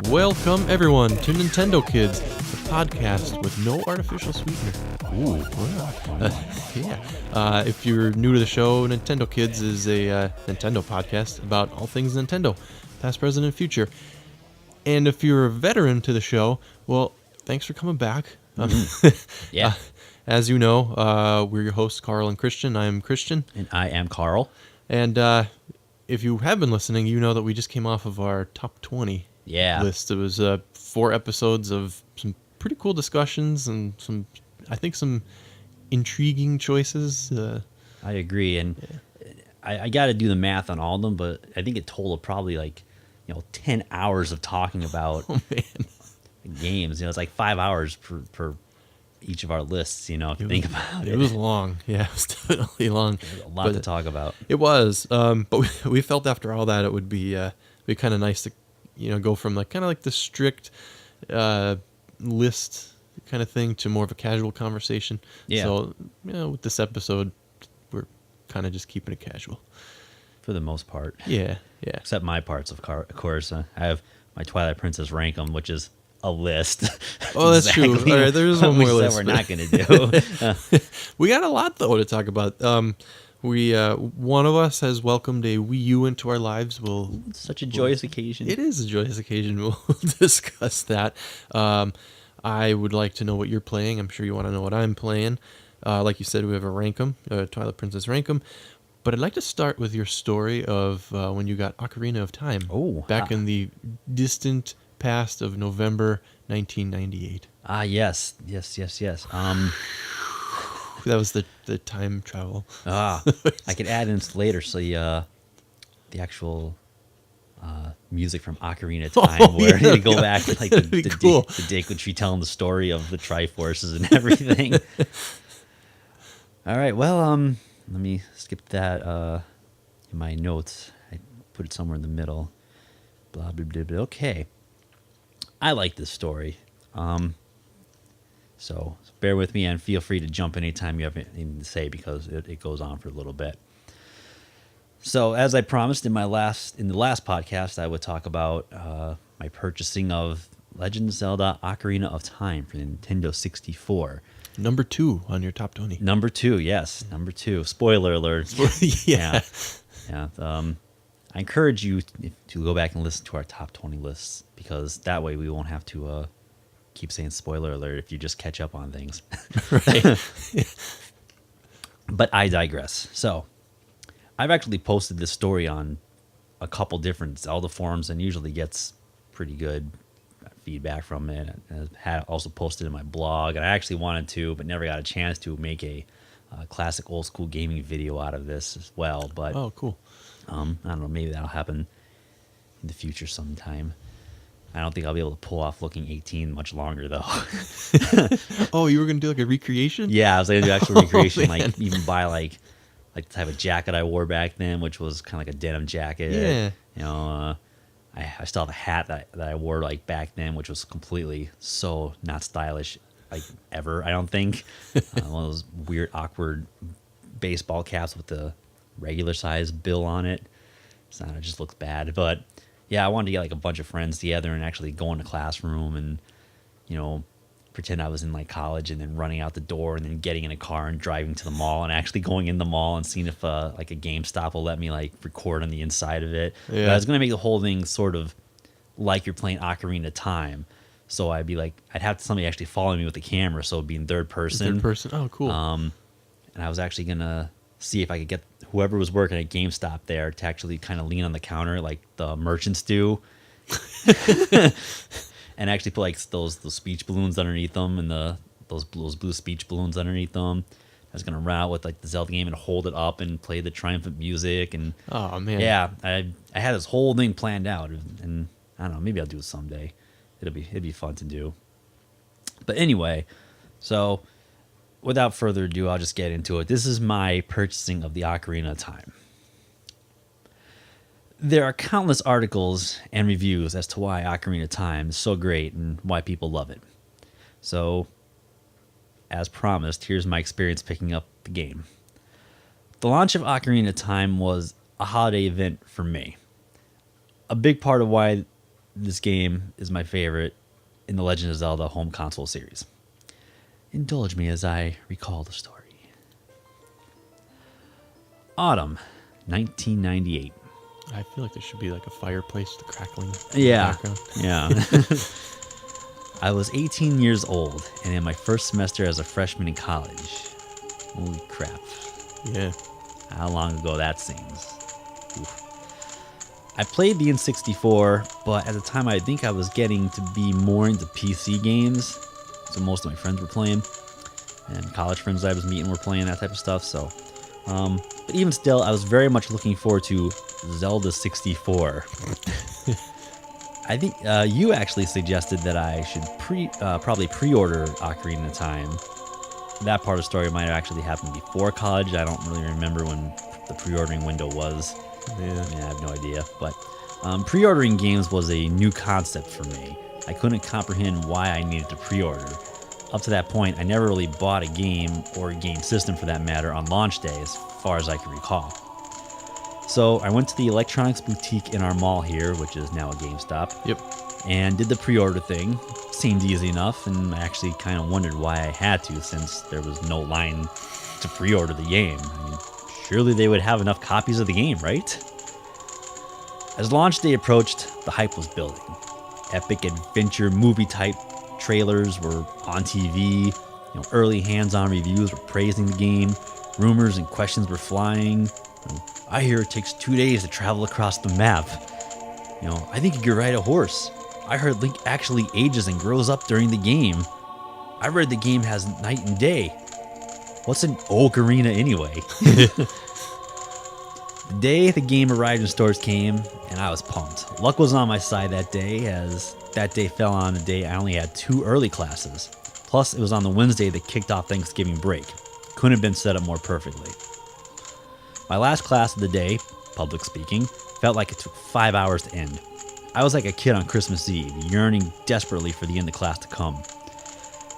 Welcome, everyone, to Nintendo Kids, the podcast with no artificial sweetener. Ooh, yeah. If you're new to the show, Nintendo Kids is a Nintendo podcast about all things Nintendo, past, present, and future. And if you're a veteran to the show, well, thanks for coming back. Yeah. As you know, we're your hosts, Carl and Christian. I am Christian. And I am Carl. And if you have been listening, you know that we just came off of our top 20 list. It was 4 episodes of some pretty cool discussions and some intriguing choices. I agree, and I got to do the math on all of them, but I think it totaled probably 10 hours of talking about games. It's like 5 hours per each of our lists. If you think about it, it was long. Yeah, it was definitely long. A lot to talk about. It was, but we felt after all that it would be kind of nice to go from the strict list kind of thing to more of a casual conversation. Yeah. So, with this episode, we're kind of just keeping it casual. For the most part. Yeah. Except my parts, of course. I have my Twilight Princess Rank Em, which is a list. Oh, that's true. All right, there's one more list. We're not going to do. We got a lot, though, to talk about. One of us has welcomed a Wii U into our lives. It's such a joyous occasion. It is a joyous occasion. We'll discuss that. I would like to know what you're playing. I'm sure you want to know what I'm playing. Like you said, we have a Rank Em, Twilight Princess Rank Em. But I'd like to start with your story of when you got Ocarina of Time. Back in the distant past of November 1998. Yes. That was the time travel. I could add in later, so the actual music from Ocarina of Time, where you go back to the dick when she's telling the story of the Triforces and everything. All right, well, let me skip that in my notes. I put it somewhere in the middle. Blah, blah, blah, blah. Okay. I like this story. So bear with me and feel free to jump anytime you have anything to say, because it goes on for a little bit. So as I promised in the last podcast, I would talk about my purchasing of Legend of Zelda Ocarina of Time for the Nintendo 64. Number 2 on your top 20. Number 2, yes. Number 2. Spoiler alert. Yeah. I encourage you to go back and listen to our top 20 lists, because that way we won't have to keep saying spoiler alert if you just catch up on things. Right. But I digress. So I've actually posted this story on a couple different Zelda forums and usually gets pretty good feedback from it. I had also posted in my blog, and I actually wanted to, but never got a chance to, make a classic old school gaming video out of this as well. But oh, cool. I don't know, maybe that'll happen in the future sometime. I don't think I'll be able to pull off looking 18 much longer, though. Oh, you were going to do a recreation? Yeah, I was going to do actual recreation, man. Even buy the type of jacket I wore back then, which was kind of like a denim jacket. Yeah. I still have a hat that I wore back then, which was completely so not stylish ever, I don't think. One of those weird, awkward baseball caps with the regular size bill on it. So it just looks bad. But yeah, I wanted to get a bunch of friends together and actually go in the classroom and, pretend I was in college, and then running out the door and then getting in a car and driving to the mall and actually going in the mall and seeing if a GameStop will let me record on the inside of it. Yeah. But I was going to make the whole thing sort of like you're playing Ocarina of Time. So I'd be I'd have somebody actually follow me with the camera, so it'd be in third person. Oh, cool. And I was actually going to see if I could get whoever was working at GameStop there to actually kind of lean on the counter like the merchants do. And actually put those speech balloons underneath them, and those blue speech balloons underneath them. I was gonna run out with the Zelda game and hold it up and play the triumphant music, and oh man, yeah, I had this whole thing planned out, and I don't know, maybe I'll do it someday. It'd be fun to do. But anyway, so without further ado, I'll just get into it. This is my purchasing of the Ocarina of Time. There are countless articles and reviews as to why Ocarina of Time is so great and why people love it. So, as promised, here's my experience picking up the game. The launch of Ocarina of Time was a holiday event for me. A big part of why this game is my favorite in the Legend of Zelda home console series. Indulge me as I recall the story. Autumn, 1998. I feel like there should be like a fireplace, the crackling in the Yeah, background. yeah. I was 18 years old and in my first semester as a freshman in college. Holy crap. Yeah. How long ago that seems. Oof. I played the N64, but at the time I think I was getting to be more into PC games. So most of my friends were playing. And college friends I was meeting were playing that type of stuff. So, but even still, I was very much looking forward to Zelda 64. I think you actually suggested that I should probably pre-order Ocarina of Time. That part of the story might have actually happened before college. I don't really remember when the pre-ordering window was. Yeah. I have no idea. But pre-ordering games was a new concept for me. I couldn't comprehend why I needed to pre-order. Up to that point, I never really bought a game, or a game system for that matter, on launch day as far as I can recall. So I went to the electronics boutique in our mall here, which is now a GameStop. Yep. And did the pre-order thing. Seemed easy enough, and I actually kind of wondered why I had to, since there was no line to pre-order the game. I mean, surely they would have enough copies of the game, right? As launch day approached, the hype was building. Epic adventure movie type trailers were on TV. Early hands-on reviews were praising the game. Rumors and questions were flying. I hear it takes 2 days to travel across the map. I think you could ride a horse. I heard Link actually ages and grows up during the game. I read the game has night and day. What's an ocarina anyway? The day the game arrived in stores came, and I was pumped. Luck was on my side that day, as that day fell on a day I only had 2 early classes. Plus, it was on the Wednesday that kicked off Thanksgiving break. Couldn't have been set up more perfectly. My last class of the day, public speaking, felt like it took 5 hours to end. I was like a kid on Christmas Eve, yearning desperately for the end of class to come.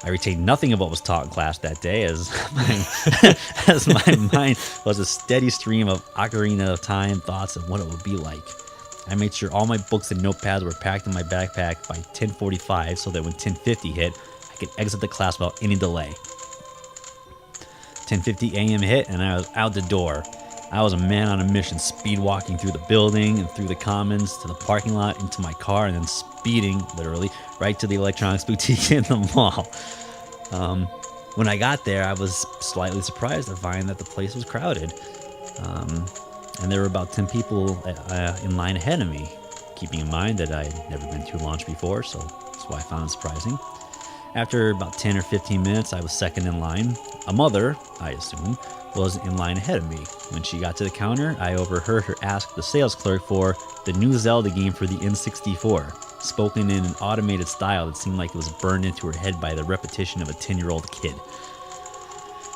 I retained nothing of what was taught in class that day, as my mind was a steady stream of Ocarina of Time thoughts of what it would be like. I made sure all my books and notepads were packed in my backpack by 10:45 so that when 10:50 hit, I could exit the class without any delay. 10:50 a.m. hit and I was out the door. I was a man on a mission, speed walking through the building and through the commons to the parking lot, into my car, and then speeding, literally, right to the electronics boutique in the mall. When I got there, I was slightly surprised to find that the place was crowded. And there were about 10 people in line ahead of me, keeping in mind that I had never been to a launch before, so that's why I found it surprising. After about 10 or 15 minutes, I was second in line. A mother, I assume, was in line ahead of me. When she got to the counter, I overheard her ask the sales clerk for the new Zelda game for the N64, spoken in an automated style that seemed like it was burned into her head by the repetition of a 10-year-old kid.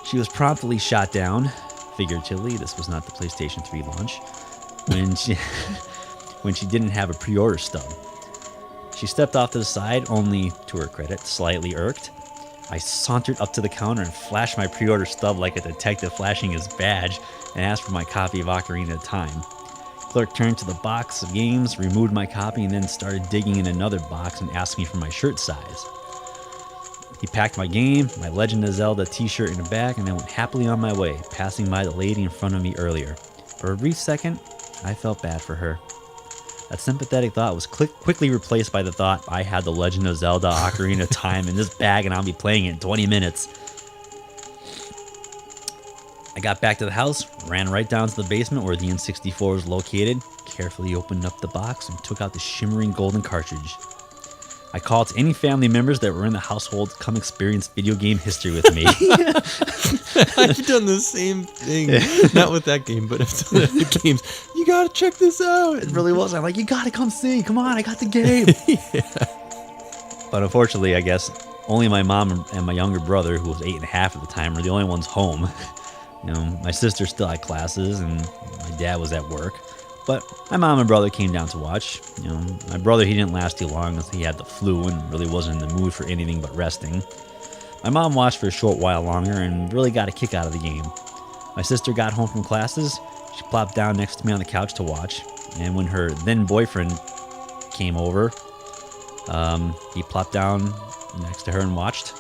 She was promptly shot down. Figuratively, this was not the PlayStation 3 launch, when she didn't have a pre-order stub. She stepped off to the side, only, to her credit, slightly irked. I sauntered up to the counter and flashed my pre-order stub like a detective flashing his badge, and asked for my copy of Ocarina of Time. Clerk turned to the box of games, removed my copy, and then started digging in another box and asked me for my shirt size. He packed my game, my Legend of Zelda t-shirt in a bag, and then went happily on my way, passing by the lady in front of me earlier. For a brief second, I felt bad for her. That sympathetic thought was quickly replaced by the thought I had the Legend of Zelda Ocarina of Time in this bag and I'll be playing it in 20 minutes. I got back to the house, ran right down to the basement where the N64 was located, carefully opened up the box, and took out the shimmering golden cartridge. I called to any family members that were in the household to come experience video game history with me. I've done the same thing. Not with that game, but I've done other games. You gotta check this out. It really was. I'm like, you gotta come see. Come on, I got the game. Yeah. But unfortunately, I guess, only my mom and my younger brother, who was 8.5 at the time, were the only ones home. My sister still had classes, and my dad was at work. But my mom and brother came down to watch. My brother, he didn't last too long as he had the flu and really wasn't in the mood for anything but resting. My mom watched for a short while longer and really got a kick out of the game. My sister got home from classes. She plopped down next to me on the couch to watch. And when her then boyfriend came over, he plopped down next to her and watched.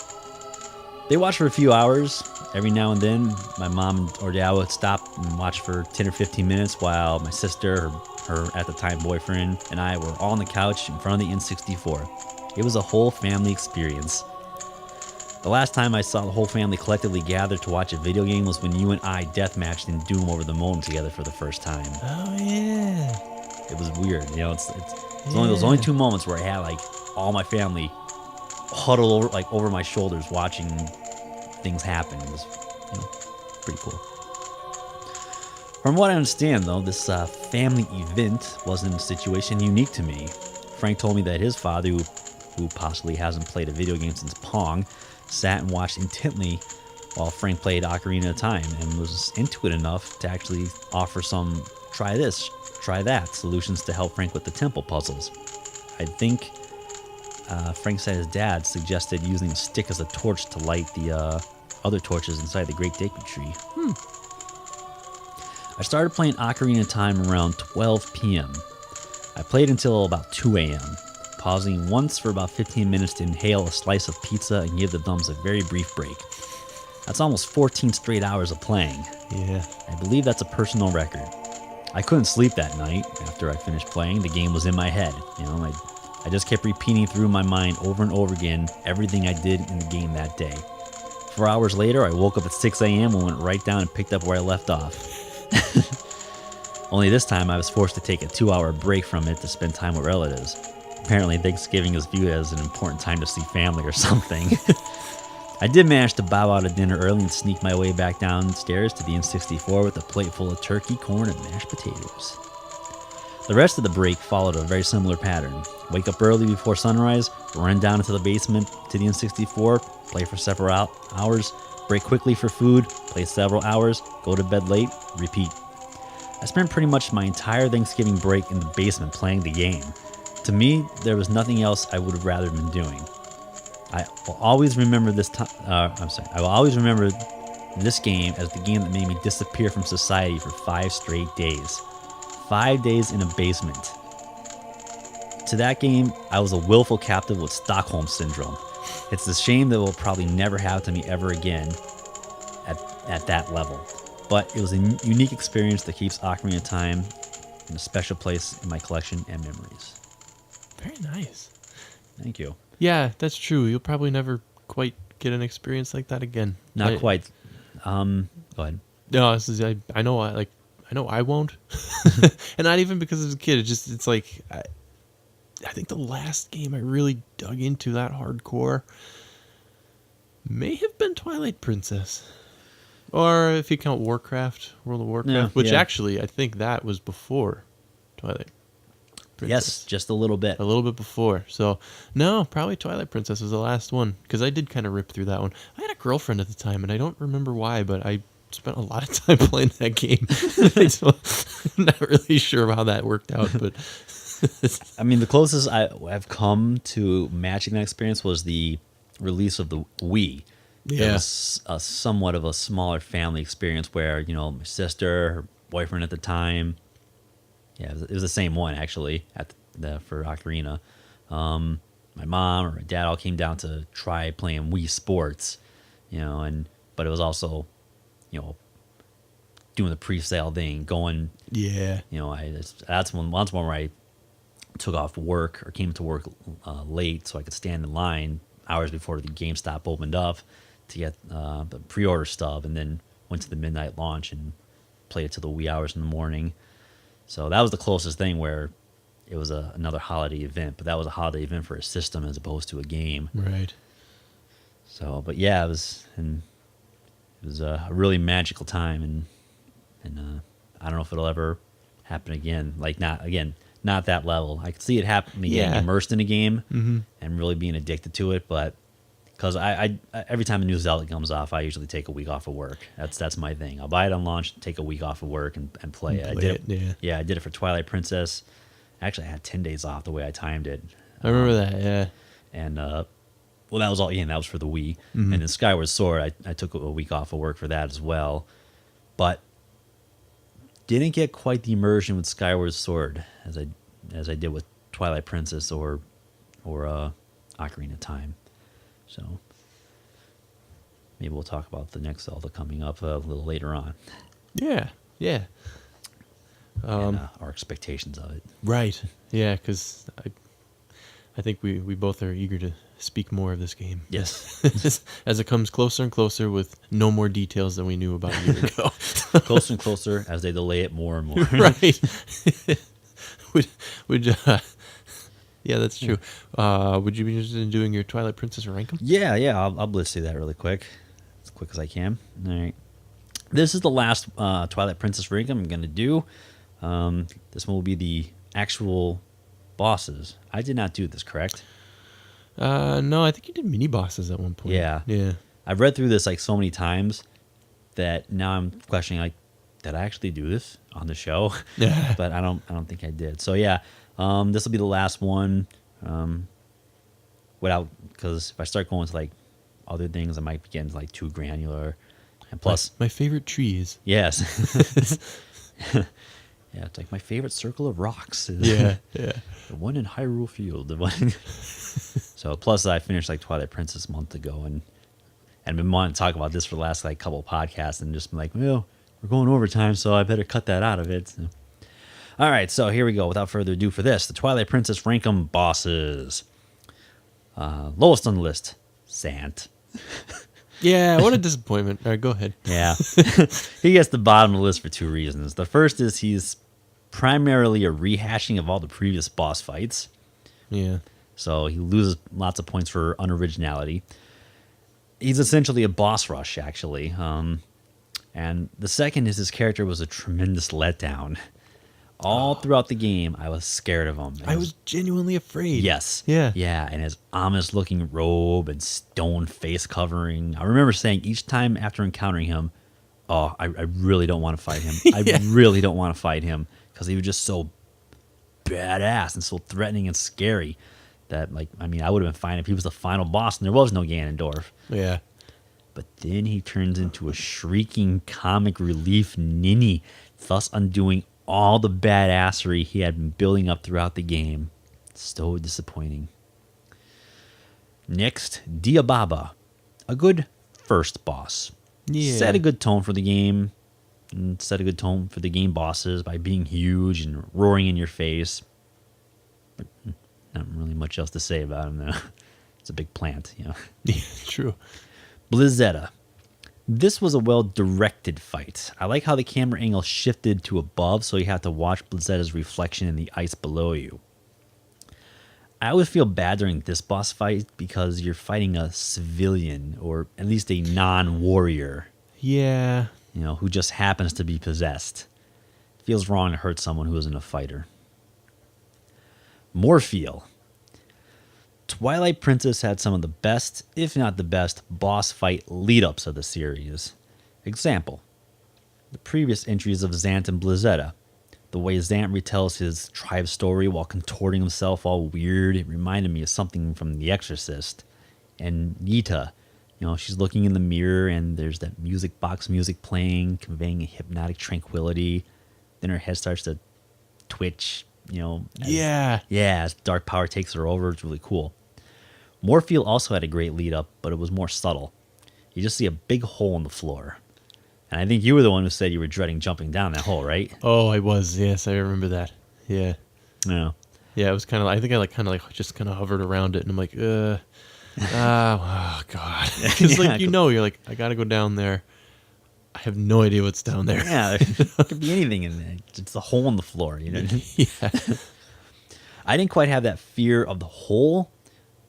They watched for a few hours. Every now and then, my mom or dad would stop and watch for 10 or 15 minutes while my sister, her at the time boyfriend, and I were all on the couch in front of the N64. It was a whole family experience. The last time I saw the whole family collectively gather to watch a video game was when you and I deathmatched in Doom over the modem together for the first time. Oh, yeah. It was weird. It's only those only 2 moments where I had like all my family huddle over my shoulders watching things happen. It was pretty cool. From what I understand, though, this family event wasn't a situation unique to me. Frank told me that his father, who possibly hasn't played a video game since Pong, sat and watched intently while Frank played Ocarina of Time and was into it enough to actually offer some try this, try that solutions to help Frank with the temple puzzles. I think Frank said his dad suggested using a stick as a torch to light the other torches inside the Great Deku Tree. I started playing Ocarina of Time around 12 p.m. I played until about 2 a.m., pausing once for about 15 minutes to inhale a slice of pizza and give the thumbs a very brief break. That's almost 14 straight hours of playing. Yeah. I believe that's a personal record. I couldn't sleep that night after I finished playing. The game was in my head. I just kept repeating through my mind over and over again everything I did in the game that day. 4 hours later, I woke up at 6 a.m. and went right down and picked up where I left off. Only this time I was forced to take a 2-hour break from it to spend time with relatives. Apparently Thanksgiving is viewed as an important time to see family or something. I did manage to bow out of dinner early and sneak my way back downstairs to the N64 with a plate full of turkey, corn, and mashed potatoes. The rest of the break followed a very similar pattern. Wake up early before sunrise, run down into the basement to the N64, play for several hours, break quickly for food, play several hours, go to bed late, repeat. I spent pretty much my entire Thanksgiving break in the basement playing the game. To me, there was nothing else I would have rather been doing. I will always remember this time. I will always remember this game as the game that made me disappear from society for 5 straight days. 5 days in a basement. To that game, I was a willful captive with Stockholm Syndrome. It's a shame that it will probably never happen to me ever again at that level. But it was a unique experience that keeps Ocarina of Time in a special place in my collection and memories. Very nice. Thank you. Yeah, that's true. You'll probably never quite get an experience like that again. Not quite. Go ahead. No, I know I won't. And not even because as a kid. It's like I think the last game I really dug into that hardcore may have been Twilight Princess. Or if you count World of Warcraft, which actually I think that was before Twilight Princess. Yes, just a little bit. A little bit before. So, no, probably Twilight Princess was the last one. Because I did kind of rip through that one. I had a girlfriend at the time, and I don't remember why, but I spent a lot of time playing that game. I'm not really sure how that worked out, but... I mean, the closest I've come to matching that experience was the release of the Wii. Yeah. It was somewhat of a smaller family experience where, my sister, her boyfriend at the time... Yeah, it was the same one, actually, for Ocarina. My mom or my dad all came down to try playing Wii Sports, but it was also, doing the pre-sale thing, going... Yeah. That's one where I took off work or came to work late so I could stand in line hours before the GameStop opened up to get the pre-order stuff, and then went to the midnight launch and played it till the wee hours in the morning. So that was the closest thing where it was another holiday event, but that was a holiday event for a system as opposed to a game. Right. So, but yeah, it was a really magical time, and I don't know if it'll ever happen again. Like not that level. I could see it happening, getting immersed in a game and really being addicted to it, but because I every time a new Zelda comes off, I usually take a week off of work. That's my thing. I'll buy it on launch, take a week off of work, and play it. I did it. Yeah. Yeah, I did it for Twilight Princess. Actually, I had 10 days off the way I timed it. I remember that. Yeah. And well, that was all. That was for the Wii. Mm-hmm. And then Skyward Sword, I took a week off of work for that as well, but didn't get quite the immersion with Skyward Sword as I did with Twilight Princess or Ocarina of Time. So maybe we'll talk about the next Zelda coming up a little later on. Yeah. Yeah. And our expectations of it. Right. Yeah, because I think we both are eager to speak more of this game. Yes. As it comes closer and closer with no more details than we knew about a year ago. Closer and closer as they delay it more and more. Right. Yeah, that's true. Would you be interested in doing your Twilight Princess Rank Em? Yeah. I'll blitz through that really quick. As quick as I can. All right. This is the last Twilight Princess Rank Em I'm going to do. This one will be the actual bosses. I did not do this, correct? No, I think you did mini bosses at one point. Yeah. Yeah. I've read through this like so many times that now I'm questioning like, did I actually do this on the show? Yeah. But I don't think I did. So yeah, this will be the last one. Because if I start going to like other things, I might be getting like too granular. And plus, my favorite trees. yes. Yeah, it's like my favorite circle of rocks. Yeah. The one in Hyrule Field. The one. So plus I finished like Twilight Princess a month ago and been wanting to talk about this for the last like couple of podcasts and just been like, well, we're going overtime, so I better cut that out of it. So. All right, so here we go. Without further ado for this, the Twilight Princess Rank Em bosses. Lowest on the list, Sant. Yeah, what a disappointment. All right, go ahead. Yeah. He gets the bottom of the list for two reasons. The first is he's primarily a rehashing of all the previous boss fights. Yeah. So he loses lots of points for unoriginality. He's essentially a boss rush, actually. And the second is his character was a tremendous letdown. All throughout the game, I was scared of him. I was genuinely afraid. Yes. Yeah. Yeah, and his ominous-looking robe and stone face covering. I remember saying each time after encountering him, oh, I really don't want to fight him. Yeah. I really don't want to fight him because he was just so badass and so threatening and scary that, like, I mean, I would have been fine if he was the final boss and there was no Ganondorf. Yeah. But then he turns into a shrieking comic relief ninny, thus undoing all the badassery he had been building up throughout the game. So disappointing. Next, Diababa, a good first boss. Yeah. Set a good tone for the game, and set a good tone for the game bosses by being huge and roaring in your face. But not really much else to say about him, though. It's a big plant, you know. Yeah, true. Blizzetta. This was a well-directed fight. I like how the camera angle shifted to above, so you have to watch Blizzetta's reflection in the ice below you. I always feel bad during this boss fight because you're fighting a civilian, or at least a non-warrior, Yeah. you know, who just happens to be possessed. It feels wrong to hurt someone who isn't a fighter. Morpheal. Twilight Princess had some of the best, if not the best, boss fight lead-ups of the series. Example, the previous entries of Zant and Blizzetta. The way Zant retells his tribe story while contorting himself all weird, it reminded me of something from The Exorcist. And Nita, you know, she's looking in the mirror and there's that music box music playing, conveying a hypnotic tranquility. Then her head starts to twitch, you know. Yeah. As dark power takes her over. It's really cool. Morpheal also had a great lead up, but it was more subtle. You just see a big hole in the floor. And I think you were the one who said you were dreading jumping down that hole, right? Oh, I was. Yes, I remember that. Yeah. Yeah. Yeah, it was kind of. I think I just kind of hovered around it, and I'm like, oh god. It's Yeah, like you're like, I gotta go down there. I have no idea what's down there. Yeah, there could be anything in there. It's a hole in the floor, you know? Yeah. I didn't quite have that fear of the hole,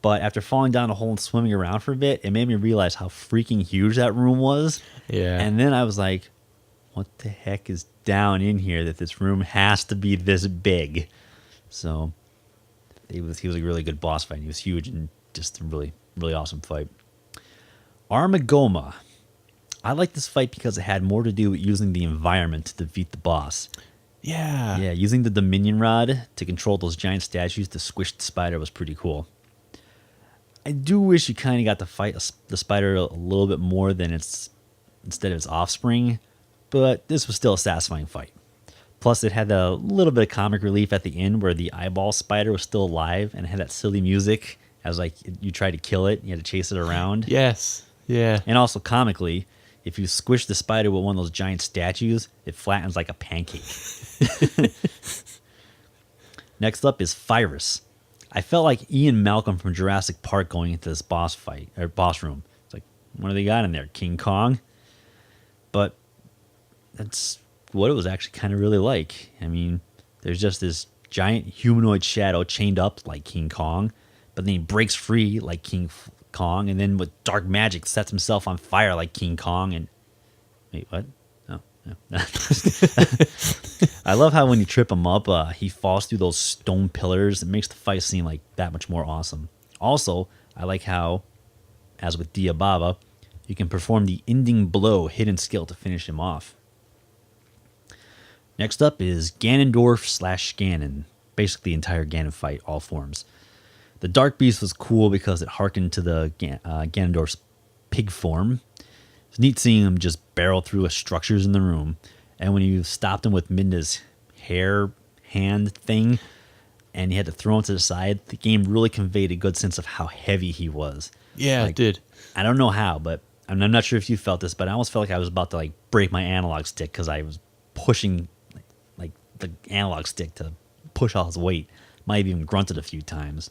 but after falling down a hole and swimming around for a bit, it made me realize how freaking huge that room was. Yeah. And then I was like, what the heck is down in here that this room has to be this big? So he was a really good boss fight. He was huge and just a really, really awesome fight. Armagoma. I like this fight because it had more to do with using the environment to defeat the boss. Yeah. Yeah, using the Dominion Rod to control those giant statues to squish the spider was pretty cool. I do wish you kind of got to fight the spider a little bit more than instead of its offspring, but this was still a satisfying fight. Plus, it had a little bit of comic relief at the end where the eyeball spider was still alive and it had that silly music as like you tried to kill it, you had to chase it around. Yes. Yeah. And also comically, if you squish the spider with one of those giant statues, it flattens like a pancake. Next up is Phyrus. I felt like Ian Malcolm from Jurassic Park going into this boss fight or boss room. It's like, what do they got in there? King Kong? But that's what it was actually kind of really like. I mean, there's just this giant humanoid shadow chained up like King Kong, but then he breaks free like King Kong, and then with dark magic sets himself on fire like King Kong. And wait, what? Oh, no. I love how when you trip him up, he falls through those stone pillars. It makes the fight seem like that much more awesome. Also, I like how, as with Diababa, you can perform the ending blow hidden skill to finish him off. Next up is Ganondorf/Ganon. Basically the entire Ganon fight, all forms. The Dark Beast was cool because it harkened to the Ganondorf's pig form. It's neat seeing him just barrel through structures in the room. And when you stopped him with Midna's hair hand thing and you had to throw him to the side, the game really conveyed a good sense of how heavy he was. Yeah, it did. I don't know how, but I'm not sure if you felt this, but I almost felt like I was about to like break my analog stick because I was pushing like the analog stick to push all his weight. Might have even grunted a few times.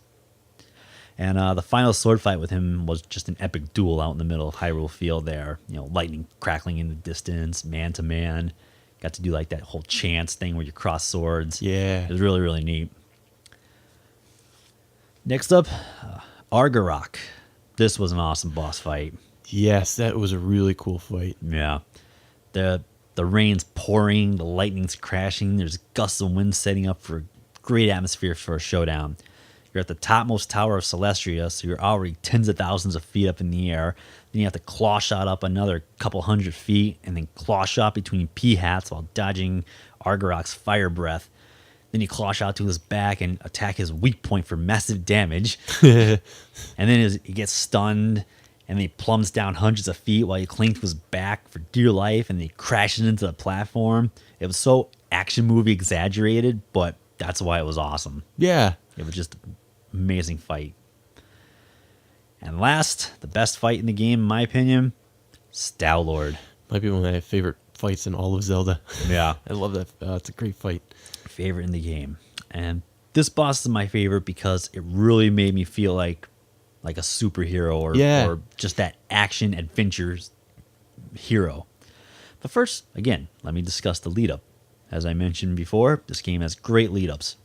And the final sword fight with him was just an epic duel out in the middle of Hyrule Field there. You know, lightning crackling in the distance, man to man. Got to do like that whole chance thing where you cross swords. Yeah. It was really, really neat. Next up, Argarok. This was an awesome boss fight. Yes, that was a really cool fight. Yeah. The rain's pouring, the lightning's crashing, there's gusts of wind setting up for a great atmosphere for a showdown. You're at the topmost tower of Celestia, so you're already tens of thousands of feet up in the air. Then you have to claw shot up another couple hundred feet, and then claw shot between P-hats while dodging Argarok's fire breath. Then you claw shot to his back and attack his weak point for massive damage. And then he gets stunned, and then he plummets down hundreds of feet while you cling to his back for dear life, and then he crashes into the platform. It was so action movie exaggerated, but that's why it was awesome. Yeah. It was just an amazing fight. And last, the best fight in the game, in my opinion, Stalord. Might be one of my favorite fights in all of Zelda. Yeah. I love that. It's a great fight. Favorite in the game. And this boss is my favorite because it really made me feel like a superhero or just that action adventure hero. But first, again, let me discuss the lead up. As I mentioned before, this game has great lead ups.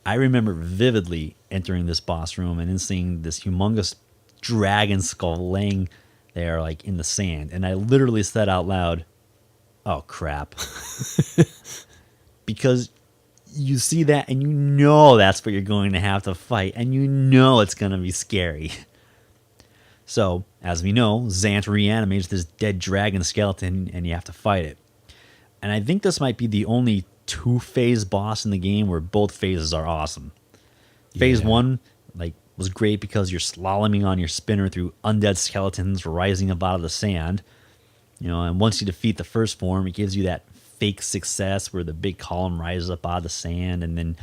I remember vividly entering this boss room and then seeing this humongous dragon skull laying there like in the sand. And I literally said out loud, "Oh crap." Because you see that and you know that's what you're going to have to fight, and you know it's going to be scary. So, as we know, Zant reanimates this dead dragon skeleton and you have to fight it. And I think this might be the only two-phase boss in the game where both phases are awesome. Phase 1 was great because you're slaloming on your spinner through undead skeletons rising up out of the sand. You know, and once you defeat the first form, it gives you that fake success where the big column rises up out of the sand, and then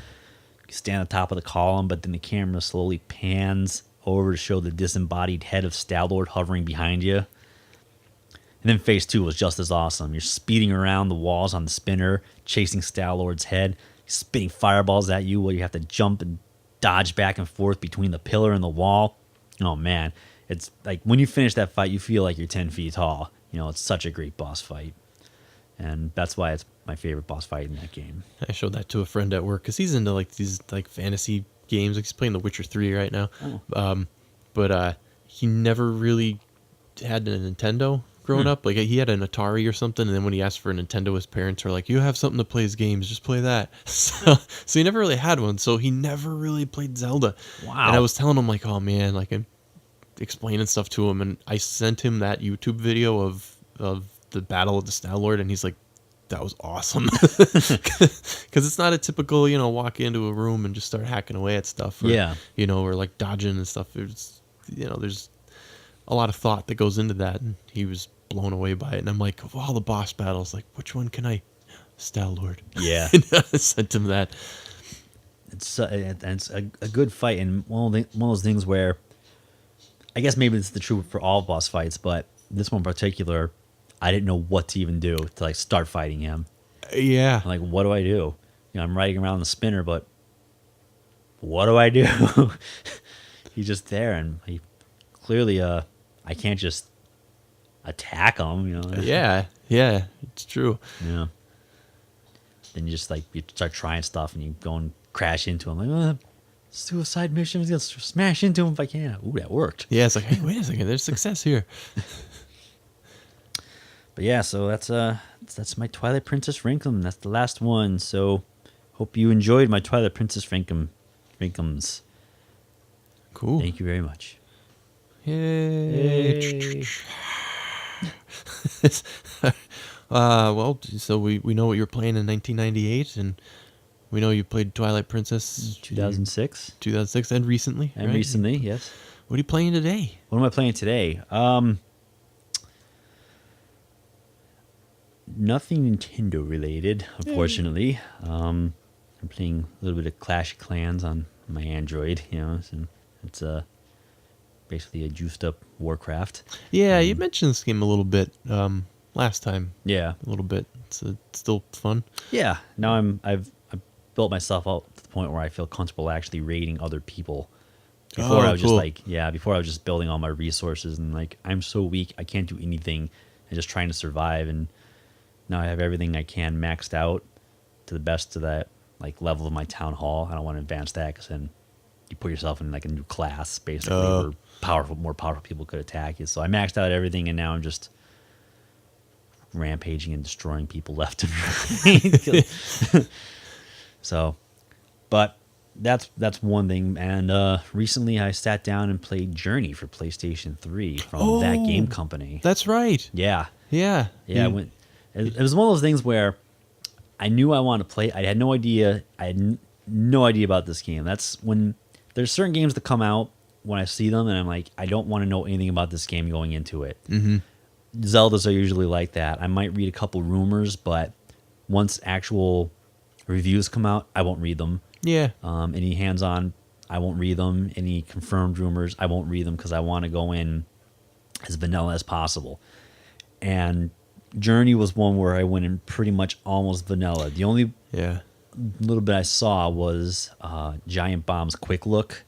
you stand on top of the column, but then the camera slowly pans over to show the disembodied head of Stalord hovering behind you. And then phase 2 was just as awesome. You're speeding around the walls on the spinner, chasing Stalord's head, spitting fireballs at you while you have to jump and dodge back and forth between the pillar and the wall. Oh man, it's like when you finish that fight, you feel like you're 10 feet tall. You know, it's such a great boss fight. And that's why it's my favorite boss fight in that game. I showed that to a friend at work because he's into like these like fantasy games. Like he's playing The Witcher 3 right now. Oh. But he never really had a Nintendo growing up. Like he had an Atari or something, and then when he asked for a Nintendo, his parents were like, "You have something to play his games, just play that." So he never really had one. So he never really played Zelda. Wow. And I was telling him like, "Oh man, like I'm explaining stuff to him, and I sent him that YouTube video of the battle of the Star Lord, and he's like, "That was awesome," because it's not a typical, walk into a room and just start hacking away at stuff, or, Yeah. or like dodging and stuff. It's, there's a lot of thought that goes into that, and he was blown away by it. And I'm like, of all the boss battles, like, which one can I? Star Lord. Yeah. And I sent him that. It's a good fight, and one of those things where I guess maybe it's the truth for all boss fights, but this one in particular, I didn't know what to even do to like start fighting him. Yeah. I'm like, what do I do? I'm riding around the spinner, but what do I do? He's just there, and he clearly, I can't just attack him. Yeah. Yeah. It's true. Yeah. Then you just you start trying stuff, and you go and crash into him. Like, suicide mission. I'm gonna smash into him if I can. Ooh, that worked. Yeah. It's like, hey, wait a second. There's success here. But yeah, so that's my Twilight Princess Rank Em. That's the last one. So hope you enjoyed my Twilight Princess Rank Ems. Cool. Thank you very much. Yay. Well, so we know what you were playing in 1998, and we know you played Twilight Princess 2006. 2006, and recently. And right? recently, yes. What are you playing today? What am I playing today? Nothing Nintendo related, unfortunately. I'm playing a little bit of Clash of Clans on my Android. And it's basically a juiced up Warcraft. Yeah, you mentioned this game a little bit last time. Yeah, A little bit. It's still fun. yeah. Now I've built myself up to the point where I feel comfortable actually raiding other people. Before I was cool. before I was just building all my resources and I'm so weak I can't do anything and just trying to survive, and now I have everything I can maxed out to the best of that level of my town hall. I don't want to advance that because then you put yourself in a new class basically where more powerful people could attack you. So I maxed out everything, and now I'm just rampaging and destroying people left and right. So, but that's one thing. And recently I sat down and played Journey for PlayStation 3 from that game company. That's right. Yeah. Yeah. Yeah, it was one of those things where I knew I wanted to play. I had no idea. I had no idea about this game. That's when there's certain games that come out when I see them, and I'm like, I don't want to know anything about this game going into it. Mm-hmm. Zeldas are usually like that. I might read a couple rumors, but once actual reviews come out, I won't read them. Yeah. Any hands-on, I won't read them. Any confirmed rumors, I won't read them because I want to go in as vanilla as possible. And Journey was one where I went in pretty much almost vanilla. The only little bit I saw was Giant Bomb's Quick Look,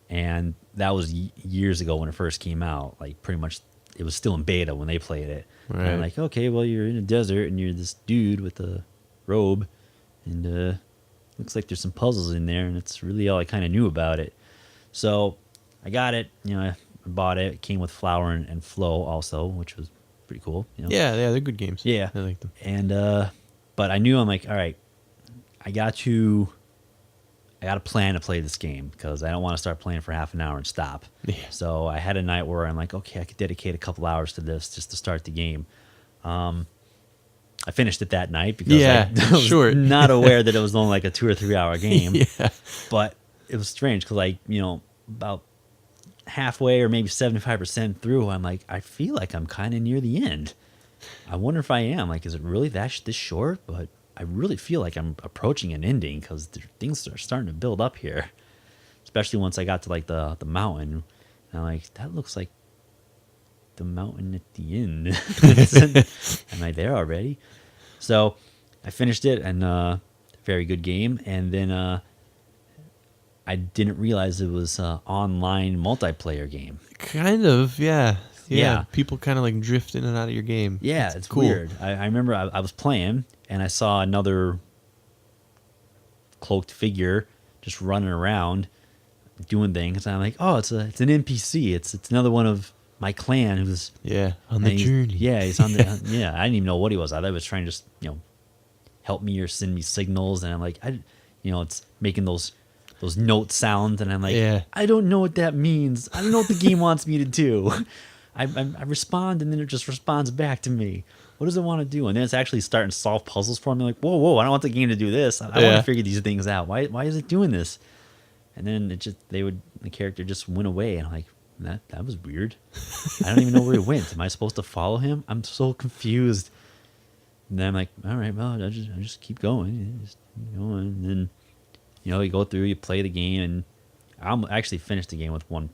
and that was years ago when it first came out. Pretty much, it was still in beta when they played it. Right. And I'm like, okay, well, you're in a desert and you're this dude with a robe, and looks like there's some puzzles in there, and it's really all I kind of knew about it. So I got it. I bought it. It came with Flower and Flow also, which was pretty cool. Yeah, they're good games. Yeah. I like them. And but I knew, I'm like, all right, I got to plan to play this game because I don't want to start playing for half an hour and stop. Yeah. So I had a night where I'm like, okay, I could dedicate a couple hours to this just to start the game. I finished it that night because I was not aware that it was only a 2 or 3 hour game. Yeah. But it was strange because about halfway or maybe 75% through, I'm like, I feel like I'm kind of near the end. I wonder if I am. Is it really this short? But I really feel like I'm approaching an ending because things are starting to build up here. Especially once I got to the mountain. And I'm like, that looks like the mountain at the end. Am I there already? So I finished it, and very good game. And then I didn't realize it was an online multiplayer game. Kind of, yeah. Yeah. People kind of drift in and out of your game. Yeah, it's cool. weird. I remember I was playing, and I saw another cloaked figure just running around doing things. And I'm like, oh, it's an NPC. It's another one of my clan who's on the journey. Yeah, he's on the I didn't even know what he was. I thought he was trying to just help me or send me signals. And I'm like, it's making those those note sounds, and I'm like, Yeah. I don't know what that means. I don't know what the game wants me to do. I respond, and then it just responds back to me. What does it want to do? And then it's actually starting to solve puzzles for me. Like, whoa, I don't want the game to do this. I want Yeah. to figure these things out. Why is it doing this? And then the character just went away, and I'm like, that was weird. I don't even know where he went. Am I supposed to follow him? I'm so confused. And then I'm like, all right, well, I just keep going, just keep going. And then, you go through, you play the game, and I actually finished the game with one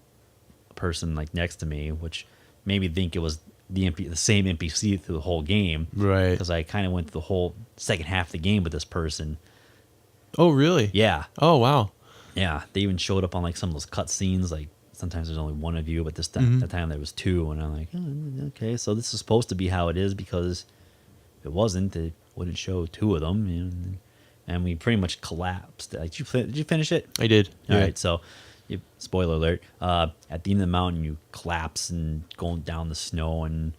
person like next to me, which made me think it was the same NPC through the whole game, Right. because I kind of went through the whole second half of the game with this person. Oh, really? Yeah, Oh, wow. yeah. They even showed up on like some of those cut scenes. Like sometimes there's only one of you, but this time, that time there was two, and I'm like, oh, okay, so this is supposed to be how it is, because if it wasn't, it wouldn't show two of them. And we pretty much collapsed. Like, did you finish it? I did. All Yeah. right, so spoiler alert. At the end of the mountain, you collapse and going down the snow, and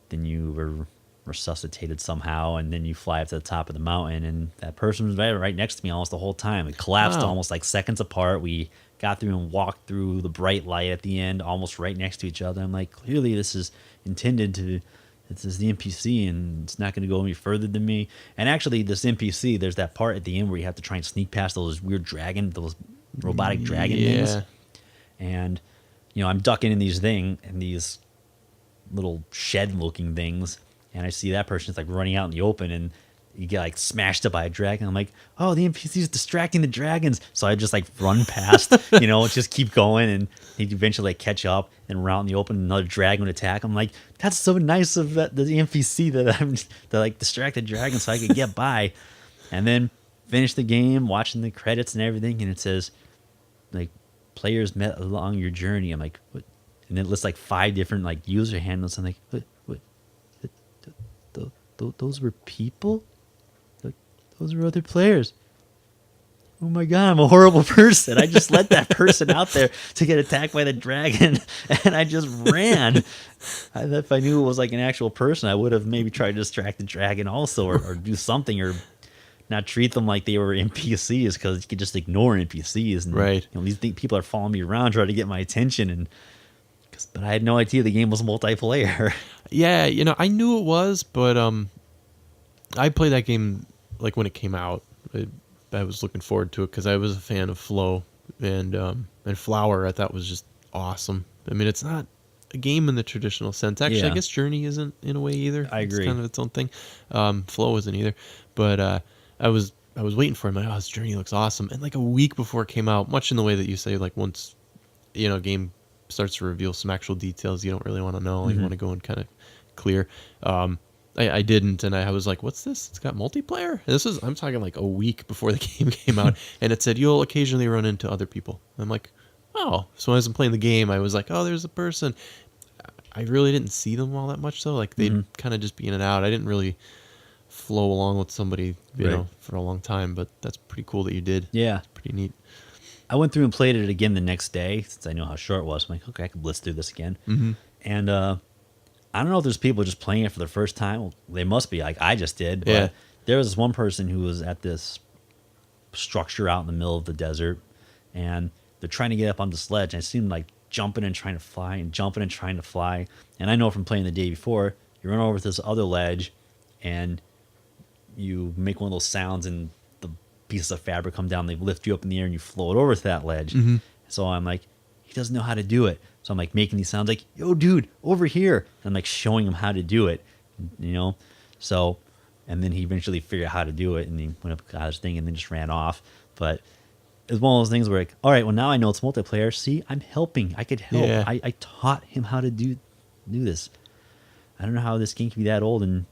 then you were resuscitated somehow, and then you fly up to the top of the mountain, and that person was right next to me almost the whole time. It collapsed Wow. almost like seconds apart. We got through and walked through the bright light at the end, almost right next to each other. I'm like, clearly this is intended to. This is the NPC, and it's not going to go any further than me. And actually, this NPC, there's that part at the end where you have to try and sneak past those weird those robotic dragon things. Yeah. And I'm ducking in these little shed-looking things, and I see that person's like running out in the open, and you get like smashed up by a dragon. I'm like, oh, the NPC's distracting the dragons. So I just like run past, just keep going, and he'd eventually like catch up and run out in the open, and another dragon would attack. I'm like, that's so nice of the NPC that like distract the dragon so I could get by. And then finish the game, watching the credits and everything, and it says like players met along your journey. I'm like, what? And it lists like 5 different like user handles. I'm like, what? Those were people? Like, those were other players. Oh my god, I'm a horrible person. I just let that person out there to get attacked by the dragon, and I just ran. If I knew it was like an actual person, I would have maybe tried to distract the dragon also, or do something, or not treat them like they were NPCs, because you could just ignore NPCs. And, Right. these people are following me around trying to get my attention, but I had no idea the game was multiplayer. Yeah, I knew it was, but I played that game like when it came out. I was looking forward to it because I was a fan of Flow and Flower. I thought was just awesome. I mean, it's not a game in the traditional sense. Actually, Yeah. I guess Journey isn't in a way either. I agree. It's kind of its own thing. Flow isn't either. But I was waiting for it. I'm like, oh, this Journey looks awesome. And like a week before it came out, much in the way that you say, like once game starts to reveal some actual details you don't really want to know. You want to go in kind of clear. I didn't, and I was like, what's this? It's got multiplayer? And I'm talking like a week before the game came out, and it said you'll occasionally run into other people. And I'm like, oh. So as I'm playing the game, I was like, oh, there's a person. I really didn't see them all that much, though. Like, they'd kind of just be in and out. I didn't really flow along with somebody, Right. for a long time, but that's pretty cool that you did. Yeah. It's pretty neat. I went through and played it again the next day, since I know how short it was. I'm like, okay, I can blitz through this again. Mm-hmm. And I don't know if there's people just playing it for the first time. Well, they must be, like I just did. But Yeah. there was this one person who was at this structure out in the middle of the desert, and they're trying to get up on the sledge, and it seemed like jumping and trying to fly and jumping and trying to fly. And I know from playing the day before, you run over to this other ledge, and you make one of those sounds, and the pieces of fabric come down, they lift you up in the air, and you float over to that ledge. Mm-hmm. So I'm like, he doesn't know how to do it. So I'm like making these sounds like, yo, dude, over here. And I'm like showing him how to do it, So, and then he eventually figured out how to do it, and he went up, got his thing, and then just ran off. But it's one of those things where, like, all right, well, now I know it's multiplayer. See, I'm helping. I could help. Yeah. I taught him how to do this. I don't know how this game can be that old, and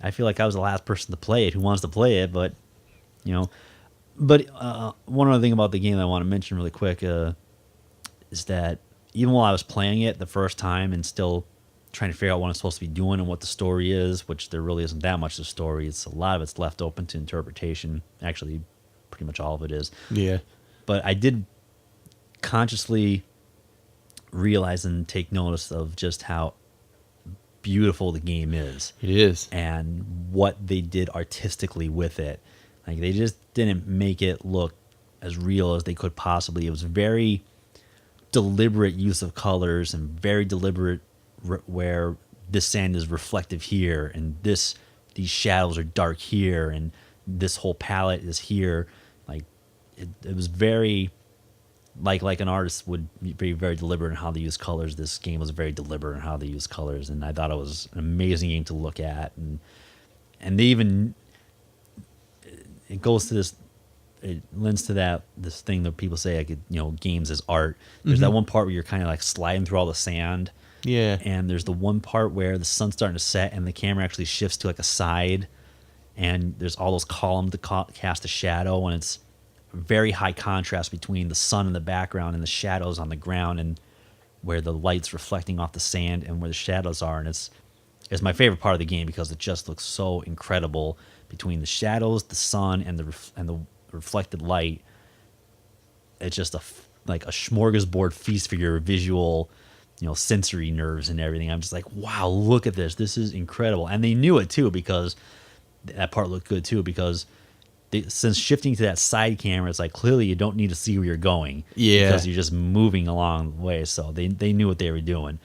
I feel like I was the last person to play it who wants to play it, but, But one other thing about the game that I want to mention really quick is that even while I was playing it the first time and still trying to figure out what I'm supposed to be doing and what the story is, which there really isn't that much of the story. It's a lot of it's left open to interpretation. Actually, pretty much all of it is. Yeah. But I did consciously realize and take notice of just how beautiful the game is. It is. And what they did artistically with it. Like, they just didn't make it look as real as they could possibly. It was very deliberate use of colors and very deliberate where this sand is reflective here and these shadows are dark here and this whole palette is here. Like it was very like an artist would be very deliberate in how they use colors. This game was very deliberate in how they use colors, and I thought it was an amazing game to look at. And they even it goes to this. It lends to this thing that people say, like, games as art. There's that one part where you're kind of like sliding through all the sand. Yeah. And there's the one part where the sun's starting to set and the camera actually shifts to like a side, and there's all those columns to cast a shadow, and it's very high contrast between the sun in the background and the shadows on the ground, and where the light's reflecting off the sand and where the shadows are. And it's my favorite part of the game because it just looks so incredible between the shadows, the sun, and the reflected light. It's just like a smorgasbord feast for your visual, sensory nerves and everything. I'm just like, wow, look at this. This is incredible. And they knew it too, because that part looked good too, because since shifting to that side camera, it's like clearly you don't need to see where you're going. Yeah. Because you're just moving along the way. So they knew what they were doing.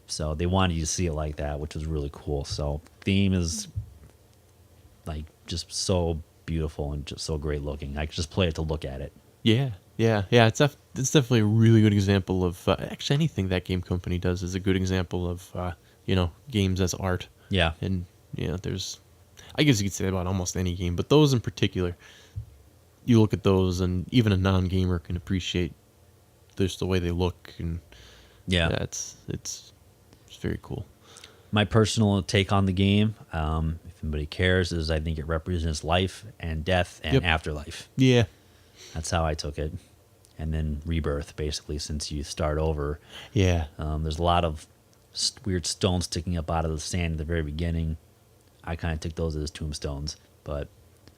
So they wanted you to see it like that, which was really cool. So theme is like just so beautiful and just so great looking. I could just play it to look at it. Yeah. It's definitely a really good example of actually anything that game company does is a good example of games as art. Yeah. And there's, I guess you could say that about almost any game, but those in particular, you look at those and even a non-gamer can appreciate just the way they look, and it's very cool. My personal take on the game, if anybody cares, is I think it represents life and death and afterlife. Yeah. That's how I took it. And then rebirth, basically, since you start over. Yeah. There's a lot of weird stones sticking up out of the sand at the very beginning. I kind of took those as tombstones, but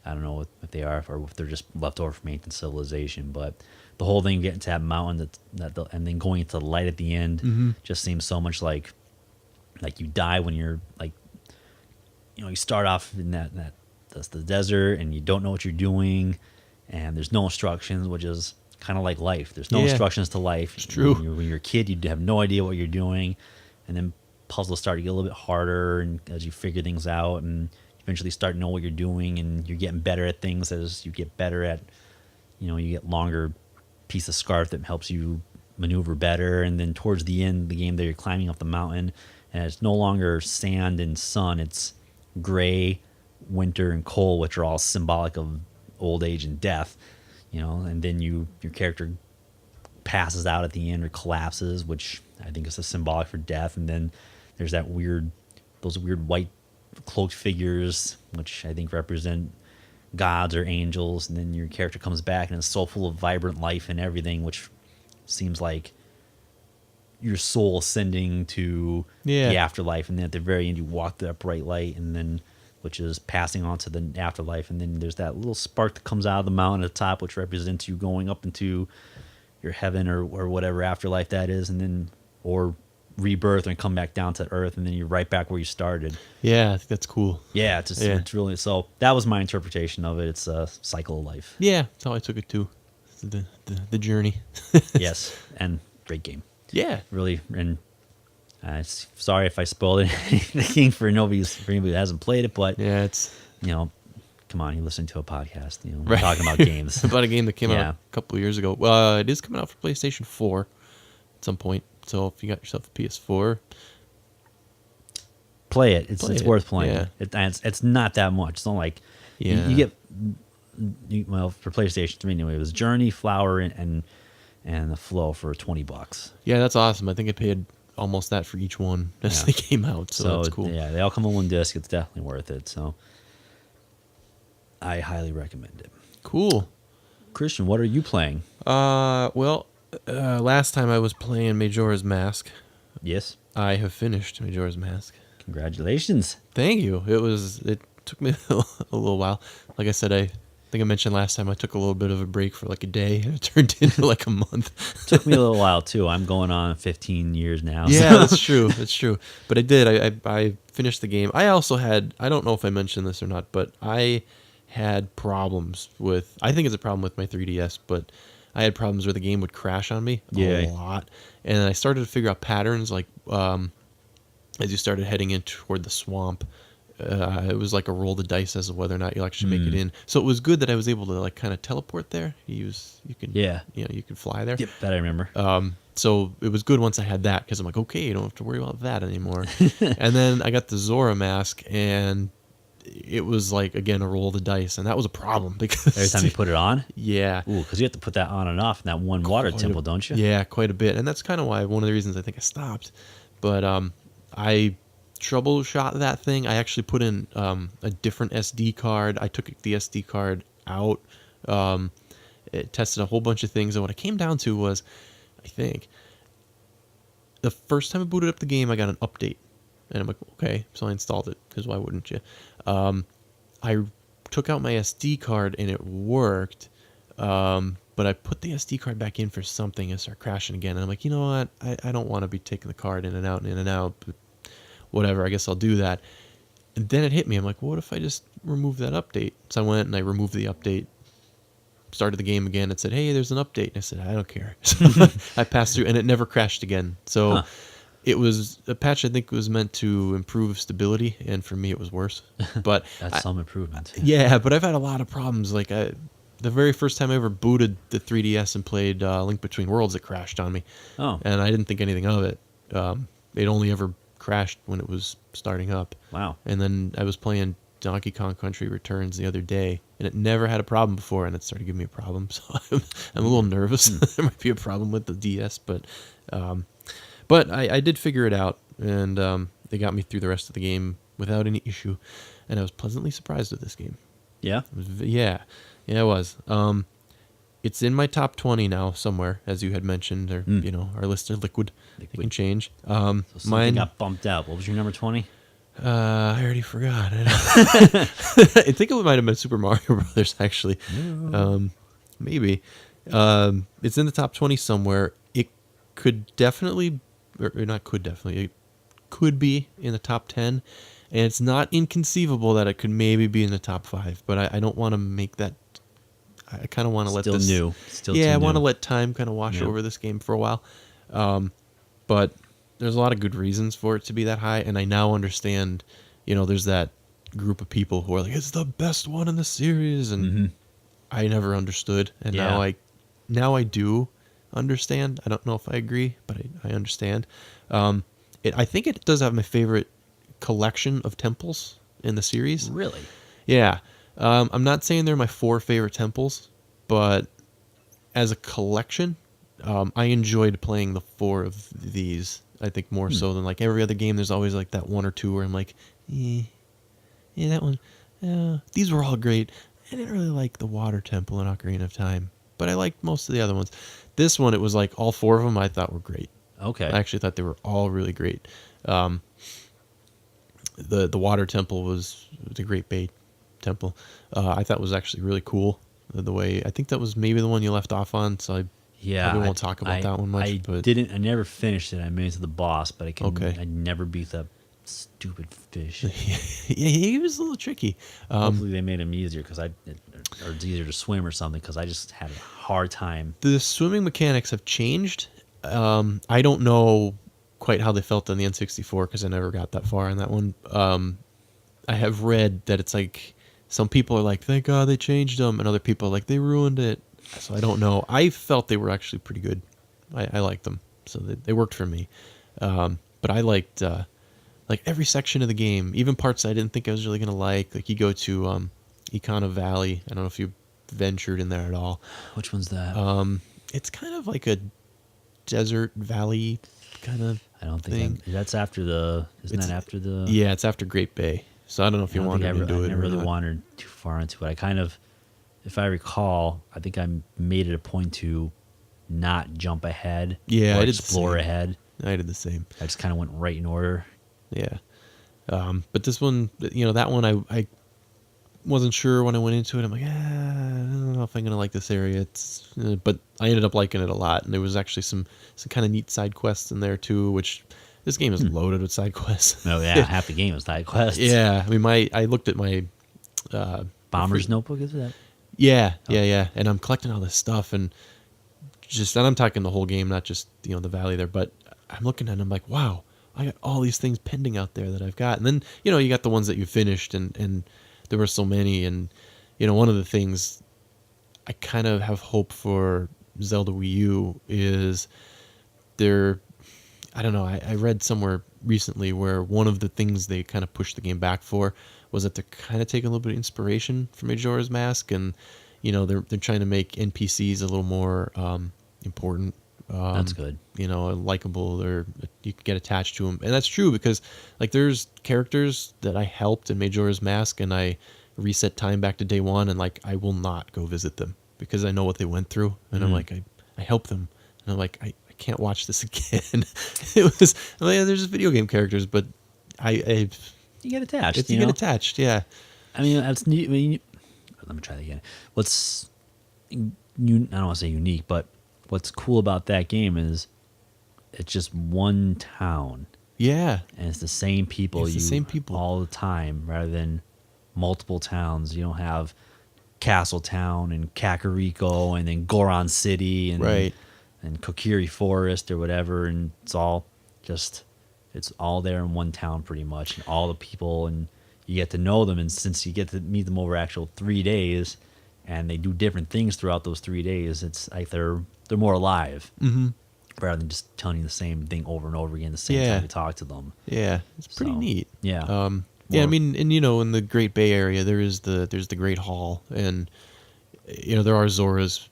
I don't know if they are or if they're just left over from ancient civilization. But the whole thing getting to that mountain and then going into the light at the end just seems so much like you die when you're like, you start off in that's the desert and you don't know what you're doing, and there's no instructions, which is kind of like life. There's no instructions to life. It's true. When you're a kid, you have no idea what you're doing, and then puzzles start to get a little bit harder, and as you figure things out, and eventually start to know what you're doing, and you're getting better at things as you get better at, you get longer piece of scarf that helps you maneuver better, and then towards the end of the game, there you're climbing up the mountain, and it's no longer sand and sun; it's gray, winter, and cold, which are all symbolic of old age and death. And then your character passes out at the end or collapses, which I think is a symbolic for death. And then there's those weird white cloaked figures, which I think represent gods or angels. And then your character comes back and it's so full of vibrant life and everything, which seems like your soul ascending to the afterlife. And then at the very end, you walk that bright light, and then which is passing on to the afterlife. And then there's that little spark that comes out of the mountain at the top, which represents you going up into your heaven or whatever afterlife that is, and then or rebirth and come back down to earth, and then you're right back where you started. Yeah, I think that's cool. Yeah, it's really, so that was my interpretation of it. It's a cycle of life. Yeah, that's how I took it too. The journey. Yes, and great game. Yeah, really. And sorry if I spoiled anything for anybody that hasn't played it, but yeah, it's come on, you listen to a podcast. We're right. talking about games. About a game that came out a couple of years ago. It is coming out for PlayStation 4 at some point. So if you got yourself a PS4, play it. It's worth playing. Yeah. It's not that much. It's not like you get. Well, for PlayStation 3 anyway, it was Journey, Flower, and the Flow for $20. Yeah, that's awesome. I think I paid almost that for each one as they came out. So that's cool. Yeah, they all come on one disc. It's definitely worth it. So I highly recommend it. Cool. Christian, what are you playing? Last time I was playing Majora's Mask. Yes. I have finished Majora's Mask. Congratulations. Thank you. It took me a little while. Like I said, I think I mentioned last time I took a little bit of a break for like a day, and it turned into like a month. Took me a little while too. I'm going on 15 years now. Yeah, that's true. That's true. But I did. I finished the game. I also had, I don't know if I mentioned this or not, but I had problems with. I think it's a problem with my 3DS, but I had problems where the game would crash on me a Yeah. lot, and I started to figure out patterns like as you started heading in toward the swamp. It was like a roll the dice as to whether or not you'll actually make it in. So it was good that I was able to like kind of teleport there. You could, Yeah. you could fly there. Yep, that I remember. So it was good once I had that because I'm like, okay, you don't have to worry about that anymore. And then I got the Zora mask, and it was like again a roll the dice, and that was a problem because Every time you put it on? yeah, Ooh, because you have to put that on and off in that one water temple, don't you? yeah, quite a bit, and that's kind of why one of the reasons I think I stopped. But I troubleshot that thing. I actually put in a different SD card. I took the SD card out. It tested a whole bunch of things, and what I came down to was, I think, the first time I booted up the game, I got an update, and I'm like, okay, so I installed it because why wouldn't you? I took out my SD card and it worked, but I put the SD card back in for something and it started crashing again. And I'm like, you know what? I don't want to be taking the card in and out and in and out, but whatever, I guess I'll do that. And then it hit me. I'm like, what if I just remove that update? So I went and I removed the update, started the game again. It said, hey, there's an update. And I said, I don't care. So I passed through and it never crashed again. So it was a patch I think was meant to improve stability, and for me it was worse. But That's some improvement. yeah, but I've had a lot of problems. Like the very first time I ever booted the 3DS and played Link Between Worlds, it crashed on me. Oh. And I didn't think anything of it. It only ever crashed when it was starting up. Wow. And then I was playing Donkey Kong Country Returns the other day, and it never had a problem before, and it started giving me a problem. So I'm a little nervous. There might be a problem with the DS, but I did figure it out, and they got me through the rest of the game without any issue, and I was pleasantly surprised with this game. Yeah? Yeah, it was. It's in my top 20 now somewhere, as you had mentioned, or our lists are liquid. They can change. So something Mine got bumped out. What was your number 20? I already forgot. I think it might have been Super Mario Brothers, actually. Maybe. It's in the top 20 somewhere. It could definitely, or not could definitely, it could be in the top 10. And it's not inconceivable that it could maybe be in the top 5. But I don't want to make that. I kind of want to let this. Still yeah, too I want to new. let time kind of wash over this game for a while. But there's a lot of good reasons for it to be that high, and I now understand. There's that group of people who are like, "It's the best one in the series," and I never understood, and now I do understand. I don't know if I agree, but I understand. I think it does have my favorite collection of temples in the series. Really? Yeah. I'm not saying they're my 4 favorite temples, but as a collection, I enjoyed playing the 4 of these. I think more so than like every other game. There's always like that 1 or 2 where I'm like, yeah, that one. These were all great. I didn't really like the water temple in Ocarina of Time, but I liked most of the other ones. This one, it was like all 4 of them I thought were great. Okay. I actually thought they were all really great. The water temple was a Great Bay temple. I thought was actually really cool. The way, I think that was maybe the one you left off on, so I probably won't talk about that one much. I never finished it. I made it to the boss, but Okay. I never beat that stupid fish. Yeah, he was a little tricky. Hopefully they made him easier or it's easier to swim or something, because I just had a hard time. The swimming mechanics have changed. I don't know quite how they felt on the N64 because I never got that far on that one. I have read that it's like some people are like, thank God they changed them, and other people are like, they ruined it. So I don't know. I felt they were actually pretty good. I liked them, so they worked for me. But I liked like every section of the game, even parts I didn't think I was really gonna like. Like you go to Econo Valley. I don't know if you ventured in there at all. Which one's that? It's kind of like a desert valley kind of. I don't think that's after the. Isn't that after the? Yeah, it's after Great Bay. So I don't know if you wanted to do it. I never really wandered too far into it. I kind of, if I recall, I think I made it a point to not jump ahead. Yeah, or I did explore ahead. I did the same. I just kind of went right in order. Yeah. But this one, that one I wasn't sure when I went into it. I'm like, I don't know if I'm going to like this area. But I ended up liking it a lot. And there was actually some kind of neat side quests in there too, which this game is loaded with side quests. Oh yeah, half the game is side quests. Yeah. I mean, I looked at my Bomber's Notebook, is that? Yeah, yeah. And I'm collecting all this stuff, and I'm talking the whole game, not just the valley there. But I'm looking at it, and I'm like, wow, I got all these things pending out there that I've got. And then you got the ones that you finished, and there were so many. And one of the things I kind of have hope for Zelda Wii U is there. I don't know. I read somewhere recently where one of the things they kind of pushed the game back for was that they're kind of taking a little bit of inspiration from Majora's Mask, and they're trying to make NPCs a little more important. That's good. Likable, or you can get attached to them, and that's true because like there's characters that I helped in Majora's Mask, and I reset time back to day one, and like I will not go visit them because I know what they went through, and I'm like I help them, and I'm like I can't watch this again. It was they're just video game characters, but I You get attached. you get attached, yeah. I mean, that's neat. Let me try that again. What's I don't want to say unique, but what's cool about that game is it's just one town. Yeah, And it's the same people. It's the same people all the time, rather than multiple towns. You don't have Castle Town and Kakariko and then Goron City and right. and Kokiri Forest or whatever, and it's all there in one town pretty much, and all the people, and you get to know them, and since you get to meet them over actual 3 days, and they do different things throughout those 3 days, it's like they're more alive, rather than just telling you the same thing over and over again the same time you talk to them. Yeah, it's pretty neat. Yeah. Yeah, I mean, and in the Great Bay Area, there's the Great Hall, and there are Zoras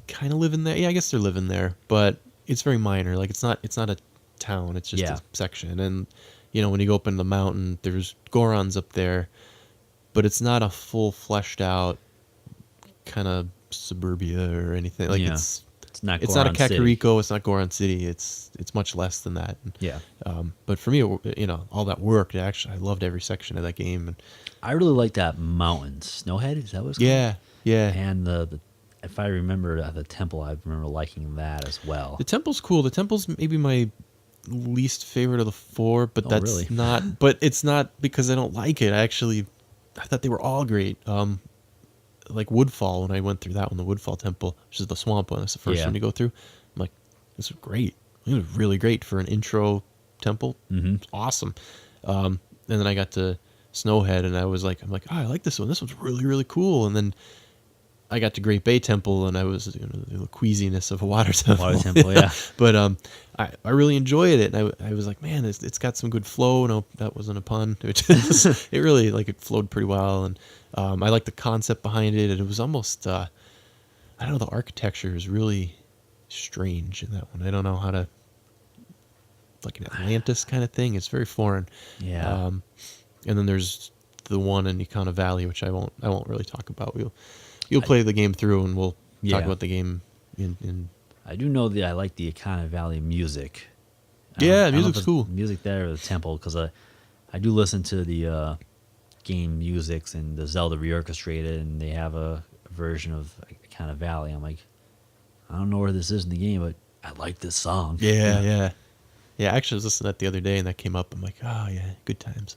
kind of living there. Yeah, I guess they're living there, but it's very minor. Like it's not a town. It's just a section. And when you go up in the mountain, there's Gorons up there, but it's not a full fleshed out kind of suburbia or anything. Like it's not a Kakariko. It's not Goron City. It's much less than that. Yeah. But for me, all that work. Actually, I loved every section of that game. And I really like that mountain. Snowhead, is that what it's called? Yeah, yeah. And the if I remember the temple, I remember liking that as well. The temple's cool. The temple's maybe my least favorite of the four, but that's really? not. But it's not because I don't like it. I thought they were all great. Like Woodfall, when I went through that one, the Woodfall Temple, which is the swamp one. That's the first one you go through. I'm like, this is great. It was really great for an intro temple. It's awesome. And then I got to Snowhead, and I'm like, oh, I like this one. This one's really, really cool. And then I got to Great Bay Temple, and I was the queasiness of a water temple. Water temple, yeah. But I really enjoyed it, and I was like, man, it's got some good flow. No, that wasn't a pun. It really it flowed pretty well, and I like the concept behind it. And it was almost I don't know, the architecture is really strange in that one. I don't know how to, like an Atlantis kind of thing. It's very foreign. Yeah. And then there's the one in Econo Valley, which I won't really talk about. You'll play the game through, and we'll talk about the game. I do know that I like the Econo Valley music. Yeah, music's cool. Music there or the temple, because I do listen to the game musics and the Zelda Reorchestrated, and they have a version of Econo Valley. I'm like, I don't know where this is in the game, but I like this song. Yeah. I actually was listening to that the other day, and that came up. I'm like, oh yeah, good times.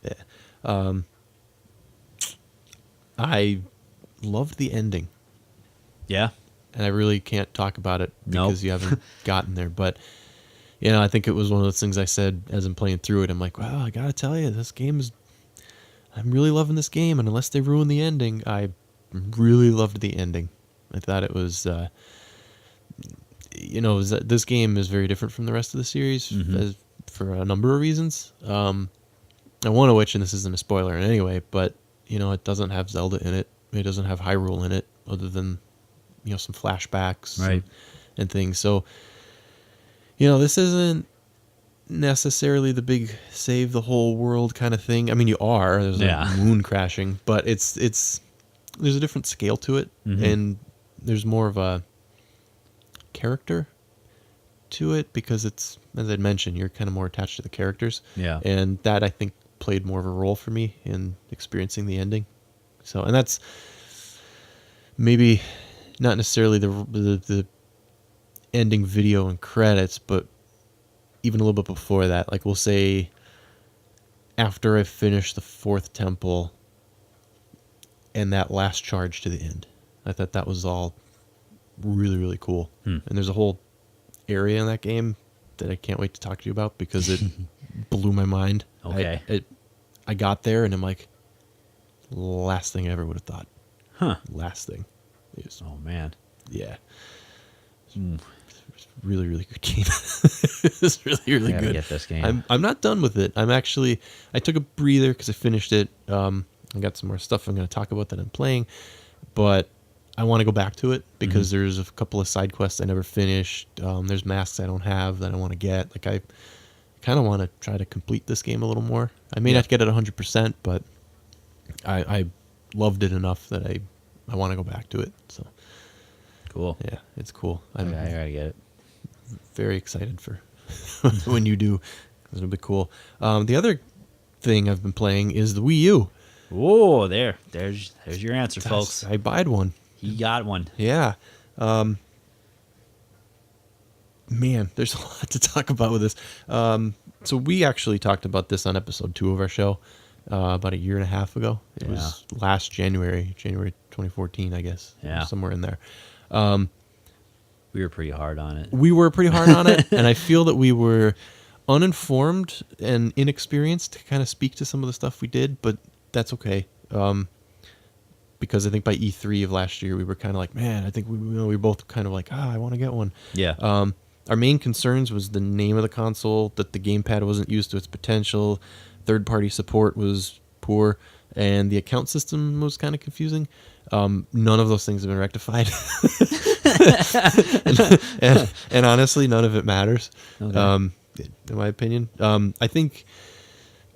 Yeah. I loved the ending. Yeah. And I really can't talk about it because you haven't gotten there. But, I think it was one of those things I said as I'm playing through it. I'm like, wow, I got to tell you, I'm really loving this game. And unless they ruin the ending, I really loved the ending. I thought it was, this game is very different from the rest of the series for a number of reasons. And one of which, and this isn't a spoiler in any way, but it doesn't have Zelda in it. It doesn't have Hyrule in it, other than some flashbacks and things. So this isn't necessarily the big save the whole world kind of thing. I mean, there's a moon crashing, but there's a different scale to it, and there's more of a character to it because it's, as I'd mentioned, you're kind of more attached to the characters. Yeah. And that, I think, played more of a role for me in experiencing the ending. So, and that's maybe not necessarily the ending video and credits, but even a little bit before that. Like, we'll say after I finish the fourth temple, and that last charge to the end. I thought that was all really, really cool. And there's a whole area in that game that I can't wait to talk to you about because it blew my mind. Okay. I got there and I'm like, last thing I ever would have thought. Huh. Last thing. It was, Oh man. yeah. It's a really, really good game. It's really, really I gotta good. get this game. I'm not done with it. I took a breather because I finished it. I got some more stuff I'm going to talk about that I'm playing, but I want to go back to it because there's a couple of side quests I never finished. There's masks I don't have that I want to get. Like I kind of want to try to complete this game a little more. I may not get it 100%, but I loved it enough that I want to go back to it. So Cool. yeah, it's cool. I I'm gotta get it. very excited for when you do. It'll be cool. The other thing I've been playing is the Wii U. Whoa, there's your answer, folks. I buyed one. He got one. Yeah. Man, there's a lot to talk about with this. So we actually talked about this on episode 2 of our show about a year and a half ago. It was last January 2014, I guess. Yeah. Somewhere in there. We were pretty hard on it. We were pretty hard on it, and I feel that we were uninformed and inexperienced to kind of speak to some of the stuff we did, but that's okay. Because I think by E3 of last year, we were kind of like, man, I think we were both kind of like, I want to get one. Yeah. Our main concerns was the name of the console, that the gamepad wasn't used to its potential, third-party support was poor, and the account system was kind of confusing. None of those things have been rectified. and honestly, none of it matters, Okay. in my opinion. I think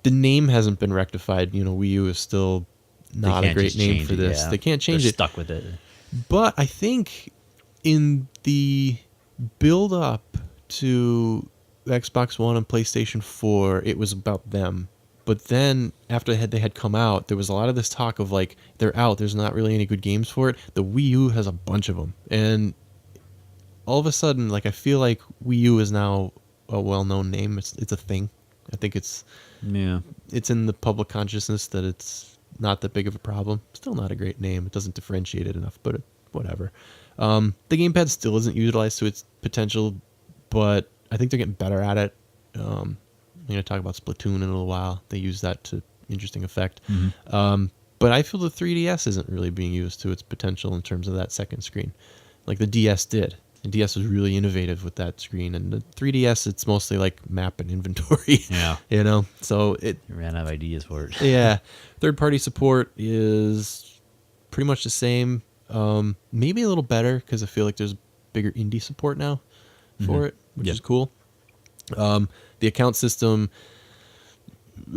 the name hasn't been rectified. Wii U is still not a great name for this. They can't change They're it. Stuck with it. But I think in the build up to Xbox One and PlayStation 4, it was about them. But then after they had come out, there was a lot of this talk of like, they're out. There's not really any good games for it. The Wii U has a bunch of them. And all of a sudden, like, I feel like Wii U is now a well-known name. It's a thing. I think it's in the public consciousness that it's not that big of a problem. Still not a great name. It doesn't differentiate it enough, but whatever. The gamepad still isn't utilized to its potential, but I think they're getting better at it. I'm going to talk about Splatoon in a little while. They use that to interesting effect. But I feel the 3DS isn't really being used to its potential in terms of that second screen, like the DS did. The DS was really innovative with that screen, and the 3DS, it's mostly like map and inventory. Yeah. So You ran out of ideas for it. yeah. Third-party support is pretty much the same. Maybe a little better because I feel like there's bigger indie support now for it, which is cool. The account system,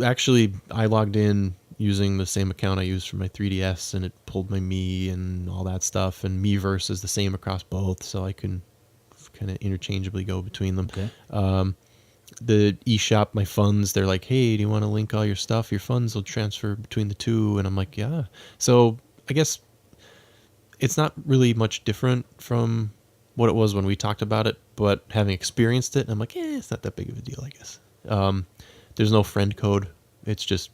actually, I logged in using the same account I used for my 3DS, and it pulled my Mii and all that stuff, and Miiverse is the same across both, so I can kind of interchangeably go between them. Okay. The eShop, my funds, they're like, hey, do you want to link all your stuff? Your funds will transfer between the two, and I'm like, yeah. So I guess it's not really much different from what it was when we talked about it, but having experienced it, I'm like, it's not that big of a deal, I guess. There's no friend code. It's just,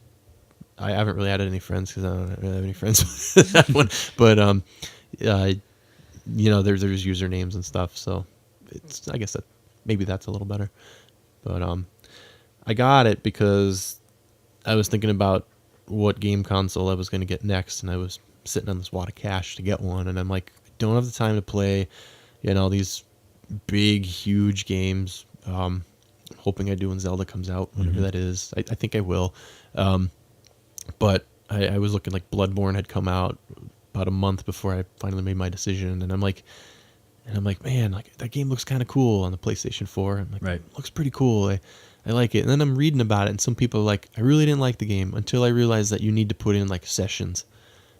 I haven't really added any friends because I don't really have any friends with that one. But, there's usernames and stuff, so I guess that maybe that's a little better. But I got it because I was thinking about what game console I was going to get next, and I was sitting on this wad of cash to get one, and I'm like, I don't have the time to play these big, huge games. Hoping I do when Zelda comes out, whenever that is. I think I will. But I was looking like Bloodborne had come out about a month before I finally made my decision, and I'm like, man, like that game looks kind of cool on the PlayStation 4. I'm like, Right. It looks pretty cool. I like it. And then I'm reading about it, and some people are like, I really didn't like the game until I realized that you need to put in like sessions.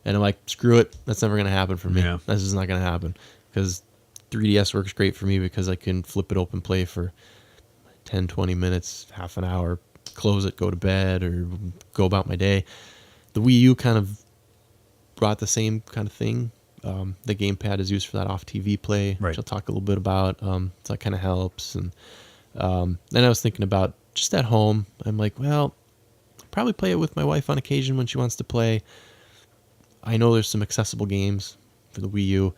And I'm like, screw it. That's never going to happen for me. Yeah. This is not going to happen because 3DS works great for me because I can flip it open, play for 10, 20 minutes, half an hour, close it, go to bed, or go about my day. The Wii U kind of brought the same kind of thing. The gamepad is used for that off-TV play, Right. which I'll talk a little bit about. So that kind of helps. And then I was thinking about just at home. I'm like, well, I'll probably play it with my wife on occasion when she wants to play. I know there's some accessible games for the Wii U.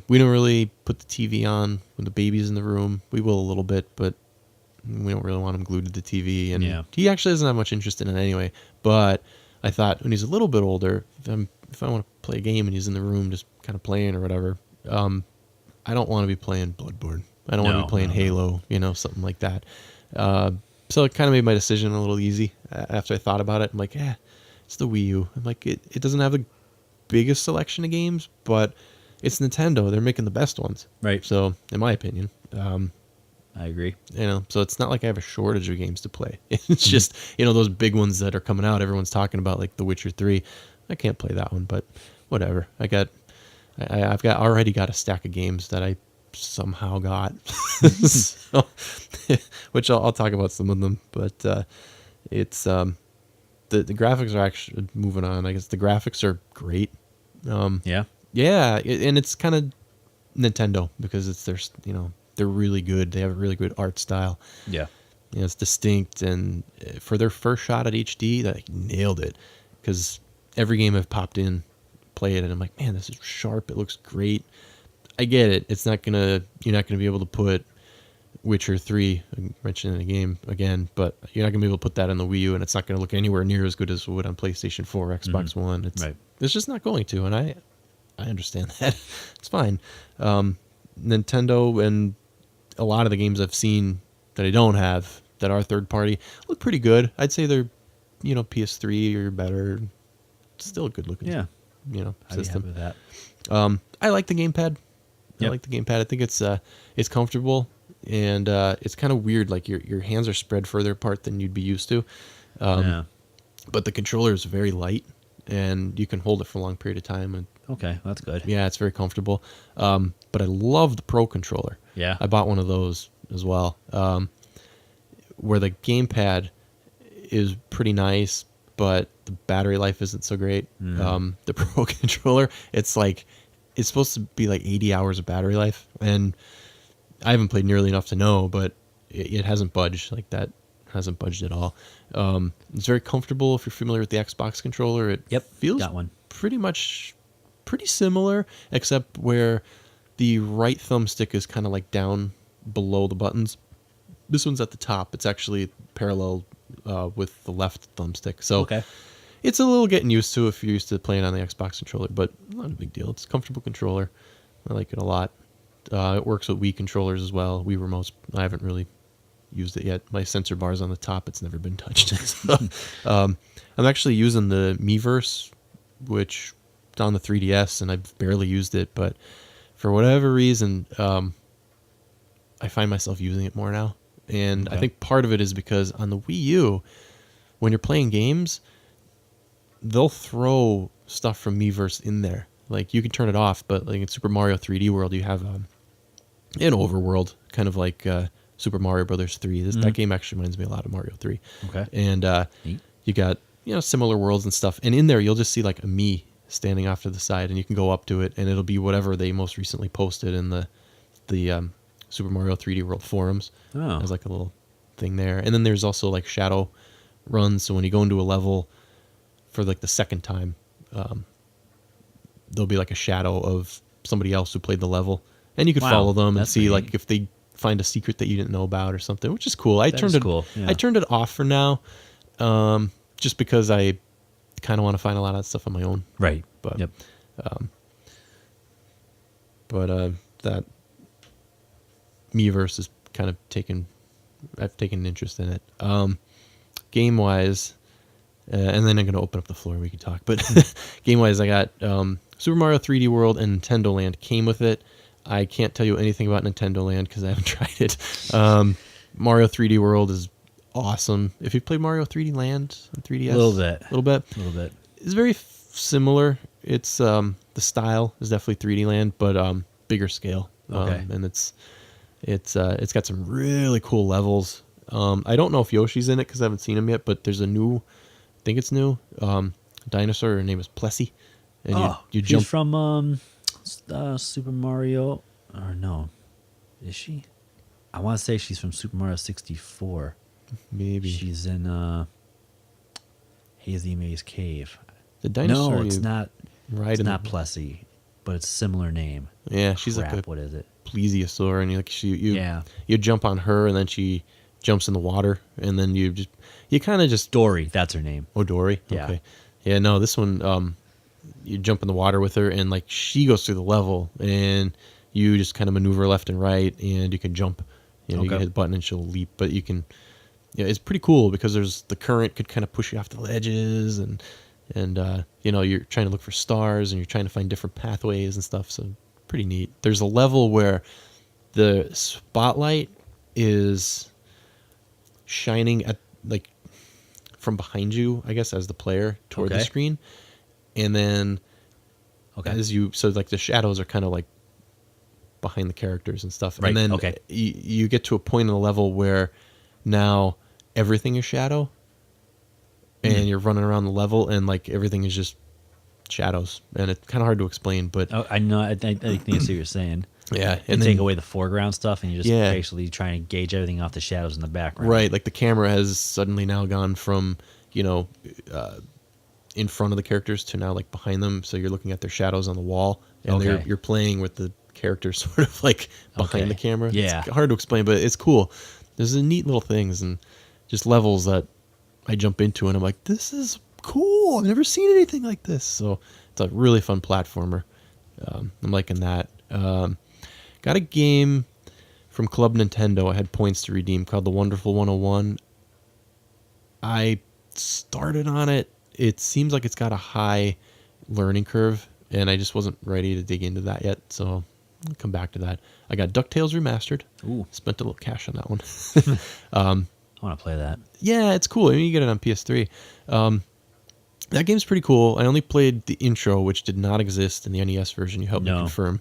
We don't really put the TV on when the baby's in the room. We will a little bit, but we don't really want him glued to the TV. And Yeah. he actually doesn't have much interest in it anyway. But I thought when he's a little bit older, if I want to play a game and he's in the room just kind of playing or whatever, I don't want to be playing Bloodborne. I don't want to No, be playing no. Halo, something like that. So it kind of made my decision a little easy after I thought about it. I'm like, it's the Wii U. I'm like, it doesn't have the biggest selection of games, but it's Nintendo. They're making the best ones. Right. So, in my opinion, I agree. so it's not like I have a shortage of games to play. It's just, those big ones that are coming out, everyone's talking about, like The Witcher 3. I can't play that one, but whatever. I've already got a stack of games that I somehow got. So, which I'll talk about some of them, but it's the graphics are actually moving on. I guess the graphics are great. Yeah. Yeah, and it's kind of Nintendo because it's they're really good. They have a really good art style. Yeah. It's distinct, and for their first shot at HD, they nailed it. Because every game I've popped in, play it, and I'm like, man, this is sharp. It looks great. I get it. You're not gonna be able to put Witcher 3, I'm mentioning the game again, but you're not gonna be able to put that on the Wii U, and it's not gonna look anywhere near as good as it would on PlayStation 4, Xbox One. It's just not going to, and I understand that. It's fine. Nintendo and a lot of the games I've seen that I don't have that are third party look pretty good. I'd say they're, PS3 or better. Still a good looking, Yeah. I'd be happy system. with that. I like the gamepad. I Yep. like the gamepad. I think it's comfortable, and it's kind of weird. Like your hands are spread further apart than you'd be used to. Yeah. But the controller is very light, and you can hold it for a long period of time. And Okay, that's good. yeah, it's very comfortable. But I love the Pro controller. Yeah. I bought one of those as well. Where the gamepad is pretty nice, but the battery life isn't so great. The Pro controller, it's supposed to be like 80 hours of battery life, and I haven't played nearly enough to know, but it hasn't budged. Like that hasn't budged at all. It's very comfortable if you're familiar with the Xbox controller. It feels got one. pretty similar, except where the right thumbstick is kind of like down below the buttons. This one's at the top. It's actually parallel with the left thumbstick. So Okay. it's a little getting used to if you're used to playing on the Xbox controller, but not a big deal. It's a comfortable controller. I like it a lot. It works with Wii controllers as well. Wii remotes, I haven't really used it yet. My sensor bar's on the top. It's never been touched. So, I'm actually using the Miiverse, which is on the 3DS, and I've barely used it, but for whatever reason, I find myself using it more now. And I think part of it is because on the Wii U, when you're playing games, they'll throw stuff from Miiverse in there. Like you can turn it off, but like in Super Mario 3D World, you have an overworld, kind of like Super Mario Brothers 3. That game actually reminds me a lot of Mario 3. Okay. And Neat. you got similar worlds and stuff. And in there, you'll just see like a Mii standing off to the side, and you can go up to it, and it'll be whatever they most recently posted in the Super Mario 3D World forums. Oh. There's like a little thing there. And then there's also like shadow runs. So when you go into a level for like the second time, there'll be like a shadow of somebody else who played the level. And you could follow them and that's see pretty like neat. if they find a secret that you didn't know about or something, which is cool. I That turned is it cool, yeah. I turned it off for now. Just because I kind of want to find a lot of that stuff on my own. Right. But Yep. That Miiverse is kind of I've taken an interest in it. Game wise, and then I'm going to open up the floor and we can talk. But game wise, I got Super Mario 3D World and Nintendo Land came with it. I can't tell you anything about Nintendo Land because I haven't tried it. Mario 3D World is awesome. If you played Mario 3D Land on 3DS, A little bit. a little bit, it's very similar. It's the style is definitely 3D Land, but bigger scale. Okay. And it's got some really cool levels. I don't know if Yoshi's in it because I haven't seen him yet, but there's a new, I think it's new, dinosaur. Her name is Plessy. And you she's jump from Super Mario, or no, is she? I want to say she's from Super Mario 64. maybe. She's in Hazy Maze Cave. The dinosaur. No, it's you not. ride It's in not the, Plessy, but it's a similar name. yeah, she's like Crap, a what is it? plesiosaur, and Yeah. you jump on her, and then she jumps in the water, and then you kind of just Dory, that's her name. Dory. Yeah. Okay. Yeah, no, this one you jump in the water with her, and like she goes through the level, and you just kind of maneuver left and right, and you can jump. You know, you can Okay. hit the button and she'll leap, but you can. Yeah, it's pretty cool because there's the current could kind of push you off the ledges, and you know, you're trying to look for stars, and you're trying to find different pathways and stuff. So pretty neat. There's a level where the spotlight is shining at like from behind you, I guess, as the player toward the Okay. screen, and then Okay. as you so like the shadows are kind of like behind the characters and stuff, Right, and then okay. you get to a point in the level where now everything is shadow, and you're running around the level, and like everything is just shadows, and it's kind of hard to explain, but Oh, I know. I think I see what you're saying. yeah, And and take then away the foreground stuff, and you just Yeah. basically trying to gauge everything off the shadows in the background. right, like the camera has suddenly now gone from in front of the characters to now like behind them, so you're looking at their shadows on the wall, and Okay. you're playing with the characters sort of like behind Okay. the camera. Yeah. It's hard to explain, but it's cool. There's a neat little things and just levels that I jump into, and I'm like, this is cool. I've never seen anything like this. So it's a really fun platformer. I'm liking that. Got a game from Club Nintendo. I had points to redeem called The Wonderful 101. I started on it. It seems like it's got a high learning curve, and I just wasn't ready to dig into that yet. So I'll come back to that. I got DuckTales Remastered. Ooh. Spent a little cash on that one. I want to play that. Yeah, it's cool. I mean, you get it on PS3. That game's pretty cool. I only played the intro, which did not exist in the NES version. You helped me No. confirm.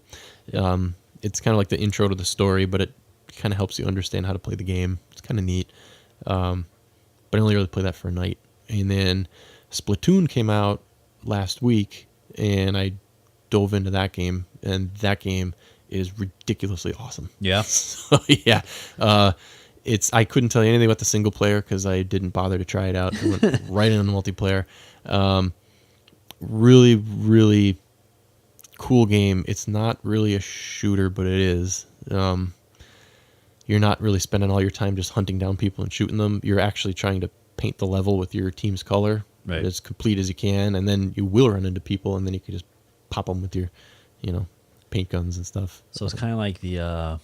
It's kind of like the intro to the story, but it kind of helps you understand how to play the game. It's kind of neat. But I only really played that for a night. And then Splatoon came out last week, and I dove into that game, and that game is ridiculously awesome. Yeah. So, yeah. I couldn't tell you anything about the single player because I didn't bother to try it out. I went right into the multiplayer. Really, really cool game. It's not really a shooter, but it is. You're not really spending all your time just hunting down people and shooting them. You're actually trying to paint the level with your team's color Right. as complete as you can, and then you will run into people, and then you can just pop them with your, paint guns and stuff. So it's kind of like the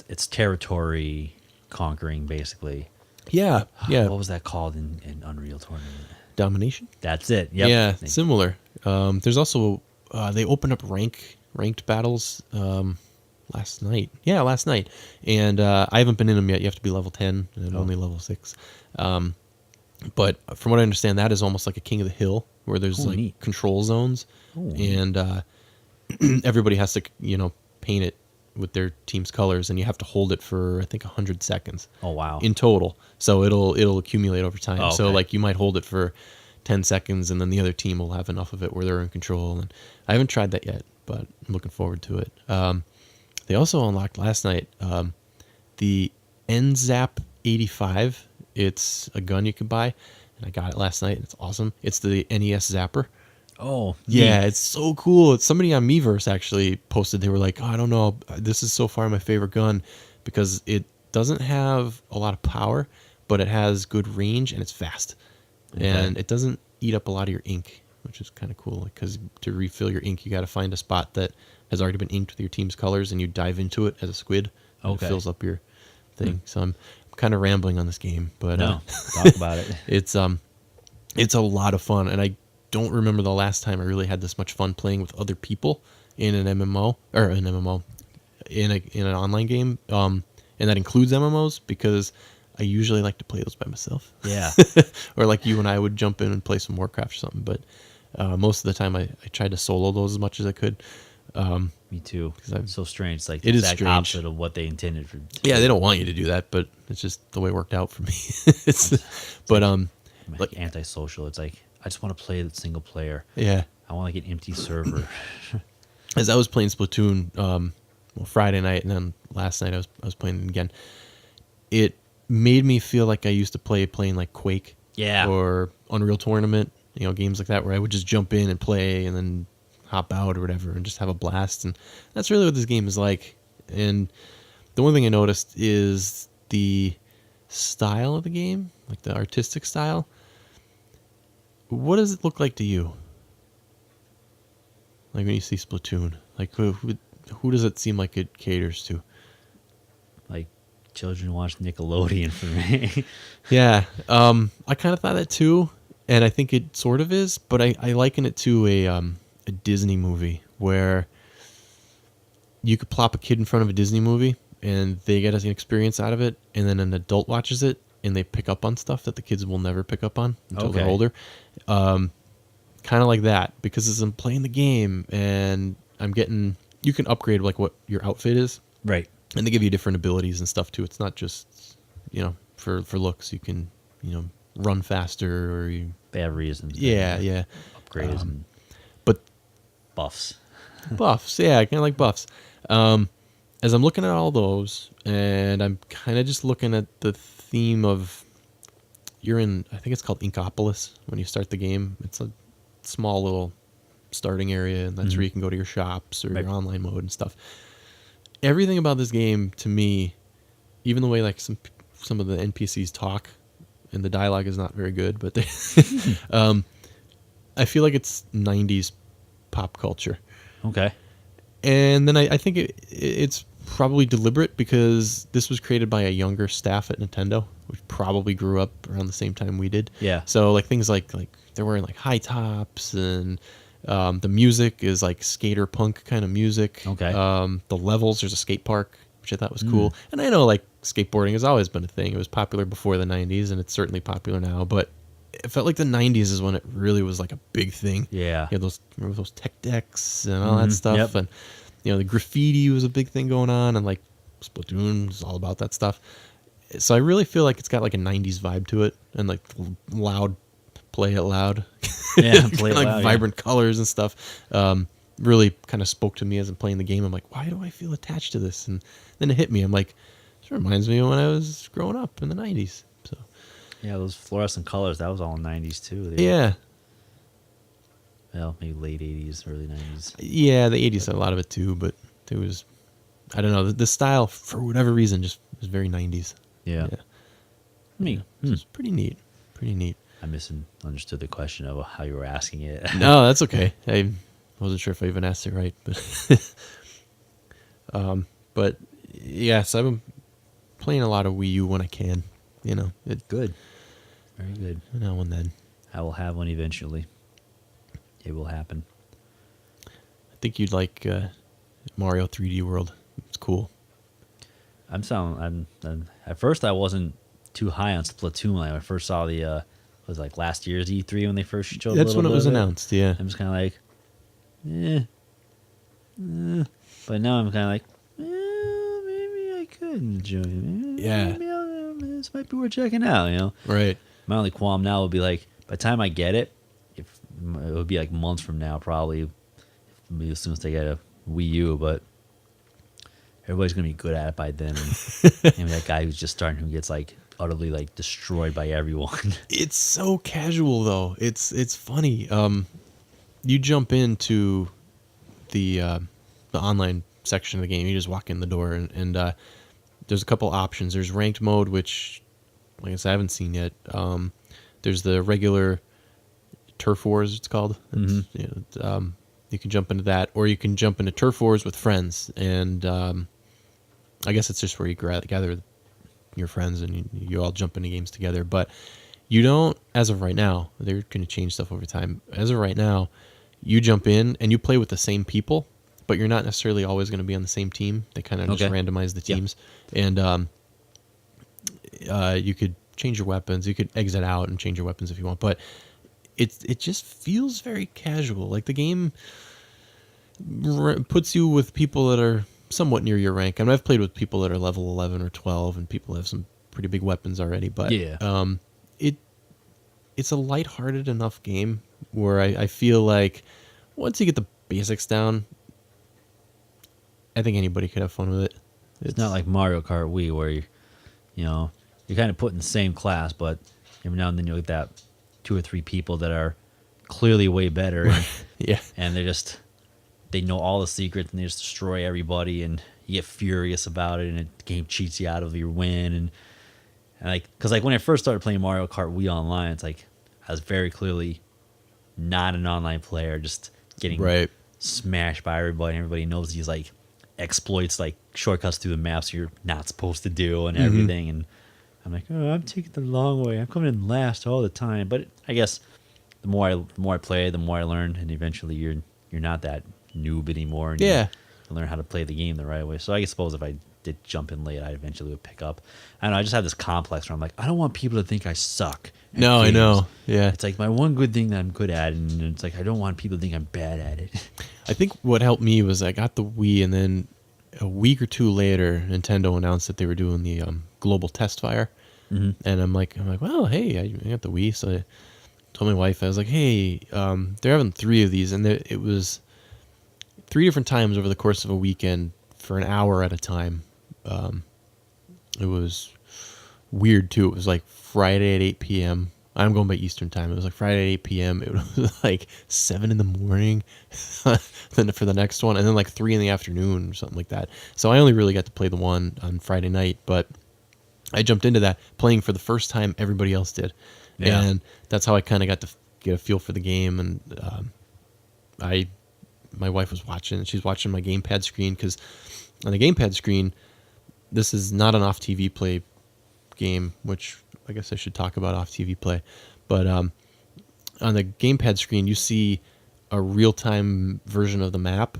it's territory conquering basically. Yeah, yeah. What was that called in Unreal Tournament? Domination. That's it. Yep. Yeah, similar. There's also they opened up ranked battles last night. Yeah, last night, and I haven't been in them yet. You have to be level 10, and I'm only level 6. But from what I understand, that is almost like a King of the Hill, where there's like neat. control zones, Ooh. and everybody has to paint it with their team's colors, and you have to hold it for I think 100 seconds. Oh wow. In total, so it'll accumulate over time. Oh, So okay. like you might hold it for 10 seconds, and then the other team will have enough of it where they're in control. And I haven't tried that yet, but I'm looking forward to it. They also unlocked last night the NZAP 85. It's a gun you can buy, and I got it last night. It's awesome. It's the NES Zapper. Oh Yeah, neat. it's so cool. It's somebody on Miiverse actually posted. They were like, oh, I don't know. This is so far my favorite gun because it doesn't have a lot of power, but it has good range and it's fast. Okay. And it doesn't eat up a lot of your ink, which is kind of cool. Because to refill your ink, you got to find a spot that has already been inked with your team's colors, and you dive into it as a squid. And Okay. It fills up your thing. So I'm kind of rambling on this game, but No, talk about it. it's a lot of fun, and I don't remember the last time I really had this much fun playing with other people in an MMO in an online game, and that includes MMOs because I usually like to play those by myself. Yeah. Or like you and I would jump in and play some Warcraft or something, but most of the time I tried to solo those as much as I could. Me too. I'm- It's so strange. It's like It the is exact strange. opposite of what they intended for. Yeah, they don't want you to do that, but it's just the way it worked out for me. Like antisocial. It's like I just want to play the single player. Yeah. I want like an empty server. As I was playing Splatoon, Friday night, and then last night I was playing it again. It made me feel like I used to playing like Quake Yeah. or Unreal Tournament, games like that where I would just jump in and play and then hop out or whatever and just have a blast. And that's really what this game is like. And the one thing I noticed is the style of the game, like the artistic style. What does it look like to you? Like when you see Splatoon, like who does it seem like it caters to? Like children watch Nickelodeon for me. Yeah, I kind of thought that too, and I think it sort of is, but I liken it to a Disney movie where you could plop a kid in front of a Disney movie and they get an experience out of it, and then an adult watches it and they pick up on stuff that the kids will never pick up on until they're Okay. older. Kind of like that, because as I'm playing the game and you can upgrade like what your outfit is, Right. and they give you different abilities and stuff too. It's not just for looks. You can run faster or you They have reasons. yeah. Upgrades and But buffs. buffs, yeah, kind of like buffs. As I'm looking at all those, and I'm kind of just looking at the theme of you're in. I think it's called Inkopolis when you start the game. It's a small little starting area, and that's where you can go to your shops or Right. your online mode and stuff. Everything about this game to me, even the way like some of the NPCs talk, and the dialogue is not very good, but they, I feel like it's 90s pop culture. Okay. And then I think it's probably deliberate because this was created by a younger staff at Nintendo, which probably grew up around the same time we did. Yeah. So like things like they're wearing like high tops, and the music is like skater punk kind of music. Okay. The levels, there's a skate park, which I thought was cool. And I know like skateboarding has always been a thing. It was popular before the 90s, and it's certainly popular now, but it felt like the 90s is when it really was like a big thing. Yeah. You had remember those tech decks and all that stuff. Yep. And, the graffiti was a big thing going on, and like Splatoon was all about that stuff. So I really feel like it's got like a 90s vibe to it, and like loud, play it loud. Yeah. Play it like loud, yeah. vibrant colors and stuff. Really kind of spoke to me as I'm playing the game. I'm like, why do I feel attached to this? And then it hit me. I'm like, this reminds me of when I was growing up in the 90s. So Yeah, those fluorescent colors, that was all in the 90s too. They were- yeah. well, maybe late 80s, early 90s. Yeah, the 80s had a lot of it too, but it was, I don't know, the style, for whatever reason, just was very 90s. Yeah. Yeah. Me. So it's pretty neat. Pretty neat. I misunderstood the question of how you were asking it. No, that's okay. I wasn't sure if I even asked it right, but but yes, I've been playing a lot of Wii U when I can. Good. Very good. Now and then. I will have one eventually. It will happen. I think you'd like Mario 3D World. It's cool. I'm at first I wasn't too high on Splatoon when I first saw the was it like last year's E3 when they first showed a That's little when it bit was of announced. Yeah. I'm just kind of like, but now I'm kind of like, maybe I could enjoy it. Yeah. Maybe this might be worth checking out. Right. My only qualm now will be like, by the time I get it, if it would be like months from now, probably, maybe as soon as they get a Wii U, but everybody's gonna be good at it by then. And that guy who's just starting, who gets like utterly like destroyed by everyone. It's so casual though. It's funny. You jump into the online section of the game. You just walk in the door, and there's a couple options. There's ranked mode, which, like I said, I haven't seen yet. There's the regular Turf Wars, it's called. You can jump into that, or you can jump into Turf Wars with friends, and I guess it's just where you gather your friends and you all jump into games together. But you don't, as of right now, they're going to change stuff over time. As of right now, you jump in and you play with the same people, but you're not necessarily always going to be on the same team. They kind of just Okay. randomize the Yeah. teams, and you could change your weapons. You could exit out and change your weapons if you want, but it just feels very casual. Like the game puts you with people that are somewhat near your rank. I mean, I've played with people that are level 11 or 12, and people have some pretty big weapons already. But Yeah. it's a lighthearted enough game where I feel like once you get the basics down, I think anybody could have fun with it. It's not like Mario Kart Wii where you're kind of put in the same class, but every now and then you get that 2 or 3 people that are clearly way better, Yeah. and they know all the secrets and they just destroy everybody, and you get furious about it, and the game cheats you out of your win, and like, because like when I first started playing Mario Kart Wii Online, it's like I was very clearly not an online player, just getting Right. smashed by everybody. Everybody knows these like exploits, like shortcuts through the maps you're not supposed to do and everything. And I'm like, oh, I'm taking the long way. I'm coming in last all the time. But I guess the more I play, the more I learn, and eventually you're not that noob anymore. And Yeah. you learn how to play the game the right way. So I suppose if I did jump in late, I eventually would pick up. I don't know. I just have this complex where I'm like, I don't want people to think I suck. at No, I games. know. Yeah. It's like my one good thing that I'm good at, and it's like I don't want people to think I'm bad at it. I think what helped me was I got the Wii, and then a week or two later, Nintendo announced that they were doing the global test fire, and I'm like, well, hey, I got the Wii, so I told my wife, I was like, hey, they're having 3 of these, and it was 3 different times over the course of a weekend for an hour at a time. It was weird too. It was like Friday at 8 p.m. I'm going by Eastern time. It was like Friday at 8 p.m. It was like 7 in the morning then for the next one, and then like 3 in the afternoon or something like that. So I only really got to play the one on Friday night, but I jumped into that playing for the first time everybody else did. Yeah. And that's how I kind of got to get a feel for the game. And my wife was watching. She's watching my gamepad screen, because on the gamepad screen, this is not an off TV play game, which I guess I should talk about off TV play. But on the gamepad screen, you see a real time version of the map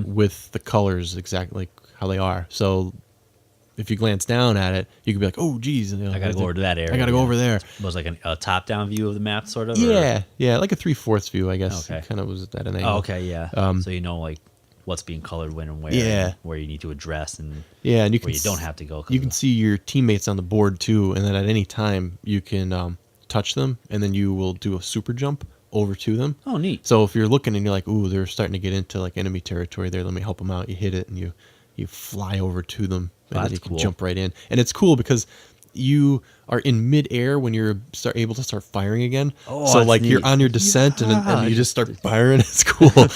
with the colors exactly like how they are. So if you glance down at it, you could be like, "Oh, geez, I gotta go over to that area. I gotta go over there." It was like a top-down view of the map, sort of. Yeah, yeah, like a 3/4 view, I guess. Okay. Kind of was at an angle. Oh, okay, yeah. So you know, like what's being colored when and where. Yeah. And where you need to address and Yeah, and you where can you don't have to go. You can see your teammates on the board too, and then at any time you can touch them, and then you will do a super jump over to them. Oh, neat. So if you're looking and you're like, "Ooh, they're starting to get into like enemy territory there. Let me help them out." You hit it and you fly over to them, and then That's you can cool. jump right in. And it's cool because you are in midair when you're able to start firing again. Oh, so that's like you're neat. on your descent Yeah. and you just start firing. It's cool. I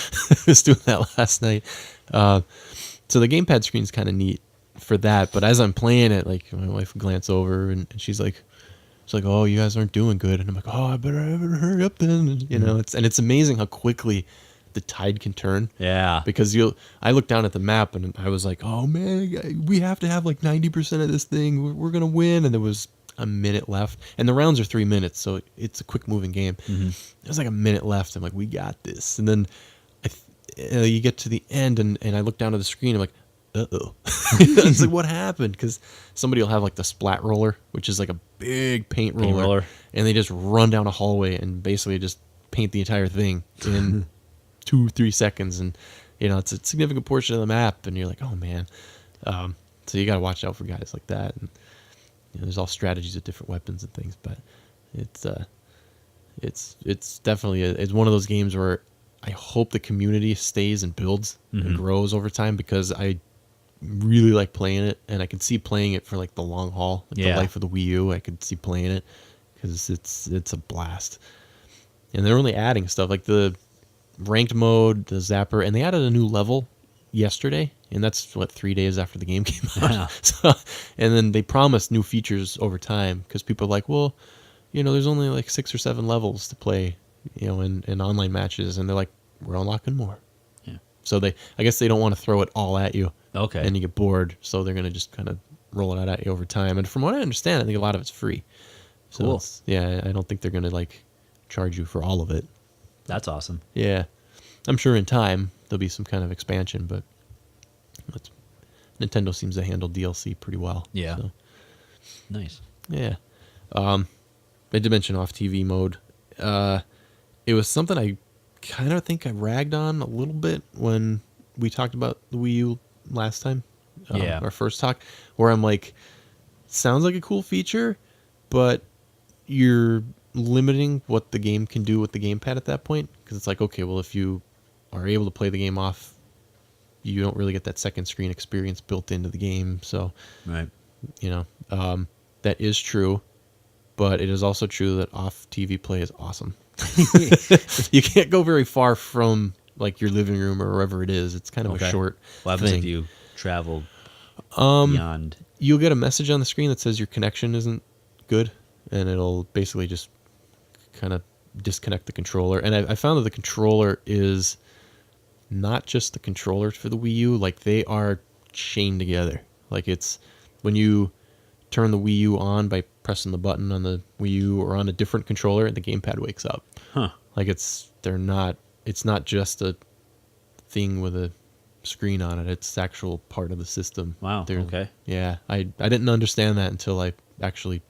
was doing that last night. So the gamepad screen is kind of neat for that. But as I'm playing it, like my wife would glance over and she's like, "Oh, you guys aren't doing good." And I'm like, "Oh, I better hurry up then." And, you know, it's amazing how quickly the tide can turn. Yeah. Because I looked down at the map and I was like, "Oh man, we have to have like 90% of this thing. We're gonna win." And there was a minute left, and the rounds are 3 minutes, so it's a quick moving game. There's like a minute left. I'm like, "We got this." And then you get to the end, and I look down at the screen. I'm like, "Uh-oh." It's like, what happened? Because somebody will have like the splat roller, which is like a big paint roller, and they just run down a hallway and basically just paint the entire thing in 2-3 seconds. And you know, it's a significant portion of the map, and you're like, "Oh man." So you got to watch out for guys like that. And you know, there's all strategies of different weapons and things, but it's definitely it's one of those games where I hope the community stays and builds and grows over time, because I really like playing it, and I can see playing it for like the long haul, like the life of the Wii U. I could see playing it because it's a blast. And they're only adding stuff like the ranked mode, the zapper, and they added a new level yesterday, and that's 3 days after the game came out. Yeah. So, and then they promised new features over time, because people are like, "Well, you know, there's only like 6 or 7 levels to play, you know, in online matches," and they're like, "We're unlocking more." Yeah. So I guess they don't want to throw it all at you. Okay. And you get bored, so they're gonna just kind of roll it out at you over time. And from what I understand, I think a lot of it's free. So Cool. yeah, I don't think they're gonna like charge you for all of it. That's awesome. Yeah, I'm sure in time there'll be some kind of expansion, but Nintendo seems to handle DLC pretty well. Yeah. So, Nice. yeah. I did mention off TV mode. It was something I kind of think I ragged on a little bit when we talked about the Wii U last time. Yeah. Our first talk, where I'm like, sounds like a cool feature, but you're limiting what the game can do with the gamepad at that point. Because it's like, okay, well, if you are able to play the game off, you don't really get that second screen experience built into the game. So, Right. you know, that is true. but it is also true that off TV play is awesome. You can't go very far from like your living room or wherever it is. It's kind of a short What happens thing. if you travel beyond? You'll get a message on the screen that says your connection isn't good, and it'll basically just kind of disconnect the controller. And I found that the controller is not just the controller for the Wii U, like they are chained together. Like it's when you turn the Wii U on by pressing the button on the Wii U or on a different controller, the gamepad wakes up. Huh. Like it's not just a thing with a screen on it. It's actual part of the system. Wow. Okay. Yeah, I didn't understand that until I actually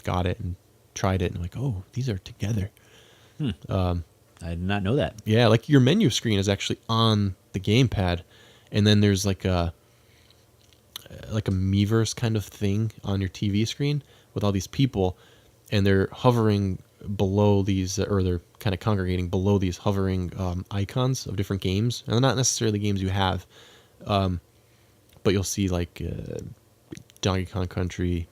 got it and tried it, and I'm like, oh, these are together. I did not know that. Yeah, like your menu screen is actually on the gamepad, and then there's like a Miiverse kind of thing on your TV screen with all these people, and they're hovering below these, or they're kind of congregating below these hovering icons of different games, and they're not necessarily games you have, but you'll see like Donkey Kong Country,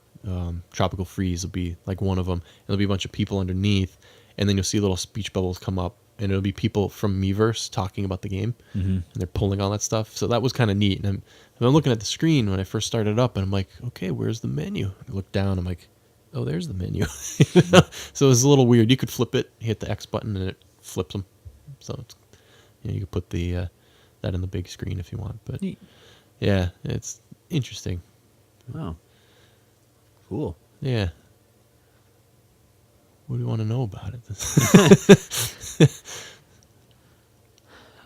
Tropical Freeze will be like one of them, and there'll be a bunch of people underneath, and then you'll see little speech bubbles come up, and it'll be people from Miiverse talking about the game, and they're pulling all that stuff. So that was kind of neat. And I'm looking at the screen when I first started up, and I'm like, okay, where's the menu? I look down, I'm like, oh, there's the menu. So it was a little weird. You could flip it, hit the X button, and it flips them. So it's, you could put the that in the big screen if you want. But Neat. yeah, it's interesting. Wow. Cool. Yeah. What do you want to know about it?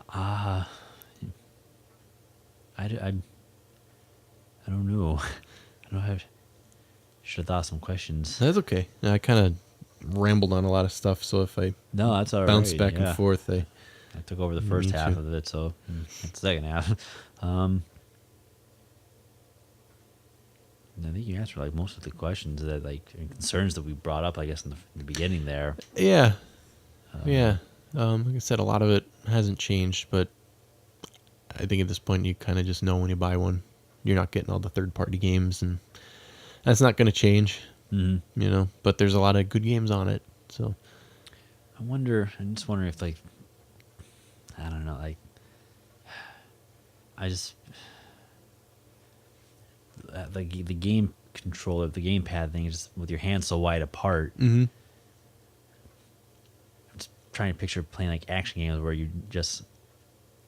I don't know. I don't have. Should have thought of some questions. That's okay. I kind of rambled on a lot of stuff, so if I No, that's all right. bounce back yeah. and forth, I took over the first Me half too. of it, so that's the second half. I think you answered like most of the questions that like concerns that we brought up. I guess in the beginning there. yeah, yeah. Like I said, a lot of it hasn't changed, but I think at this point you kind of just know when you buy one, you're not getting all the third-party games, and that's not going to change. Mm-hmm. You know, but there's a lot of good games on it. So I'm just wondering if like, I don't know, like, the game controller, the gamepad thing, just with your hands so wide apart. mm-hmm. I'm just trying to picture playing like action games where you just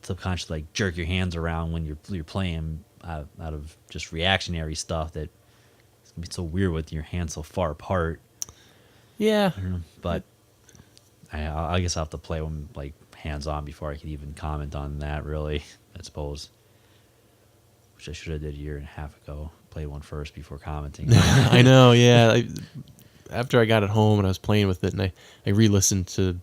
subconsciously like jerk your hands around when you're playing out of just reactionary stuff that it's gonna be so weird with your hands so far apart. Yeah, I don't know, but I guess I'll have to play them like hands on before I can even comment on that. Really, I suppose. Which I should have did a year and a half ago. Played one first before commenting. I know. Yeah, after I got it home and I was playing with it, and I re-listened to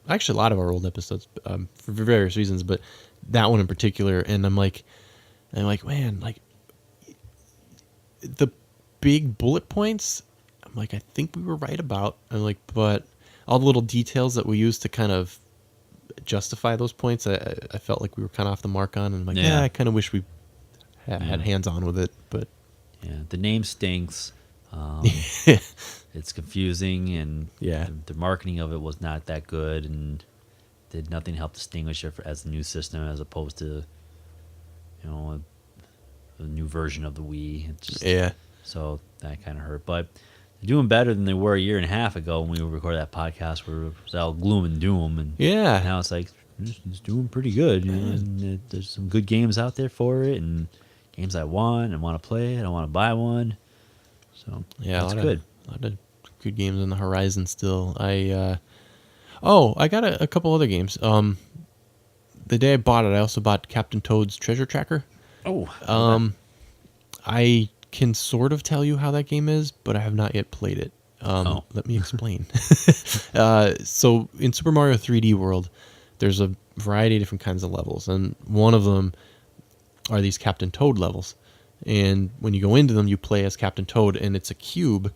actually a lot of our old episodes for various reasons, but that one in particular, and I'm like, man, like the big bullet points, I'm like, I think we were right about. I'm like, but all the little details that we used to kind of justify those points, I felt like we were kind of off the mark on, and I'm like, yeah, I kind of wish we had hands on with it, but yeah, the name stinks. It's confusing, and the marketing of it was not that good, and did nothing to help distinguish it as a new system as opposed to, a new version of the Wii. It's just, so that kind of hurt, but they're doing better than they were a year and a half ago when we recorded that podcast where it was all gloom and doom, and now it's like it's doing pretty good. And there's some good games out there for it, and games I want and want to play. I don't want to buy one, so that's good. A lot of good games on the horizon still. I got a couple other games. The day I bought it, I also bought Captain Toad's Treasure Tracker. I can sort of tell you how that game is, but I have not yet played it. Let me explain. So in Super Mario 3D World, there's a variety of different kinds of levels, and one of them are these Captain Toad levels. And when you go into them, you play as Captain Toad, and it's a cube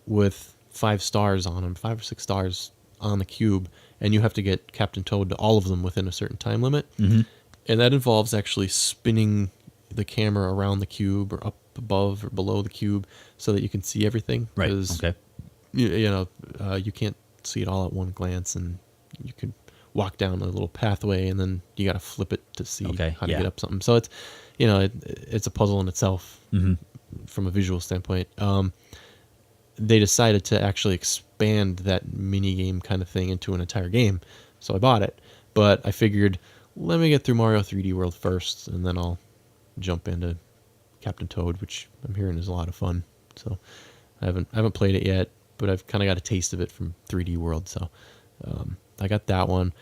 with 5 stars on them, 5 or 6 stars on the cube, and you have to get Captain Toad to all of them within a certain time limit. Mm-hmm. And that involves actually spinning the camera around the cube or up above or below the cube so that you can see everything. Right. 'Cause Okay. you can't see it all at one glance, and you could walk down a little pathway, and then you got to flip it to see Okay, how to yeah. get up something. So it's, it's a puzzle in itself from a visual standpoint. They decided to actually expand that mini game kind of thing into an entire game, so I bought it. But I figured, let me get through Mario 3D World first, and then I'll jump into Captain Toad, which I'm hearing is a lot of fun. So I haven't played it yet, but I've kind of got a taste of it from 3D World. So I got that one.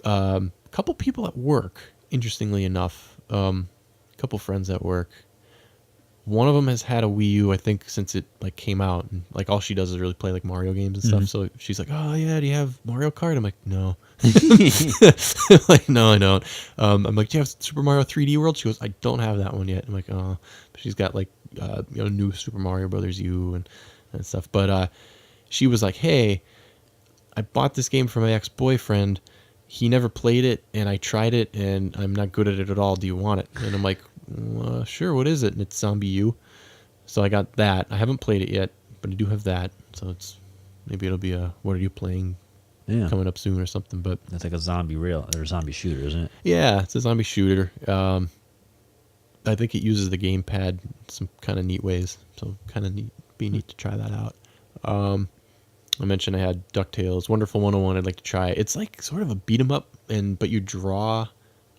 A couple people at work, interestingly enough, a couple friends at work. One of them has had a Wii U, I think, since it like came out, and like all she does is really play like Mario games and stuff. So she's like, "Oh yeah, do you have Mario Kart?" I'm like, "No." Like, no, I don't. I'm like, "Do you have Super Mario 3D World?" She goes, "I don't have that one yet." I'm like, "Oh," but she's got like new Super Mario Brothers U and stuff. But she was like, "Hey, I bought this game for my ex-boyfriend. He never played it, and I tried it, and I'm not good at it at all. Do you want it?" And I'm like, "Sure, what is it?" And it's Zombie U. So I got that. I haven't played it yet, but I do have that. So maybe it'll be a "What are you playing?" Yeah. coming up soon or something. But That's like a zombie zombie shooter, isn't it? yeah, it's a zombie shooter. I think it uses the gamepad in some kind of neat ways. So kind of be neat to try that out. I mentioned I had DuckTales, Wonderful 101. I'd like to try. It's like sort of a beat 'em up, but you draw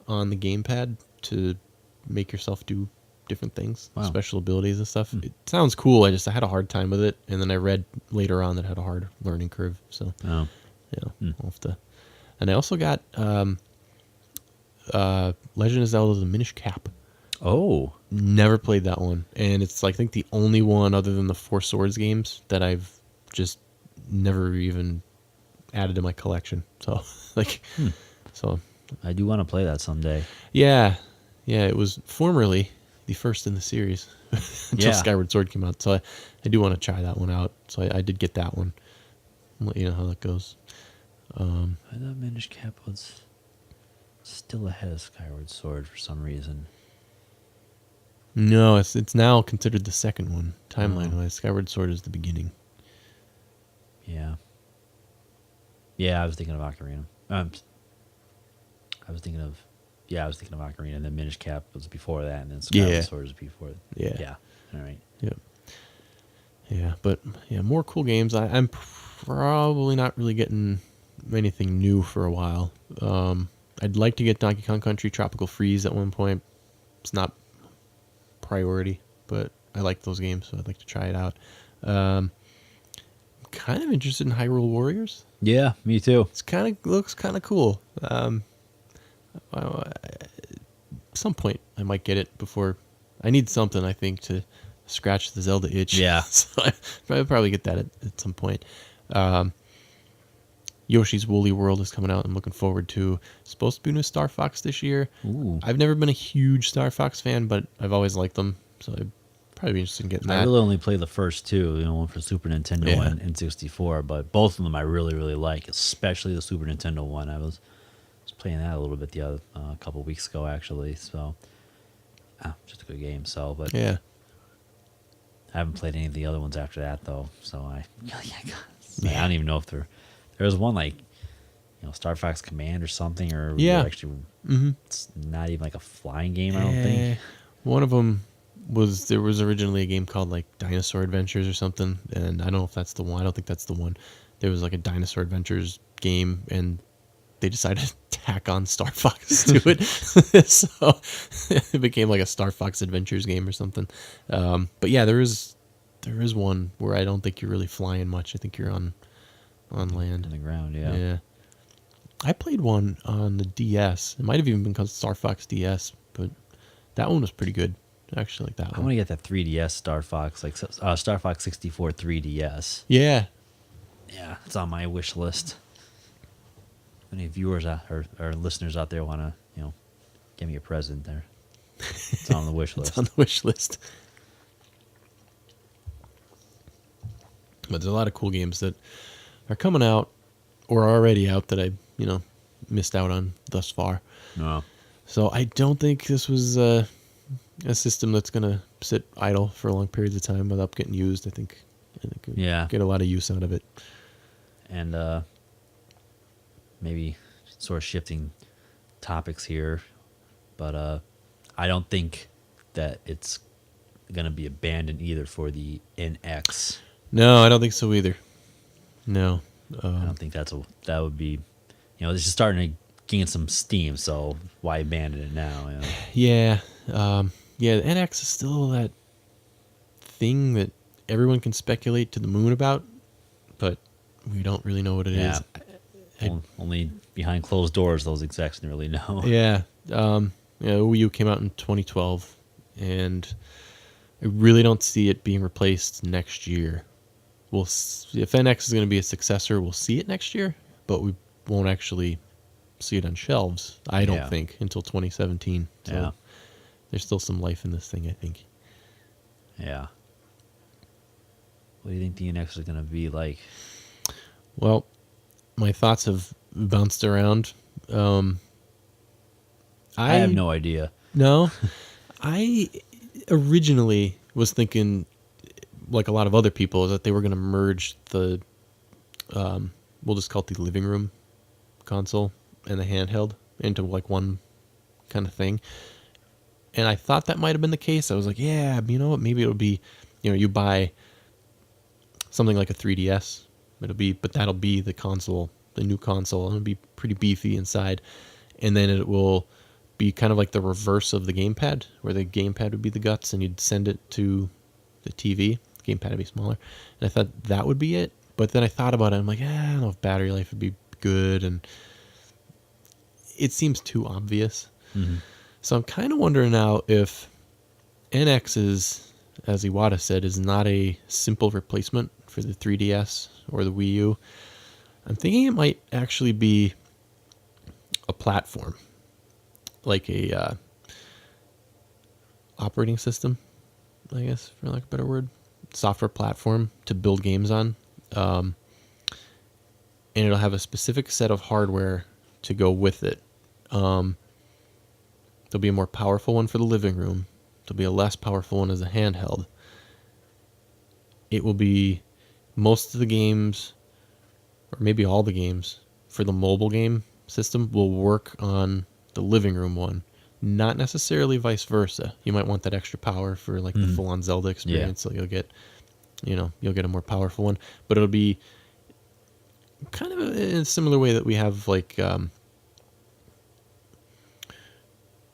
on the gamepad to make yourself do different things, Wow. special abilities and stuff. It sounds cool. I had a hard time with it, and then I read later on that it had a hard learning curve. So Oh. I'll have to. And I also got Legend of Zelda: The Minish Cap. Oh. Never played that one, and it's I think the only one other than the Four Swords games that I've just never even added to my collection. So so I do want to play that someday. yeah, it was formerly the first in the series until Yeah. Skyward Sword came out. So I do want to try that one out. So I did get that one. I'll let you know how that goes. I thought Minish Cap was still ahead of Skyward Sword for some reason. No, it's now considered the second one timeline wise. Skyward Sword is the beginning. Yeah. Yeah, I was thinking of Ocarina. I was thinking of Ocarina, and then Minish Cap was before that, and then Skyward Sword was before. Yeah. Yeah. All right. Yeah, but more cool games. I'm probably not really getting anything new for a while. I'd like to get Donkey Kong Country Tropical Freeze at one point. It's not priority, but I like those games, so I'd like to try it out. Kind of interested in Hyrule Warriors. Yeah, me too. Looks kind of cool. At some point I might get it before. I need something, I think, to scratch the Zelda itch. Yeah. So I'll probably get that at some point. Yoshi's Woolly World is coming out. I'm looking forward to. Supposed to be new Star Fox this year. Ooh. I've never been a huge Star Fox fan, but I've always liked them, so I'd probably be interested in getting that. I really only played the first two, one for Super Nintendo Yeah. and N64, but both of them I really, really like, especially the Super Nintendo one. I was playing that a little bit a couple weeks ago, actually. So, just a good game. So, but Yeah. I haven't played any of the other ones after that, though. So I don't even know if there was one like, Star Fox Command or something, or Yeah. actually, it's not even like a flying game. I don't think. One of them was originally a game called like Dinosaur Adventures or something, and I don't know if that's the one. I don't think that's the one. There was like a Dinosaur Adventures game, and they decided to tack on Star Fox to it, so it became like a Star Fox Adventures game or something. But yeah, there is one where I don't think you're really flying much. I think you're on land. On the ground, yeah. Yeah. I played one on the DS. It might have even been called Star Fox DS, but that one was pretty good. I actually like that I one. want to get that 3DS Star Fox, like Star Fox 64 3DS. Yeah. Yeah, it's on my wish list. Any viewers or listeners out there want to, give me a present there. It's on the wish list. It's on the wish list. But there's a lot of cool games that are coming out or are already out that I, missed out on thus far. No. So I don't think this was a system that's going to sit idle for long periods of time without getting used. I think I think we Yeah. get a lot of use out of it. And maybe sort of shifting topics here, but I don't think that it's gonna be abandoned either for the NX. No, I don't think so either. No. I don't think that would be, this is starting to gain some steam. So why abandon it now? Yeah. Yeah, the NX is still that thing that everyone can speculate to the moon about, but we don't really know what it is. Only behind closed doors those execs didn't really know. Yeah. Wii U came out in 2012, and I really don't see it being replaced next year. If NX is going to be a successor, we'll see it next year, but we won't actually see it on shelves, I don't think, until 2017. So there's still some life in this thing, I think. Yeah. What do you think the NX is going to be like? Well, my thoughts have bounced around. I have no idea. No, I originally was thinking, like a lot of other people, that they were going to merge the, we'll just call it the living room console and the handheld into like one kind of thing. And I thought that might have been the case. I was like, yeah, you know what? Maybe it'll be, you buy something like a 3DS. But that'll be the console, the new console, and it'll be pretty beefy inside. And then it will be kind of like the reverse of the gamepad, where the gamepad would be the guts, and you'd send it to the TV. The gamepad would be smaller. And I thought that would be it. But then I thought about it. I'm like, I don't know if battery life would be good, and it seems too obvious. Mm-hmm. So I'm kind of wondering now if NX is, as Iwata said, is not a simple replacement for the 3DS or the Wii U. I'm thinking it might actually be a platform, like a operating system, I guess, for lack of a better word, software platform to build games on. And it'll have a specific set of hardware to go with it. There'll be a more powerful one for the living room. There'll be a less powerful one as a handheld. It will be most of the games, or maybe all the games, for the mobile game system will work on the living room one. Not necessarily vice versa. You might want that extra power for like the full-on Zelda experience, so you'll get a more powerful one. But it'll be kind of in a similar way that we have like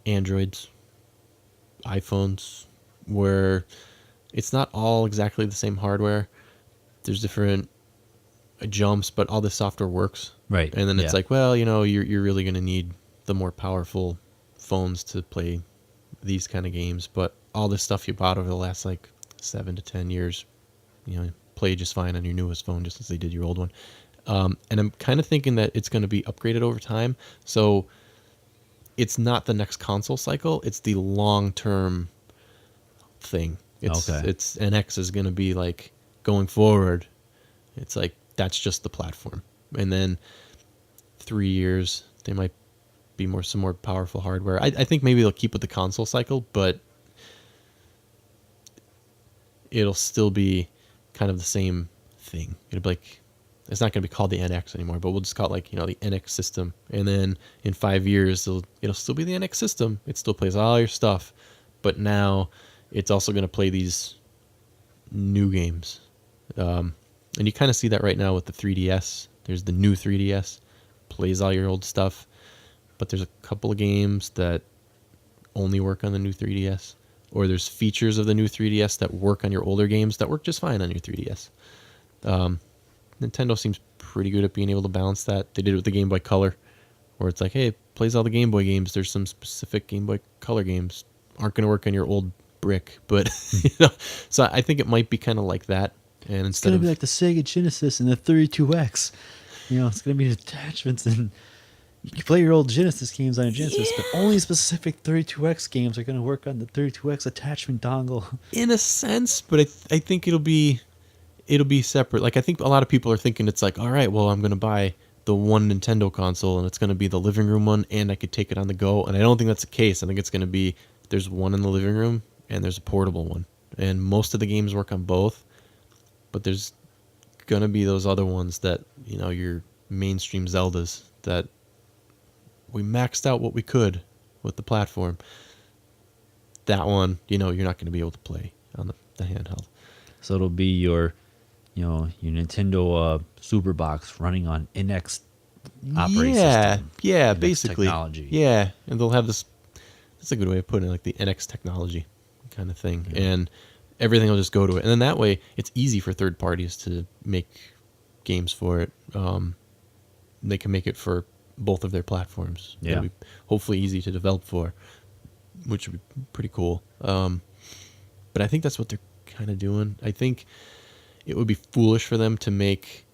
Androids, iPhones, where it's not all exactly the same hardware. There's different jumps, but all the software works. Right. And then it's like, well, you're really going to need the more powerful phones to play these kind of games. But all this stuff you bought over the last like 7 to 10 years, play just fine on your newest phone, just as they did your old one. And I'm kind of thinking that it's going to be upgraded over time. So it's not the next console cycle. It's the long-term thing. It's NX is going to be like going forward. It's like, that's just the platform. And then 3 years, they might be some more powerful hardware. I think maybe they'll keep with the console cycle, but it'll still be kind of the same thing. It'll be like, it's not going to be called the NX anymore, but we'll just call it like, the NX system. And then in 5 years, it'll still be the NX system. It still plays all your stuff, but now it's also going to play these new games. And you kind of see that right now with the 3DS. There's the new 3DS, plays all your old stuff, but there's a couple of games that only work on the new 3DS, or there's features of the new 3DS that work on your older games that work just fine on your 3DS. Nintendo seems pretty good at being able to balance that. They did it with the Game Boy Color, where it's like, hey, it plays all the Game Boy games. There's some specific Game Boy Color games aren't going to work on your old brick, but so I think it might be kind of like that. And it's going to be like the Sega Genesis and the 32X. It's going to be attachments, and you can play your old Genesis games on a Genesis, but only specific 32X games are going to work on the 32X attachment dongle. In a sense, but I think it'll be separate. Like, I think a lot of people are thinking it's like, all right, well, I'm going to buy the one Nintendo console, and it's going to be the living room one, and I could take it on the go. And I don't think that's the case. I think it's going to be, there's one in the living room, and there's a portable one. And most of the games work on both. but there's gonna be those other ones that, your mainstream Zeldas that we maxed out what we could with the platform. That one, you're not going to be able to play on the handheld. So it'll be your Nintendo Super Box running on NX operating system. Yeah, NX basically. technology. Yeah, and they'll have this. That's a good way of putting it, like the NX technology kind of thing, and everything will just go to it. And then that way, it's easy for third parties to make games for it. They can make it for both of their platforms. Yeah. It'll be hopefully easy to develop for, which would be pretty cool. But I think that's what they're kind of doing. I think it would be foolish for them to make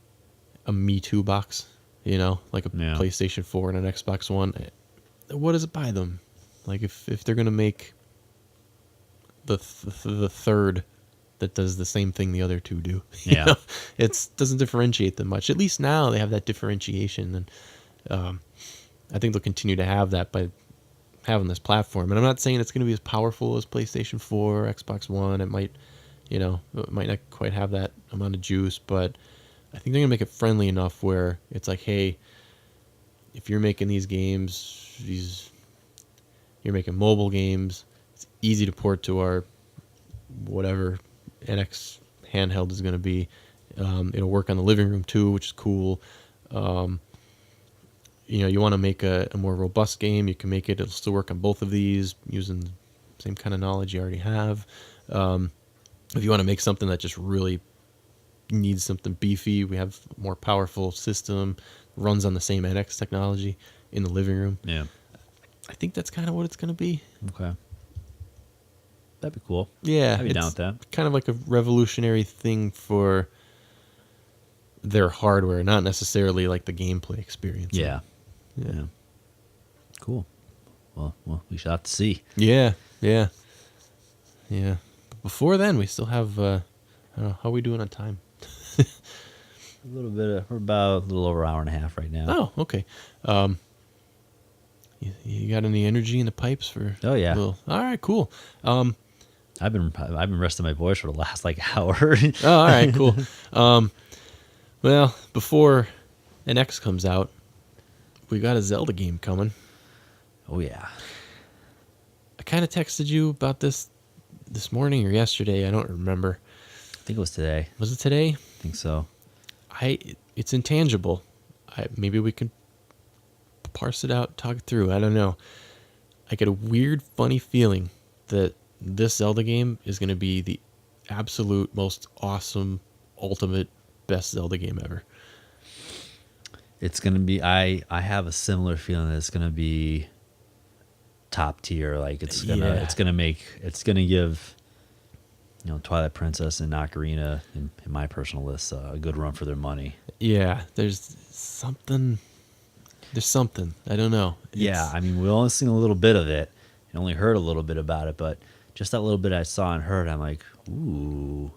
a Me Too box, like a PlayStation 4 and an Xbox One. What does it buy them? Like if they're going to make the third that does the same thing the other two do. It doesn't differentiate them much. At least now they have that differentiation, and I think they'll continue to have that by having this platform. And I'm not saying it's going to be as powerful as PlayStation 4 or Xbox One. It might not quite have that amount of juice, but I think they're going to make it friendly enough where it's like, hey, if you're making these games, you're making mobile games, it's easy to port to our whatever NX handheld is going to be. It'll work on the living room too, which is cool. You want to make a more robust game, you can make it. It'll still work on both of these using the same kind of knowledge you already have. If you want to make something that just really needs something beefy, we have a more powerful system, runs on the same NX technology in the living room. Yeah. I think that's kind of what it's going to be. Okay. That'd be cool. Yeah. I'd be down with that. Kind of like a revolutionary thing for their hardware, not necessarily like the gameplay experience. Yeah. Cool. Well, we shall have to see. Yeah. But before then, we still have, I don't know, how are we doing on time? A little bit. We're about a little over an hour and a half right now. Oh, okay. You got any energy in the pipes for? Oh yeah. All right, cool. I've been resting my voice for the last hour. Oh, all right, cool. Well, before an X comes out, we got a Zelda game coming. Oh yeah. I kind of texted you about this morning or yesterday. I don't remember. I think it was today. Was it today? I think so. It's intangible. Maybe we can parse it out, talk it through. I don't know. I get a weird, funny feeling that this Zelda game is going to be the absolute most awesome, ultimate, best Zelda game ever. It's going to be, I have a similar feeling that it's going to be top tier. Like it's going to give, Twilight Princess and Ocarina in my personal list a good run for their money. Yeah, there's something. I don't know. I mean, we've only seen a little bit of it and only heard a little bit about it, but just that little bit I saw and heard, I'm like, ooh,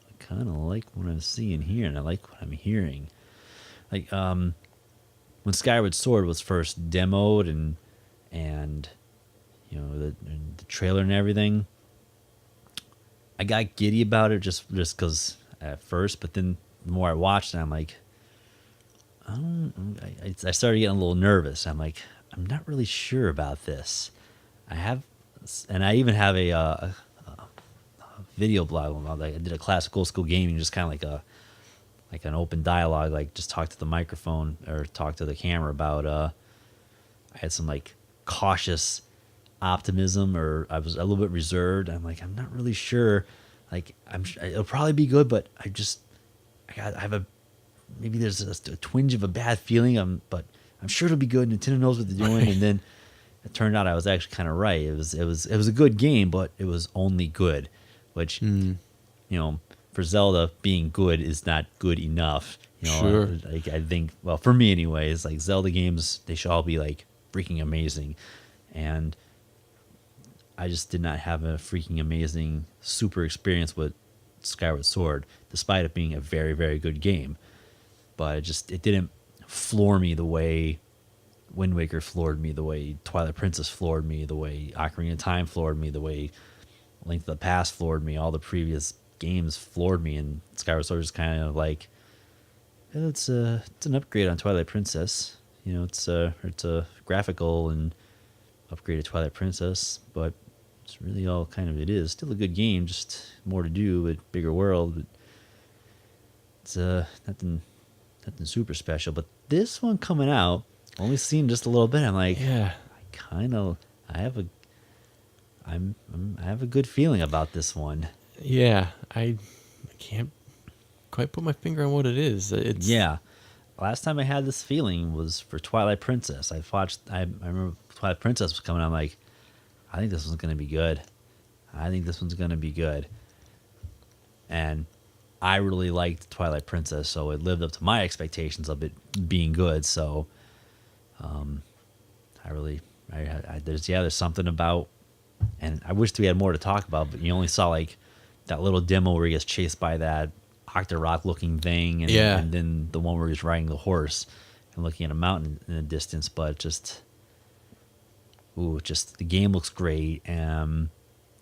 I kind of like what I'm seeing here, and I like what I'm hearing. Like, when Skyward Sword was first demoed and the trailer and everything, I got giddy about it just because at first, but then the more I watched it, I'm like, I started getting a little nervous. I'm like, I'm not really sure about this. I even have a video blog. I did a classic old school gaming, just kind of like an open dialogue, like just talk to the microphone or talk to the camera about. I had some cautious optimism, or I was a little bit reserved. I'm like, I'm not really sure. Like, it'll probably be good, but I have a. Maybe there's a twinge of a bad feeling, but I'm sure it'll be good. Nintendo knows what they're doing, and then it turned out I was actually kind of right. It was a good game, but it was only good, which for Zelda, being good is not good enough. Sure. I think, well, for me anyways, Zelda games, they should all be freaking amazing, and I just did not have a freaking amazing super experience with Skyward Sword, despite it being a very, very good game. But it didn't floor me the way Wind Waker floored me, the way Twilight Princess floored me, the way Ocarina of Time floored me, the way Link to the Past floored me, all the previous games floored me, and Skyward Sword is kind of like it's an upgrade on Twilight Princess. You know, it's a graphical and upgraded Twilight Princess, but it's really all kind of it is. Still a good game, just more to do, but bigger world. But it's nothing super special. But this one coming out, only seen just a little bit. I'm like, Yeah. I have a I have a good feeling about this one. Yeah. I can't quite put my finger on what it is. It's Yeah. Last time I had this feeling was for Twilight Princess. I remember Twilight Princess was coming out. I'm like, I think this one's going to be good. I think this one's going to be good. And I really liked Twilight Princess, so it lived up to my expectations of it being good. So there's something about, and I wish we had more to talk about, but you only saw like that little demo where he gets chased by that Octorok looking thing, and then the one where he's riding the horse and looking at a mountain in the distance. But just the game looks great. You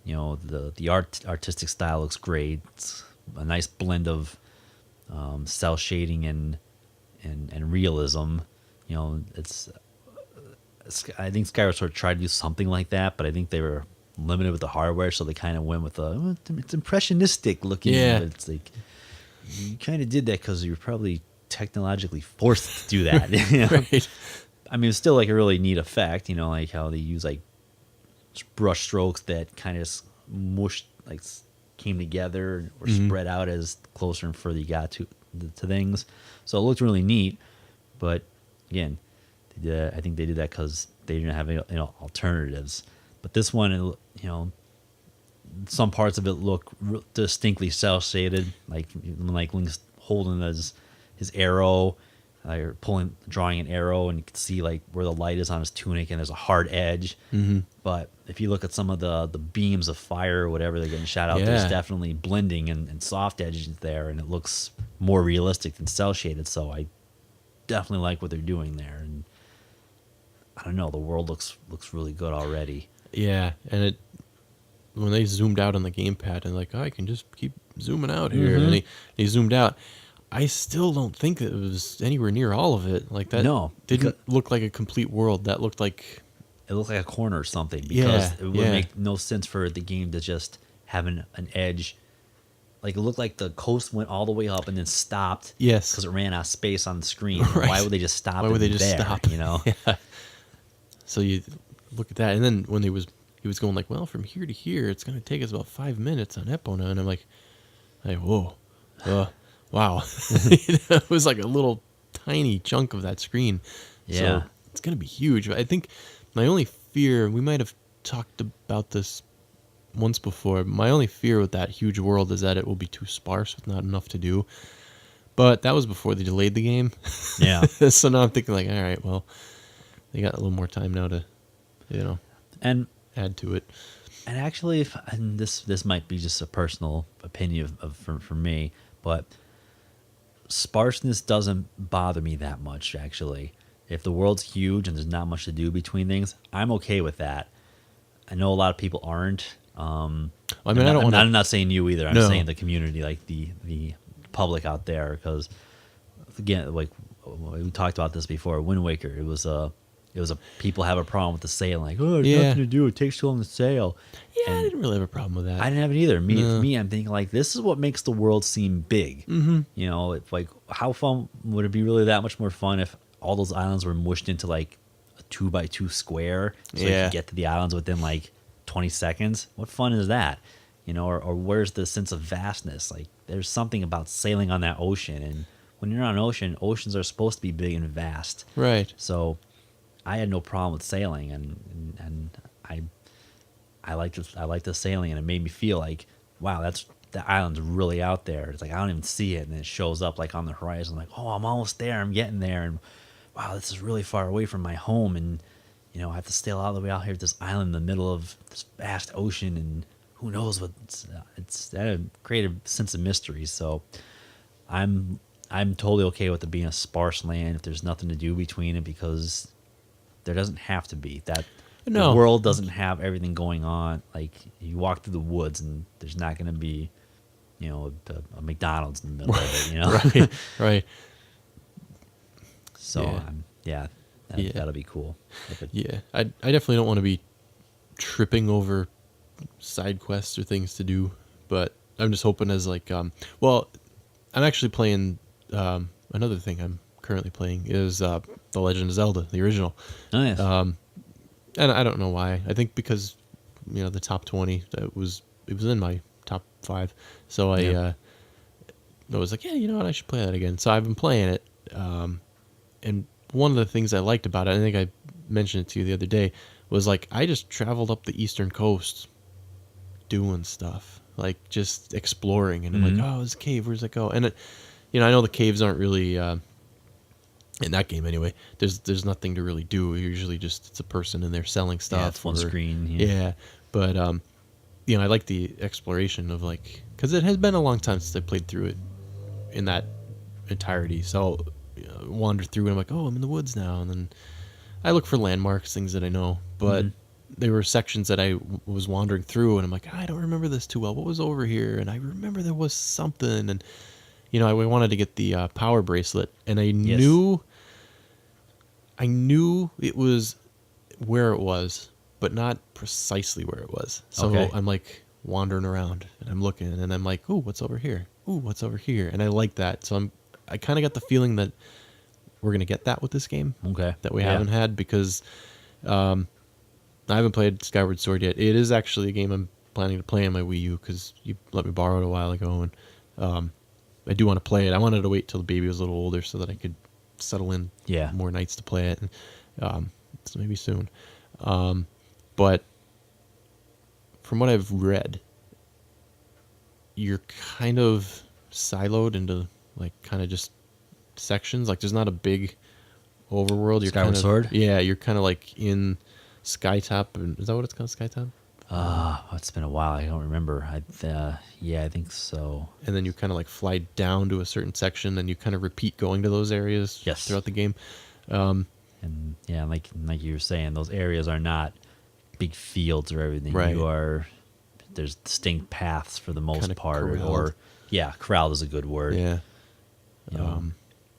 know, the artistic style looks great. It's a nice blend of cell shading and realism. You know, I think Skyward Sword tried to do something like that, but I think they were limited with the hardware, so they kind of went with it's impressionistic looking. Yeah. But it's like you kind of did that because you were probably technologically forced to do that. You know? right. I mean, it's still like a really neat effect, you know, like how they use like brush strokes that kind of mushed, like came together or spread out as closer and further you got to things. So it looked really neat, but again, I think they did that because they didn't have any alternatives. But this one, you know, some parts of it look distinctly cel shaded, like Link's holding his arrow, or drawing an arrow, and you can see like where the light is on his tunic, and there's a hard edge. Mm-hmm. But if you look at some of the beams of fire or whatever they're getting shot out, there's definitely blending and soft edges there, and it looks more realistic than cel shaded. So I definitely like what they're doing there, and I don't know, the world looks really good already. Yeah, and when they zoomed out on the gamepad and like, I can just keep zooming out here, and he zoomed out. I still don't think that it was anywhere near all of it. Like that didn't look like a complete world. That looked like it looked like a corner or something, because it would make no sense for the game to just have an edge. Like it looked like the coast went all the way up and then stopped. Yes, because it ran out of space on the screen. Right. Why would they just stop? Why would they just stop? You know. Yeah. So you look at that, and then when he was going like, well, from here to here, it's going to take us about 5 minutes on Epona, and I'm like, whoa, wow. It was like a little tiny chunk of that screen. Yeah. So it's going to be huge. I think my only fear, we might have talked about this once before, my only fear with that huge world is that it will be too sparse with not enough to do. But that was before they delayed the game. Yeah. So now I'm thinking like, all right, well, they got a little more time now to, and add to it. And actually, this might be just a personal opinion for me, but sparseness doesn't bother me that much, actually. If the world's huge and there's not much to do between things, I'm okay with that. I know a lot of people aren't. I'm not saying you either. I'm saying the community, like the public out there, because again, like we talked about this before, Wind Waker, it was a people have a problem with the sailing, like, oh, there's nothing to do, it takes too long to sail. Yeah, I didn't really have a problem with that. I didn't have it either. Me, I'm thinking like, this is what makes the world seem big. Mm-hmm. You know, it's like, how fun would it be, really that much more fun if all those islands were mushed into like a 2x2 square, so you could get to the islands within like 20 seconds? What fun is that? You know, or where's the sense of vastness? Like, there's something about sailing on that ocean, and when you're on an ocean, oceans are supposed to be big and vast. Right. So I had no problem with sailing, and I liked the sailing, and it made me feel like, wow, the island's really out there. It's like I don't even see it, and it shows up like on the horizon, like, oh, I'm almost there, I'm getting there, and wow, this is really far away from my home, and you know, I have to sail all the way out here to this island in the middle of this vast ocean, and who knows what it's that created a sense of mystery. So I'm totally okay with it being a sparse land if there's nothing to do between it, because there doesn't have to be that. No. The world doesn't have everything going on. Like, you walk through the woods and there's not going to be a McDonald's in the middle of it, Right, right. So Yeah. Yeah. that'll be cool. Yeah, I definitely don't want to be tripping over side quests or things to do, but I'm just hoping as like well, I'm actually playing another thing I'm currently playing is The Legend of Zelda, the original. Oh yes. And I don't know why. I think because the top 20 it was in my top 5. So I was like, yeah, you know what, I should play that again. So I've been playing it. And one of the things I liked about it, I think I mentioned it to you the other day, was like I just traveled up the eastern coast doing stuff, like just exploring, and I'm like, oh, this cave, where's it go? And I know the caves aren't really in that game anyway. There's nothing to really do. Usually, just it's a person in there selling stuff. Yeah, it's one screen. Yeah, but I like the exploration of like because it has been a long time since I played through it in that entirety. So wander through and I'm like, oh, I'm in the woods now, and then I look for landmarks, things that I know, but there were sections that I was wandering through and I'm like, I don't remember this too well. What was over here? And I remember there was something, and I wanted to get the power bracelet, and I knew it was where it was, but not precisely where it was. So I'm like wandering around and I'm looking and I'm like, ooh, what's over here? Ooh, what's over here? And I like that. So I kind of got the feeling that we're going to get that with this game. Okay. That we haven't had because I haven't played Skyward Sword yet. It is actually a game I'm planning to play on my Wii U because you let me borrow it a while ago, and I do want to play it. I wanted to wait till the baby was a little older so that I could settle in more nights to play it. And, so maybe soon. But from what I've read, you're kind of siloed into like kind of just sections. Like there's not a big overworld. You're Skyward Sword? Yeah, you're kind of like in Skytop. Is that what it's called, Skytop? It's been a while. I don't remember. I think so. And then you kind of like fly down to a certain section, and you kind of repeat going to those areas throughout the game. And like you were saying, those areas are not big fields or everything. Right. There's distinct paths for the most Kinda part. corralled. Corralled is a good word. Yeah.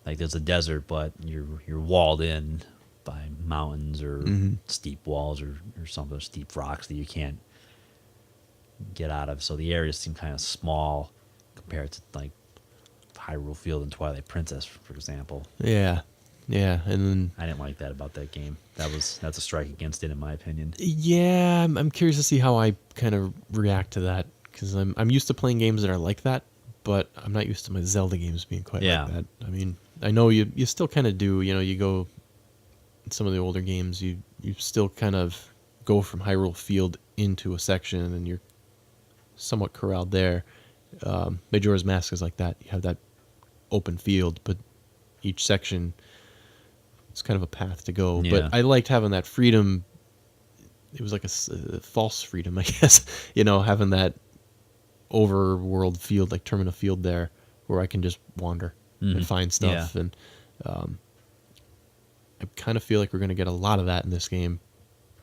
Like there's a desert, but you're walled in by mountains or steep walls or some of those steep rocks that you can't get out of. So the areas seem kind of small compared to like Hyrule Field and Twilight Princess, for example. Yeah. Yeah, and then I didn't like that about that game. That's a strike against it, in my opinion. Yeah, I'm curious to see how I kind of react to that because I'm used to playing games that are like that, but I'm not used to my Zelda games being quite like that. I mean, I know you still kind of do. You go in some of the older games, you still kind of go from Hyrule Field into a section, and you're somewhat corralled there. Majora's Mask is like that. You have that open field, but each section, it's kind of a path to go. Yeah. But I liked having that freedom. It was like a false freedom, I guess. Having that overworld field, like Termina Field there, where I can just wander and find stuff. And I kind of feel like we're going to get a lot of that in this game.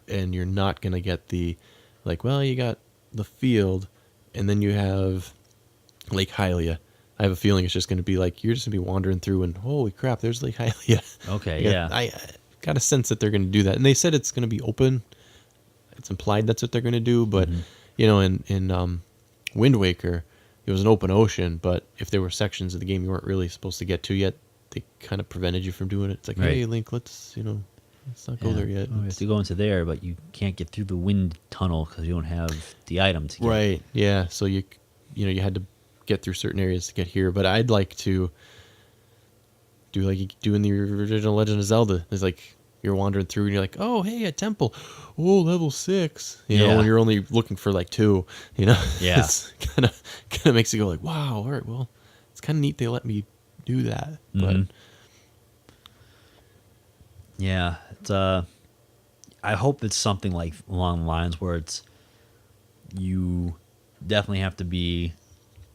And you're not going to get the, like, well, you got the field, and then you have Lake Hylia. I have a feeling it's just going to be like, you're just going to be wandering through and, holy crap, there's Lake Hylia. Okay, I got a sense that they're going to do that. And they said it's going to be open. It's implied that's what they're going to do. But, in Wind Waker, it was an open ocean. But if there were sections of the game you weren't really supposed to get to yet, they kind of prevented you from doing it. It's like, hey, Link, let's not go there yet. Oh, you have to go into there, but you can't get through the wind tunnel because you don't have the item to get. Right, yeah. So you had to get through certain areas to get here, but I'd like to do like you do in the original Legend of Zelda. It's like you're wandering through and you're like, oh, hey, a temple. Oh, level 6. When you're only looking for like 2. Yeah. It's kind of makes you go like, wow, all right, well, it's kind of neat they let me do that. But yeah, it's I hope it's something like along the lines where it's you definitely have to be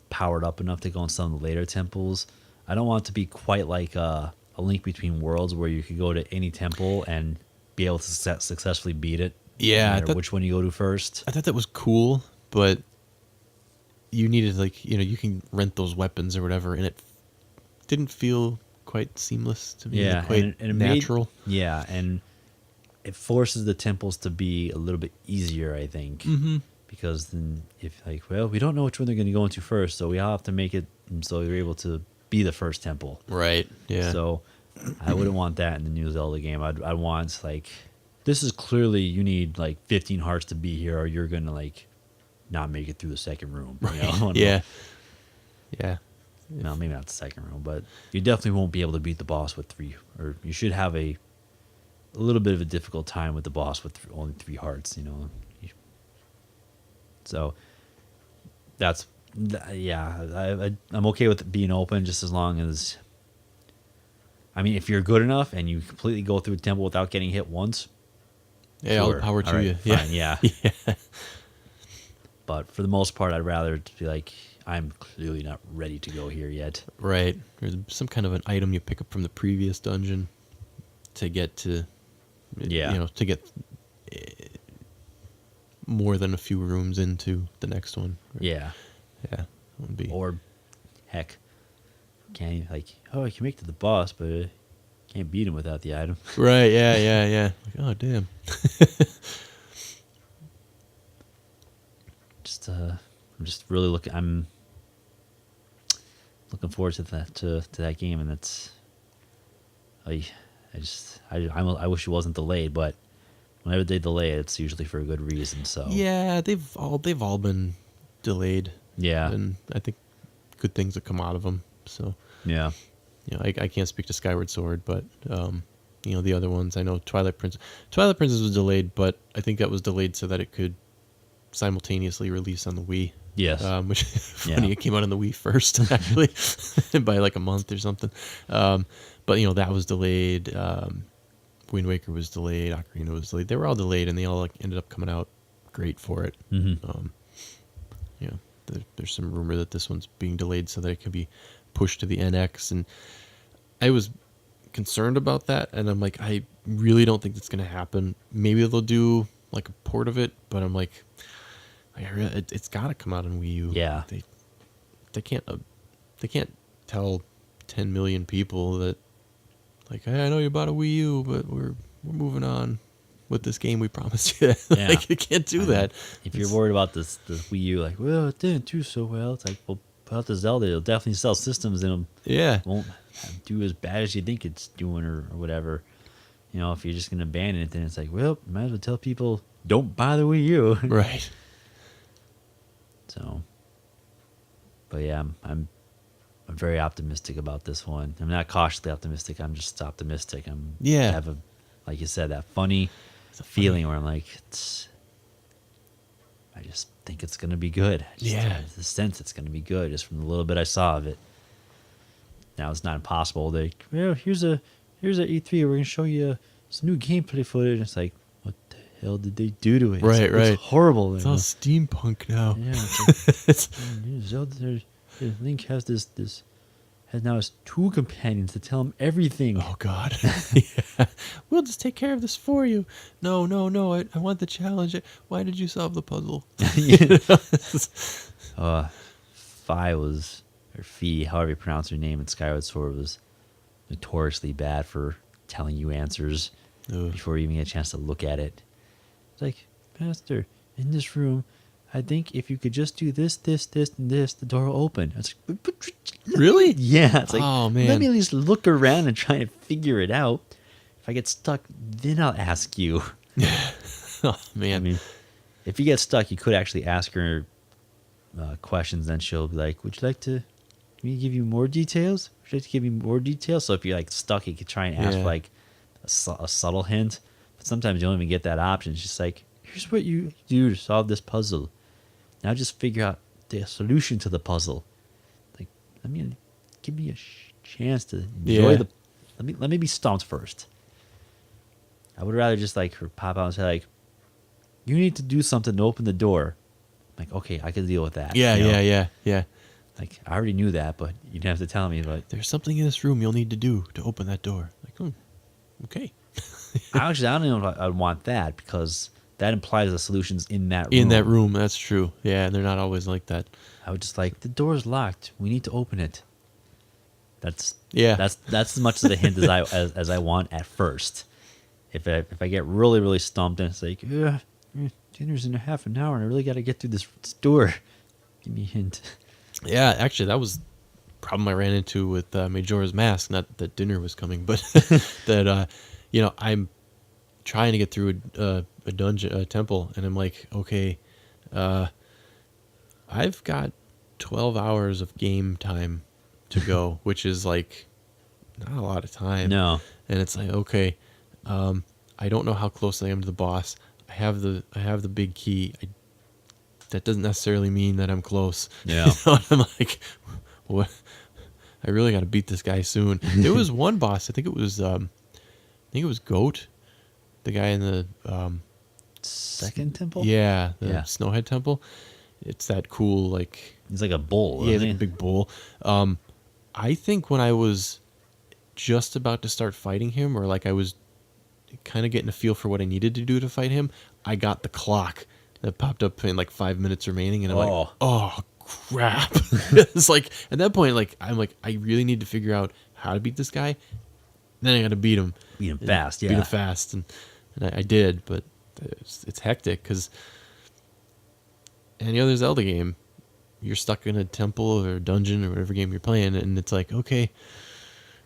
powered up enough to go in some of the later temples. I don't want it to be quite like a Link Between Worlds where you could go to any temple and be able to successfully beat it. Yeah, no matter which one you go to first. I thought that was cool, but you needed like you can rent those weapons or whatever, and it didn't feel quite seamless to me, like Yeah, quite and it natural. and it forces the temples to be a little bit easier, I think, because then if like, well, we don't know which one they're going to go into first, so we all have to make it so you're able to be the first temple. Right. Yeah. So I wouldn't want that in the new Zelda game. I'd want like, this is clearly you need like 15 hearts to be here, or you're gonna like not make it through the second room. You know? Yeah. Yeah. No, maybe not the second room, but you definitely won't be able to beat the boss with 3, or you should have a little bit of a difficult time with the boss with only 3 hearts. So that's I'm okay with it being open, just as long as, I mean, if you're good enough and you completely go through a temple without getting hit once, Yeah. All sure, the power to all right, you. fine, yeah. Yeah. But for the most part, I'd rather just be like, I'm clearly not ready to go here yet. Right. There's some kind of an item you pick up from the previous dungeon to get to, Yeah. to get more than a few rooms into the next one. Yeah. Yeah. That would be. Or, heck, can't you, like, oh, I can make it to the boss, but can't beat him without the item. Right. Yeah. Yeah. Yeah. Like, oh, damn. I'm just really I'm looking forward to that game, and it's I wish it wasn't delayed, but whenever they delay it, it's usually for a good reason. So Yeah. They've all been delayed. yeah, And I think good things have come out of them. So, yeah, I can't speak to Skyward Sword, but the other ones, I know Twilight Princess. Twilight Princess was delayed, but I think that was delayed so that it could simultaneously release on the Wii. yes, Which funny, Yeah. it came out on the Wii first, actually, by like a month or something. But that was delayed. Wind Waker was delayed. Ocarina was delayed. They were all delayed, and they all like ended up coming out great for it. There's some rumor that this one's being delayed so that it can be pushed to the NX, and I was concerned about that, and I'm like, I really don't think that's going to happen. Maybe they'll do like a port of it, but I'm like, it's got to come out on Wii U. Yeah. They can't tell 10 million people that, like, hey, I know you bought a Wii U, but we're moving on with this game we promised you. Yeah. Like, you can't do that. If you're worried about this Wii U, like, well, it didn't do so well. It's like, well, put out the Zelda, it'll definitely sell systems, and Yeah. it won't do as bad as you think it's doing, or whatever. If you're just gonna abandon it, then it's like, well, might as well tell people don't buy the Wii U. Right. So, but yeah, I'm very optimistic about this one. I'm not cautiously optimistic. I'm just optimistic. I have like you said, that funny feeling where I'm like, I just think it's gonna be good. I just have the sense it's gonna be good, just from the little bit I saw of it. Now it's not impossible. Here's a E3. We're gonna show you some new gameplay footage. It's like, what the hell did they do to it? Right, It's horrible. It's all steampunk now. Yeah, it's like, Zelda, Link has has now has 2 companions to tell him everything. Oh, God. Yeah. We'll just take care of this for you. No. I want the challenge. Why did you solve the puzzle? Fi, however you pronounce her name in Skyward Sword, was notoriously bad for telling you answers before you even get a chance to look at it. It's like, Master, in this room, I think if you could just do this, and this, the door will open. It's like, Really? yeah. It's like, Oh, man. let me at least look around and try and figure it out. If I get stuck, then I'll ask you. Oh, man. I mean, if you get stuck, you could actually ask her questions. Then she'll be like, would you like me to give you more details? Would you like to give me more details? So if you're like stuck, you could try and ask for like a subtle hint. But sometimes you don't even get that option. It's just like, here's what you do to solve this puzzle. Now just figure out the solution to the puzzle. Like, give me a chance to enjoy let me be stumped first. I would rather just like her pop out and say like, you need to do something to open the door. I'm like, okay, I can deal with that. Yeah. Like, I already knew that, but you didn't have to tell me. But There's something in this room you'll need to do to open that door. Like, okay. actually, I don't know if I'd want that, because that implies the solution's in that room. In that room, that's true. Yeah, and they're not always like that. I was just like, the door's locked. We need to open it. That's Yeah. That's as much of the hint as I want at first. If I get really stumped and it's like, dinner's in a half an hour and I really got to get through this door, give me a hint. Yeah, actually, that was a problem I ran into with Majora's Mask. Not that dinner was coming, but that I'm trying to get through a dungeon, a temple, and I'm like, okay, I've got 12 hours of game time to go, which is like not a lot of time. No. And it's like, okay, I don't know how close I am to the boss. I have the big key. That doesn't necessarily mean that I'm close. Yeah. I'm like, what? I really got to beat this guy soon. There was one boss. I think it was Goat, the guy in the Second temple? yeah, the Yeah. Snowhead Temple. It's that cool, like, He's like a bull. yeah, Isn't like a he? big bull. I think when I was just about to start fighting him, or like I was kind of getting a feel for what I needed to do to fight him, I got the clock that popped up in like 5 minutes remaining, and I'm like, oh crap! It's like at that point, like I'm like, I really need to figure out how to beat this guy. Then I got to beat him. Beat him fast, yeah. Beat him fast, and I did, but it's hectic because any other Zelda game, you're stuck in a temple or dungeon or whatever game you're playing, and it's like, okay,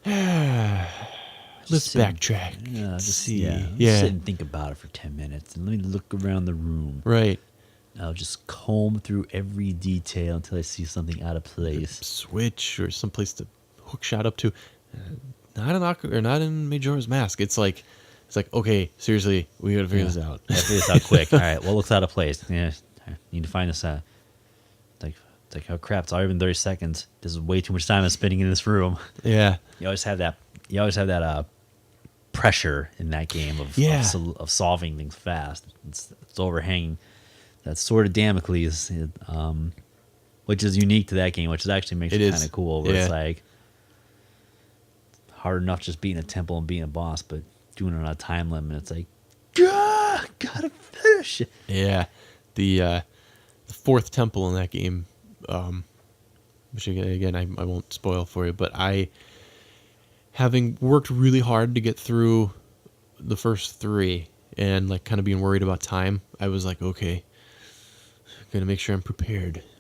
let's backtrack. Yeah, Let's just see. Let's sit and think about it for 10 minutes and let me look around the room. Right. I'll just comb through every detail until I see something out of place. Switch or someplace to hook shot up to. Not in Majora's Mask. It's like, okay, seriously, we gotta figure this out. Yeah, figure this out quick. All right, what looks out of place? Yeah, I need to find this out. It's like, oh crap! It's already been 30 seconds. This is way too much time I'm spending in this room. Yeah. You always have that pressure in that game of solving things fast. It's overhanging. That sword of Damocles, which is unique to that game, which actually makes it kind of cool. Where it's like hard enough just beating a temple and beating a boss, but doing it on a time limit, it's like, gotta finish it. Yeah. The fourth temple in that game, which again I won't spoil for you, but having worked really hard to get through the first three and like kind of being worried about time, I was like, okay, I'm gonna make sure I'm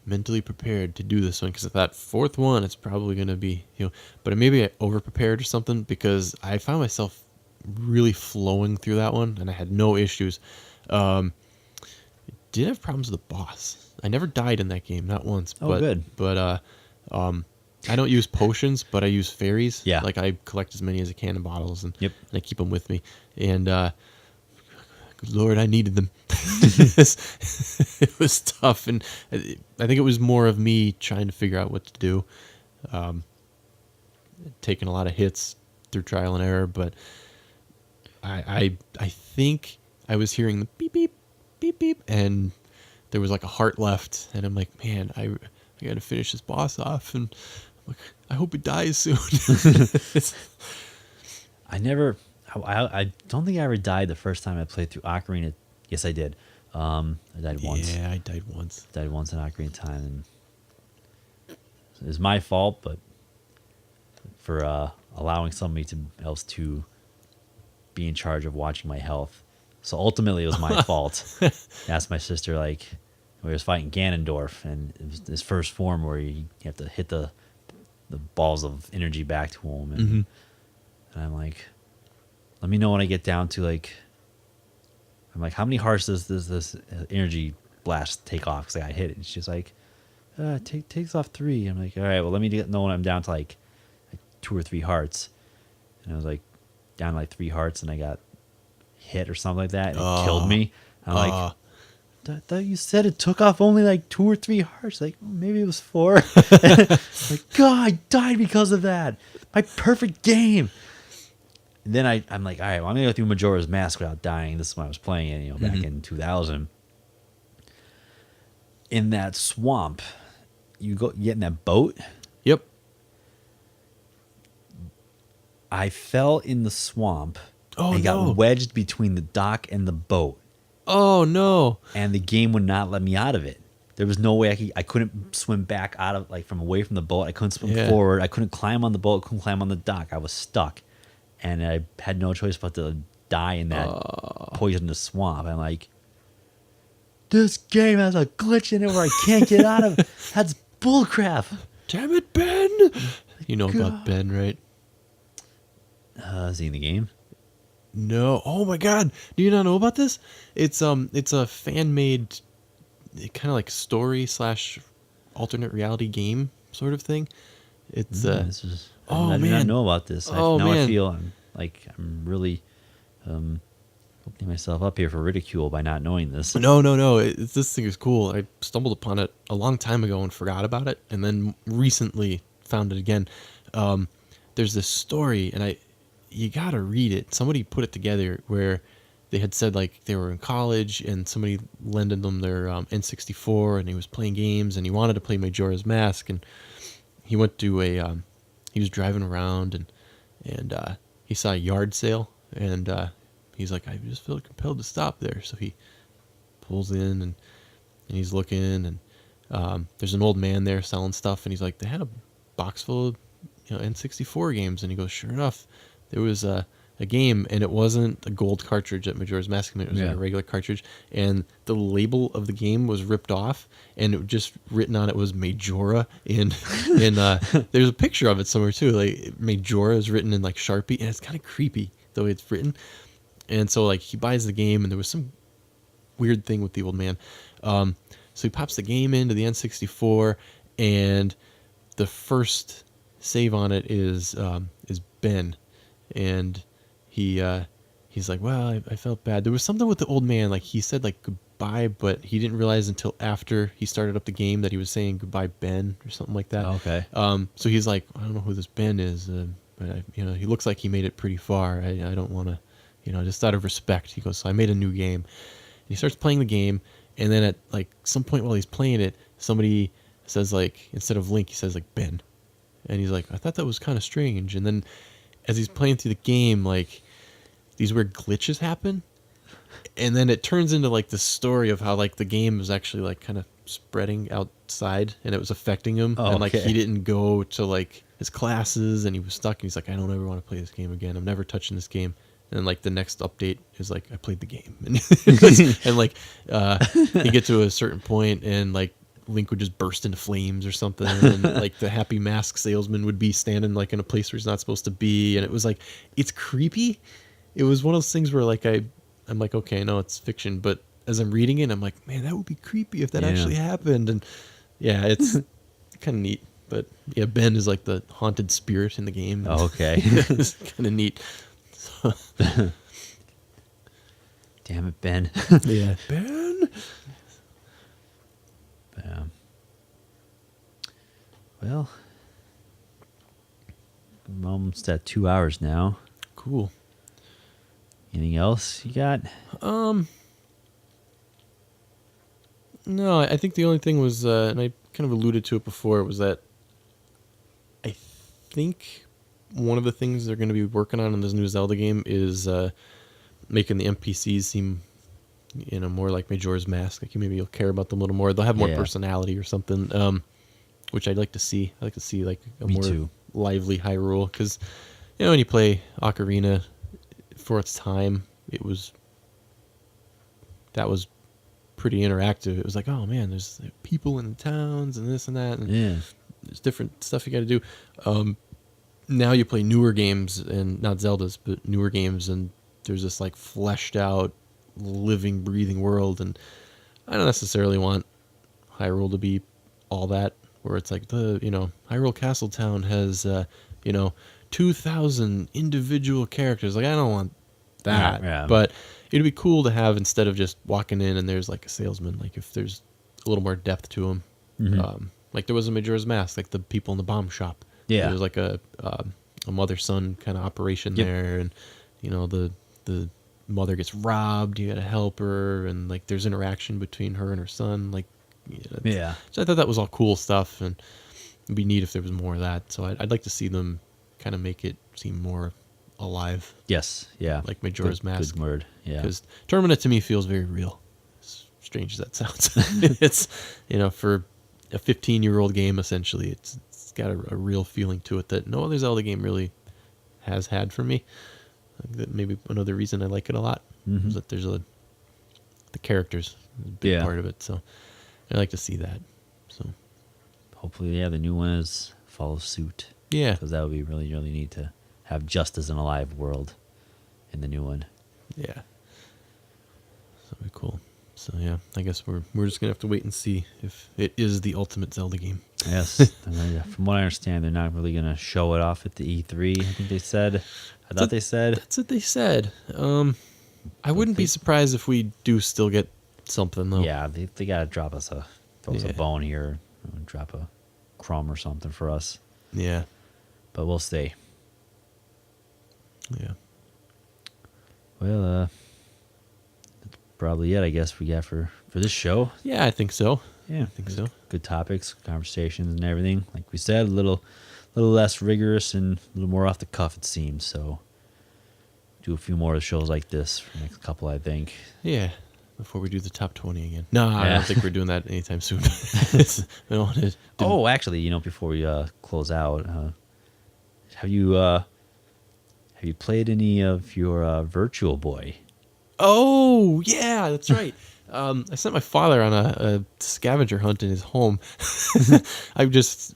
mentally prepared to do this one, because that fourth one, it's probably gonna be, but maybe I over prepared or something, because I found myself really flowing through that one and I had no issues. Did have problems with the boss. I never died in that game, not once. Oh, good. But I don't use potions, but I use fairies. Yeah. Like I collect as many as I can in bottles, and I keep them with me. And good Lord, I needed them. It was tough, and I think it was more of me trying to figure out what to do. Taking a lot of hits through trial and error, but I think I was hearing the beep beep beep beep, and there was like a heart left, and I'm like, man, I got to finish this boss off, and I'm like, I hope it dies soon. I don't think I ever died the first time I played through Ocarina. Yes, I did. I died once. Yeah, I died once. Died once in Ocarina of Time, and it was my fault, but for allowing somebody else to be in charge of watching my health. So ultimately, it was my fault. I asked my sister, like, we was fighting Ganondorf, and it was this first form where you have to hit the balls of energy back to him, and I'm like, let me know when I get down to like, I'm like, how many hearts does this energy blast take off? Because I got hit it. And she's like, takes off 3. I'm like, all right, well, let me know when I'm down to like 2 or 3 hearts. And I was like, down to like 3 hearts, and I got hit or something like that, and it killed me. I'm like, I thought you said it took off only like 2 or 3 hearts. Like, well, maybe it was 4. Like, God, I died because of that. My perfect game. And then I'm like, all right, well, I'm gonna go through Majora's Mask without dying. This is when I was playing it, back in 2000. In that swamp, you get in that boat. Yep. I fell in the swamp. Oh, and got wedged between the dock and the boat. Oh no. and the game would not let me out of it. There was no way I couldn't swim back out of like from away from the boat. I couldn't swim Yeah. forward. I couldn't climb on the boat. Couldn't climb on the dock. I was stuck, and I had no choice but to die in that poisonous swamp. I'm like, this game has a glitch in it where I can't get out of. That's bullcrap. Damn it, Ben. You know about Ben, right? Is he in the game? No. Oh my God. Do you not know about this? It's a fan made kind of like story slash alternate reality game sort of thing. It's This is. oh, I did not man. know about this. Oh, Now I man. feel I'm really opening myself up here for ridicule by not knowing this. no. This thing is cool. I stumbled upon it a long time ago and forgot about it, and then recently found it again. There's this story, and you gotta read it. Somebody put it together where they had said like they were in college, and somebody lended them their N64, and he was playing games, and he wanted to play Majora's Mask, and he went to he was driving around, and he saw a yard sale, and he's like, I just feel compelled to stop there, so he pulls in and he's looking, and there's an old man there selling stuff, and he's like, they had a box full of N64 games, and he goes, sure enough, there was a game, and it wasn't a gold cartridge at Majora's Mask, it was like a regular cartridge, and the label of the game was ripped off, and it just written on it was Majora, and there's a picture of it somewhere too, like Majora is written in like Sharpie, and it's kind of creepy the way it's written. And so like he buys the game, and there was some weird thing with the old man. So he pops the game into the N64, and the first save on it is Ben, and he's like, well, I felt bad. There was something with the old man, like he said like goodbye, but he didn't realize until after he started up the game that he was saying goodbye, Ben, or something like that. Okay. So he's like, I don't know who this Ben is, but he looks like he made it pretty far. I don't want to. Just out of respect, he goes, so I made a new game. And he starts playing the game, and then at like some point while he's playing it, somebody says like, instead of Link, he says like Ben. And he's like, I thought that was kind of strange. And then as he's playing through the game, like these weird glitches happen. And then it turns into like the story of how like the game was actually like kind of spreading outside, and it was affecting him. Oh, and like okay. he didn't go to like his classes, and he was stuck, and he's like, I don't ever want to play this game again. I'm never touching this game. And like the next update is like, I played the game, and like you get to a certain point, and like Link would just burst into flames or something, and like the happy mask salesman would be standing like in a place where he's not supposed to be, and it was like, it's creepy. It was one of those things where like I'm like, okay, no, it's fiction, but as I'm reading it, I'm like, man, that would be creepy if that actually happened. And yeah, it's kind of neat. But yeah, Ben is like the haunted spirit in the game. Oh, okay. It's kind of neat. Damn it, Ben. Yeah, Ben. Well, I'm almost at 2 hours now. Cool. Anything else you got? No, I think the only thing was, and I kind of alluded to it before, was that I think one of the things they're going to be working on in this new Zelda game is making the NPCs seem, more like Majora's Mask. Like maybe you'll care about them a little more. They'll have more personality or something, which I'd like to see. I'd like to see like a Me more too. lively Hyrule, because when you play Ocarina, for its time, that was pretty interactive. It was like, oh man, there's people in the towns and this and that, and there's different stuff you got to do. Now you play newer games, and not Zelda's, but newer games, and there's this like fleshed out, living, breathing world, and I don't necessarily want Hyrule to be all that, where it's like Hyrule Castle Town has 2,000 individual characters. Like I don't want that, but it'd be cool to have, instead of just walking in and there's like a salesman, like if there's a little more depth to him. Like there was a Majora's Mask, like the people in the bomb shop. Yeah, there's like a mother-son kind of operation there, and the mother gets robbed, you gotta help her, and like there's interaction between her and her son, like so I thought that was all cool stuff, and it'd be neat if there was more of that. So I'd like to see them kind of make it seem more alive. Yes, yeah, like Majora's Mask. Good word. Yeah. Because Termina to me feels very real. As strange as that sounds. It's, for a 15-year-old game, essentially, it's got a real feeling to it that no other Zelda game really has had for me. Like that maybe another reason I like it a lot is that there's the characters is a big part of it. So I like to see that. So Hopefully, the new one follows suit. yeah, Because that would be really, really neat to have just as an alive world in the new one. yeah, that'd be cool. So yeah, I guess we're just gonna have to wait and see if it is the ultimate Zelda game. Yes. From what I understand, they're not really going to show it off at the E3, I think they said. They said. That's what they said. I wouldn't be surprised if we do still get something though. Yeah, they got to throw us a bone here, drop a crumb or something for us. Yeah. But we'll see. Yeah. Well, that's probably it, I guess, we got for this show. Yeah, I think so. Yeah, I think so. Good topics, conversations, and everything. Like we said, a little less rigorous and a little more off the cuff, it seems. So, do a few more shows like this for the next couple, I think. Yeah. Before we do the top 20 again. No, I don't think we're doing that anytime soon. I don't want to Oh, actually, before we close out, have you played any of your Virtual Boy? Oh, yeah, that's right. I sent my father on a scavenger hunt in his home. I just,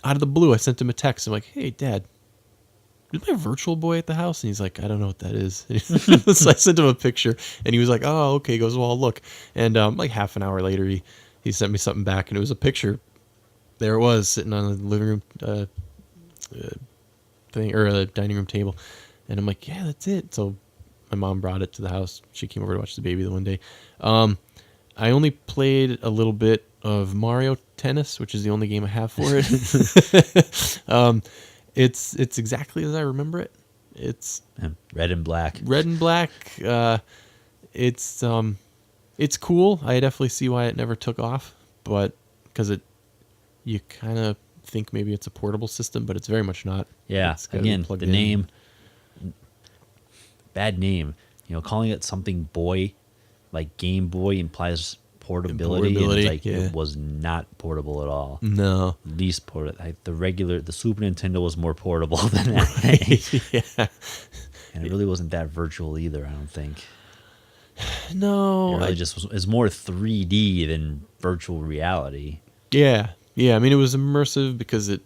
out of the blue, I sent him a text. I'm like, hey, Dad, is my Virtual Boy at the house? And he's like, I don't know what that is. So I sent him a picture, and he was like, oh, okay. He goes, well, I'll look. And like half an hour later, he sent me something back, and it was a picture. There it was, sitting on the living room thing, or the dining room table. And I'm like, yeah, that's it. So my mom brought it to the house. She came over to watch the baby the one day. I only played a little bit of Mario Tennis, which is the only game I have for it. It's exactly as I remember it. It's red and black. Red and black. It's cool. I definitely see why it never took off, but because you kind of think maybe it's a portable system, but it's very much not. Yeah. Again, the name. Bad name. Calling it something boy, like Game Boy, implies portability. And it's like it was not portable at all. No. Least portable. The Super Nintendo was more portable than that thing. Yeah. And it really wasn't that virtual either, I don't think. No. It really it's more 3D than virtual reality. Yeah. Yeah. I mean, it was immersive because it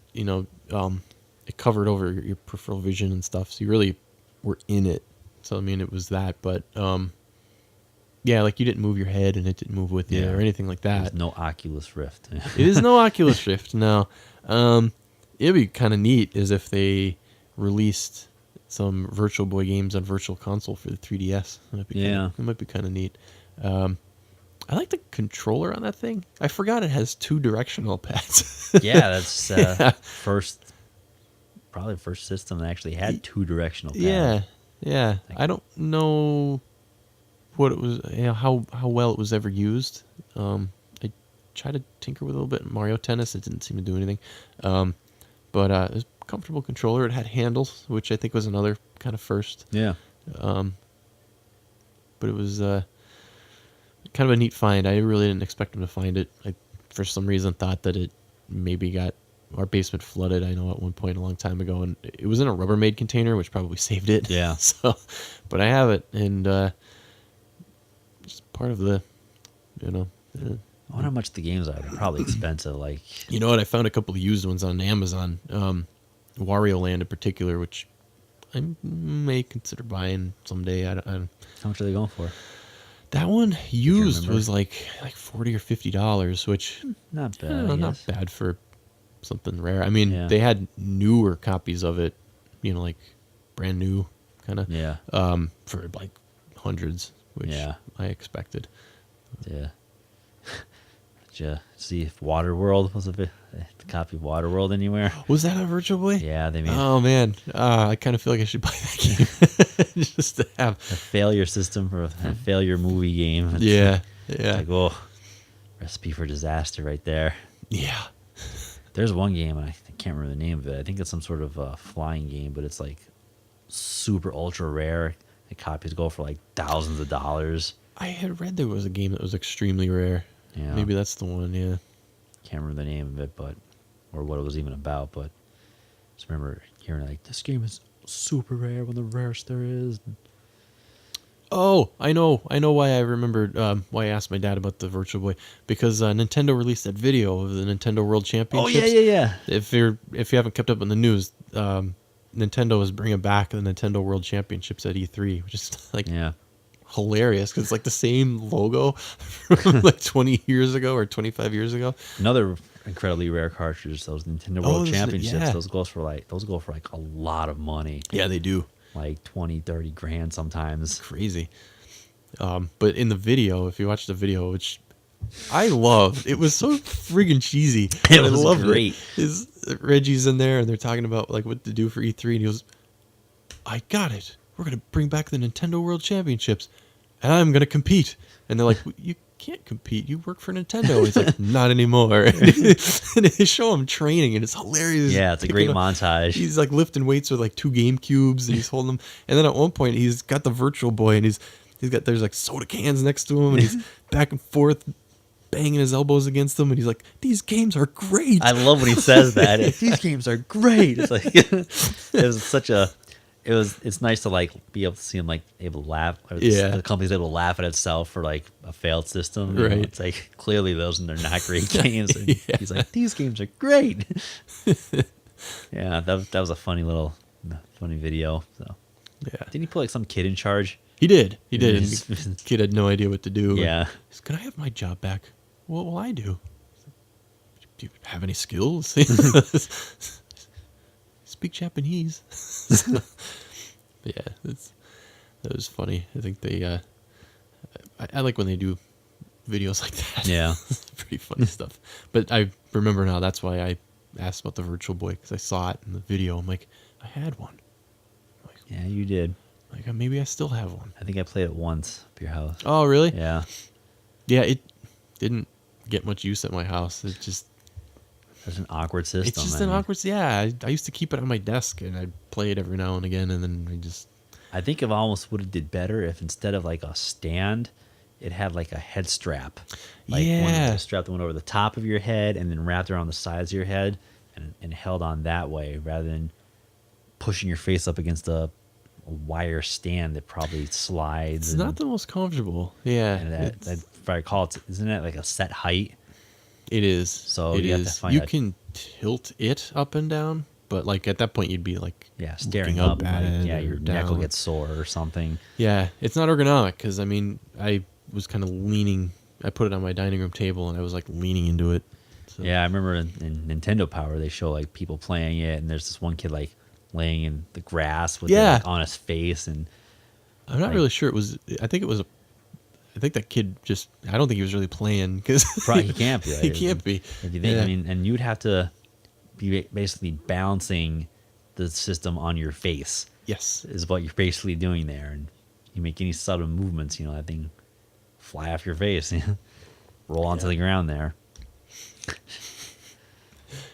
covered over your peripheral vision and stuff. So you really were in it. So, I mean, it was that, but, yeah, like you didn't move your head and it didn't move with you or anything like that. There's no Oculus Rift. It is no Oculus Rift, no. It'd be kind of neat as if they released some Virtual Boy games on Virtual Console for the 3DS. It might be kind of neat. I like the controller on that thing. I forgot it has 2 directional pads. Yeah, that's probably the first system that actually had 2 directional pads. Yeah. I don't know what it was, how well it was ever used. I tried to tinker with a little bit in Mario Tennis. It didn't seem to do anything. But it was a comfortable controller. It had handles, which I think was another kind of first. Yeah. But it was kind of a neat find. I really didn't expect him to find it. I, for some reason, thought that it maybe got our basement flooded. I know at one point a long time ago, and it was in a Rubbermaid container, which probably saved it. Yeah. So, but I have it, and just part of the, I wonder how much the games are. They're probably expensive. Like, you know what? I found a couple of used ones on Amazon. Wario Land in particular, which I may consider buying someday. I how much are they going for? That one used was like $40 or $50, which not bad. Not bad for something rare. I mean, they had newer copies of it, like brand new kind of. Yeah. For like hundreds, which I expected. Yeah. Did you see if Waterworld was a copy of Waterworld anywhere? Was that a Virtual Boy? Yeah, they made. Oh man, I kind of feel like I should buy that game just to have a failure system for a failure movie game. It's like, recipe for disaster right there. Yeah. There's one game, I can't remember the name of it. I think it's some sort of flying game, but it's like super ultra rare. The copies go for like thousands of dollars. I had read there was a game that was extremely rare. Yeah. Maybe that's the one. Yeah. Can't remember the name of it, but or what it was even about. But just remember hearing like this game is super rare, one of the rarest there is. Oh, I know why I remembered why I asked my dad about the Virtual Boy, because Nintendo released that video of the Nintendo World Oh Championships. yeah. If you haven't kept up on the news, Nintendo is bringing back the Nintendo World Championships at E3, which is like Yeah. hilarious because it's like the same logo from like 20 years ago or 25 years ago. Another incredibly rare cartridge, those Nintendo Oh, World this is- Championships. yeah. Those go for like a lot of money. Yeah, they do. Like 20, 30 grand sometimes. Crazy. But in the video, if you watch the video, which I loved, it was so friggin' cheesy. It I was loved great. Reggie's in there and they're talking about like what to do for E3, and he goes, "I got it. We're gonna bring back the Nintendo World Championships, and I'm gonna compete." And they're like, "You can't compete. You work for Nintendo." He's like, "Not anymore." And they show him training, and it's hilarious. Yeah, it's a great montage. He's like lifting weights with like 2 Game Cubes, and he's holding them. And then at one point, he's got the Virtual Boy, and there's like soda cans next to him, and he's back and forth, banging his elbows against them, and he's like, "These games are great." I love when he says that. These games are great. It's like it's nice to like be able to see him like able to laugh. Or Yeah. the company's able to laugh at itself for like a failed system. You know? Right. It's like clearly those are not great games. And Yeah. he's like, these games are great. Yeah, that was a funny video. So Yeah, didn't he put like some kid in charge? he did. He did. And He's- the kid had no idea what to do. Yeah. He's, "Can I have my job back?" "What will I do?" "Do you have any skills?" "Speak Japanese." Yeah, that was funny. I think they. I like when they do videos like that. Yeah. Pretty funny stuff. But I remember now. That's why I asked about the Virtual Boy, because I saw it in the video. I'm like, I had one. Yeah, you did. Like maybe I still have one. I think I played it once up your house. Oh, really? Yeah. Yeah, it didn't get much use at my house. It just That's an awkward system. it's just I an mean. awkward. Yeah, I used to keep it on my desk and I'd play it every now and again, and then I just I think it almost would have did better if instead of like a stand, it had like a head strap. Like Yeah. a strap that went over the top of your head and then wrapped around the sides of your head and held on that way rather than pushing your face up against a wire stand that probably slides. it's not the most comfortable. Yeah, and that if I recall, isn't it like a set height? it is. So it you have to is. find You a- can tilt it up and down, but like at that point you'd be like Staring looking up at like, it. yeah, or your neck will down. get sore or something. Yeah, it's not ergonomic because I mean I was kind of leaning. I put it on my dining room table and I was like leaning into it. So. Yeah, I remember in Nintendo Power they show like people playing it, and there's this one kid like laying in the grass with it, Yeah. like, on his face, and I'm not like- really sure it was. I think it was a. I think that kid just. I don't think he was really playing because probably he can't be. Right? he can't be. If you think, Yeah. I mean, and you'd have to be basically balancing the system on your face Yes. is what you're basically doing there, and you make any subtle movements, that thing fly off your face, roll onto the ground there.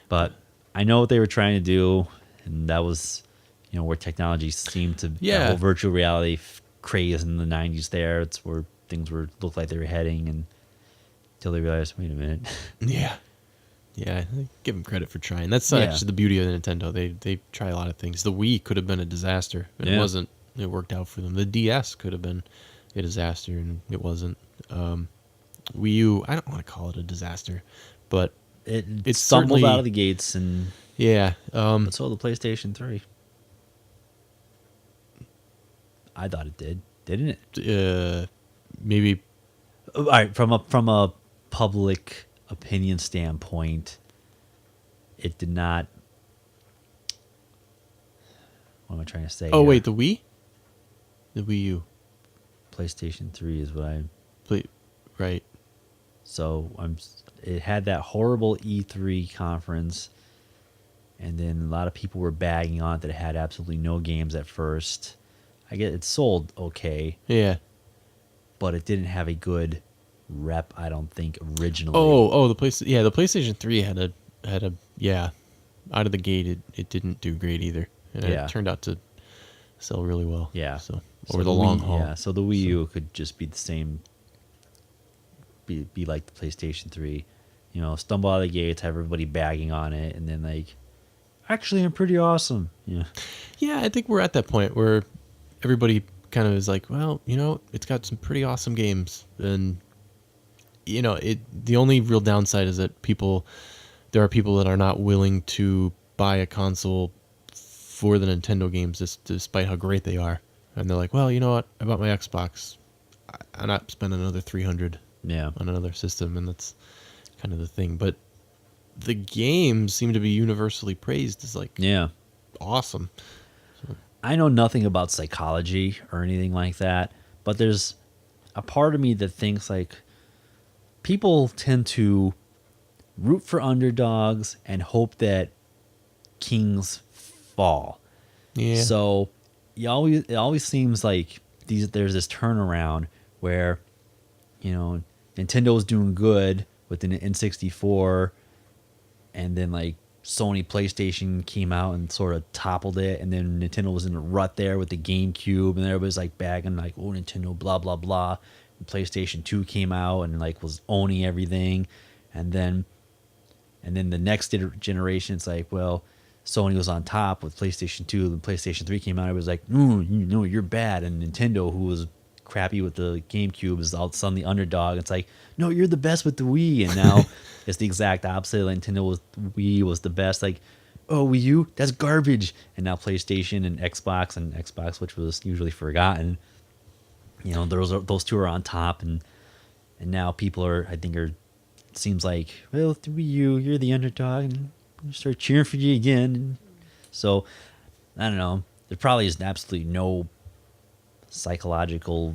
But I know what they were trying to do, and that was, where technology seemed to Yeah. that whole virtual reality craze in the '90s. There, it's where things looked like they were heading, and until they realized, wait a minute, Yeah. Yeah. I give them credit for trying. That's Yeah. actually the beauty of Nintendo. They try a lot of things. The Wii could have been a disaster, and it Yeah. wasn't. It worked out for them. The DS could have been a disaster, and it wasn't. Wii U. I don't want to call it a disaster, but it It's stumbled certainly- out of the gates, and yeah. but so the PlayStation 3. I thought it didn't it? Maybe. All right, from a public opinion standpoint, it did not. What am I trying to say? Oh here? wait, the Wii. The Wii U. PlayStation 3 is what I. Right. So it had that horrible E3 conference, and then a lot of people were bagging on it that it had absolutely no games at first. I get it sold okay, Yeah. but it didn't have a good rep, I don't think, originally. Oh, the PlayStation 3 had a yeah, out of the gate it didn't do great either. And Yeah. it turned out to sell really well. Yeah. So over the long haul. Yeah, so the Wii U could just be the same, be like the PlayStation 3. You know, stumble out of the gates, have everybody bagging on it, and then like, actually, I'm pretty awesome. Yeah. Yeah, I think we're at that point where everybody kind of is like, well, it's got some pretty awesome games, and the only real downside is that there are people that are not willing to buy a console for the Nintendo games, despite how great they are, and they're like, well, you know what? I bought my Xbox. I'm not spending another $300 Yeah. on another system, and that's kind of the thing. But the games seem to be universally praised as like Yeah. awesome. I know nothing about psychology or anything like that, but there's a part of me that thinks like people tend to root for underdogs and hope that kings fall. Yeah. So it always seems like there's this turnaround where, Nintendo's doing good with the N64, and then like Sony PlayStation came out and sort of toppled it, and then Nintendo was in a rut there with the GameCube, and everybody's like bagging like, oh, Nintendo, blah blah blah. And PlayStation 2 came out and like was owning everything, and then the next generation, it's like, well, Sony was on top with PlayStation 2, and PlayStation 3 came out. It was like, no, you're bad, and Nintendo, who was crappy with the GameCube, is all of a sudden the underdog. It's like, no, you're the best with the Wii, and now it's the exact opposite. Like, Wii was the best. Like, oh, Wii U, that's garbage. And now PlayStation and Xbox, which was usually forgotten. Those two are on top, and now people it seems like, well, the Wii U, you're the underdog, and we start cheering for you again. And so, I don't know. There probably is absolutely no psychological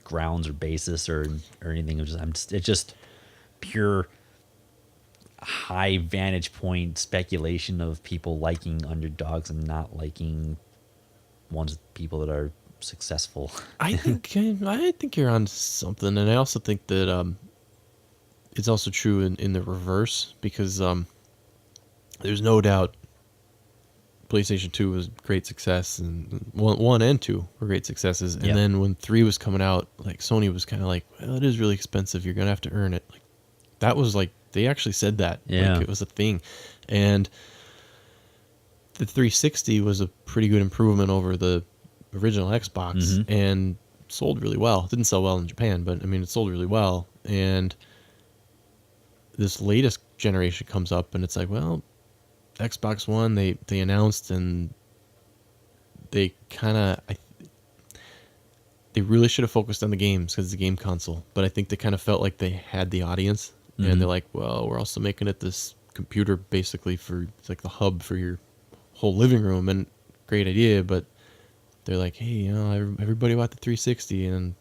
grounds or basis or anything. It's just pure high vantage point speculation of people liking underdogs and not liking people that are successful. I think you're on something, and I also think that it's also true in the reverse, because there's no doubt PlayStation 2 was a great success, and 1 and 2 were great successes. And then when 3 was coming out, like Sony was kind of like, well, it is really expensive. You're going to have to earn it. Like, that was like, they actually said that. Yeah. Like, it was a thing. And the 360 was a pretty good improvement over the original Xbox, and sold really well. It didn't sell well in Japan, but I mean, it sold really well. And this latest generation comes up, and it's like, well, Xbox One, they announced, and they kind of, they really should have focused on the games because it's a game console. But I think they kind of felt like they had the audience, and they're like, well, we're also making it this computer basically it's like the hub for your whole living room, and great idea. But they're like, hey, everybody bought the 360, and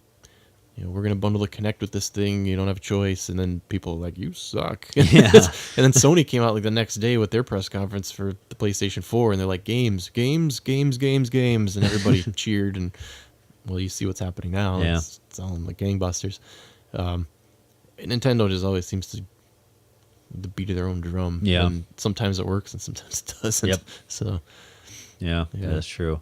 we're going to bundle the Kinect with this thing. You don't have a choice. And then people are like, you suck. Yeah. And then Sony came out like the next day with their press conference for the PlayStation 4. And they're like, games. And everybody cheered. And, well, you see what's happening now. Yeah. It's selling like gangbusters. Nintendo just always seems to the beat of their own drum. Yeah. And sometimes it works and sometimes it doesn't. Yep. So, Yeah, that's true.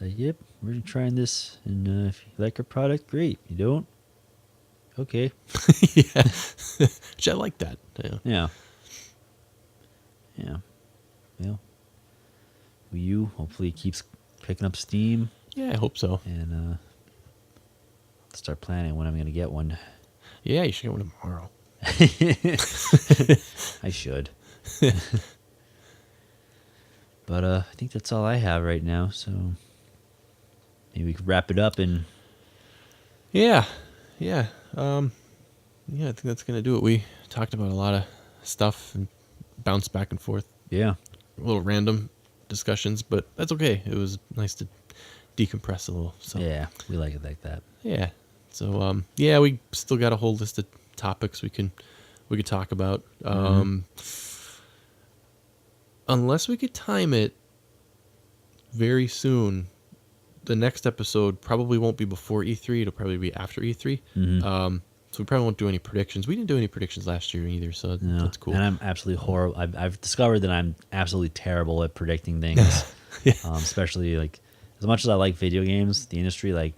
Yep, we're trying this, and if you like our product, great. You don't? Okay. yeah. Which I like that. Yeah. Yeah. Well, Wii U hopefully keeps picking up steam. Yeah, I hope so. And start planning when I'm going to get one. Yeah, you should get one tomorrow. I should. But I think that's all I have right now, so maybe we could wrap it up and... Yeah. I think that's going to do it. We talked about a lot of stuff and bounced back and forth. Yeah. A little random discussions, but that's okay. It was nice to decompress a little. So Yeah, we like it like that. Yeah. So, we still got a whole list of topics we could talk about. Unless we could time it very soon, the next episode probably won't be before E3. It'll probably be after E3. So we probably won't do any predictions. We didn't do any predictions last year either, so that's cool. And I'm absolutely horrible. I've discovered that I'm absolutely terrible at predicting things, especially like as much as I like video games, the industry, like,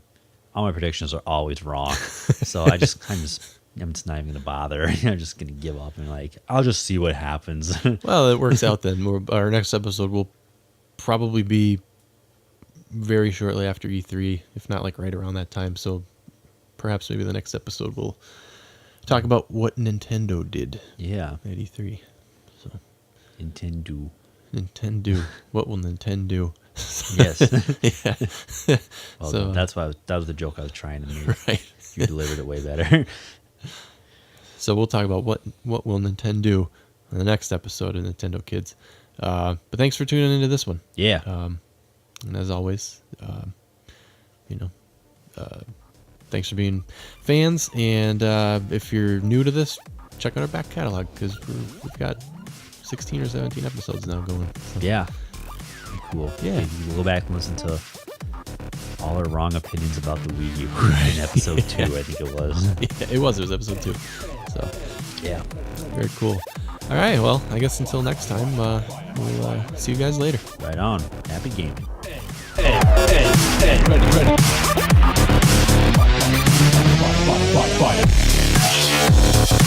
all my predictions are always wrong. So I'm just not even gonna bother. I'm just gonna give up and like I'll just see what happens. Well, it works out then. Our next episode will probably be very shortly after E3, if not like right around that time. So perhaps maybe the next episode we'll talk about what Nintendo did Yeah, at E3. So Nintendo. What will Nintendo do? Yes. Yeah. Well, So, that was the joke I was trying to make. right. You delivered it way better. So we'll talk about what will Nintendo do in the next episode of Nintendo Kids. But thanks for tuning into this one. Yeah. And as always, thanks for being fans. And if you're new to this, check out our back catalog because we've got 16 or 17 episodes now going. So. Yeah. Cool. Yeah. You can go back and listen to all our wrong opinions about the Wii U in episode 2, I think it was. Yeah, it was episode 2. So, Yeah. very cool. All right. Well, I guess until next time, we'll see you guys later. Right on. Happy gaming. Ready. Fight.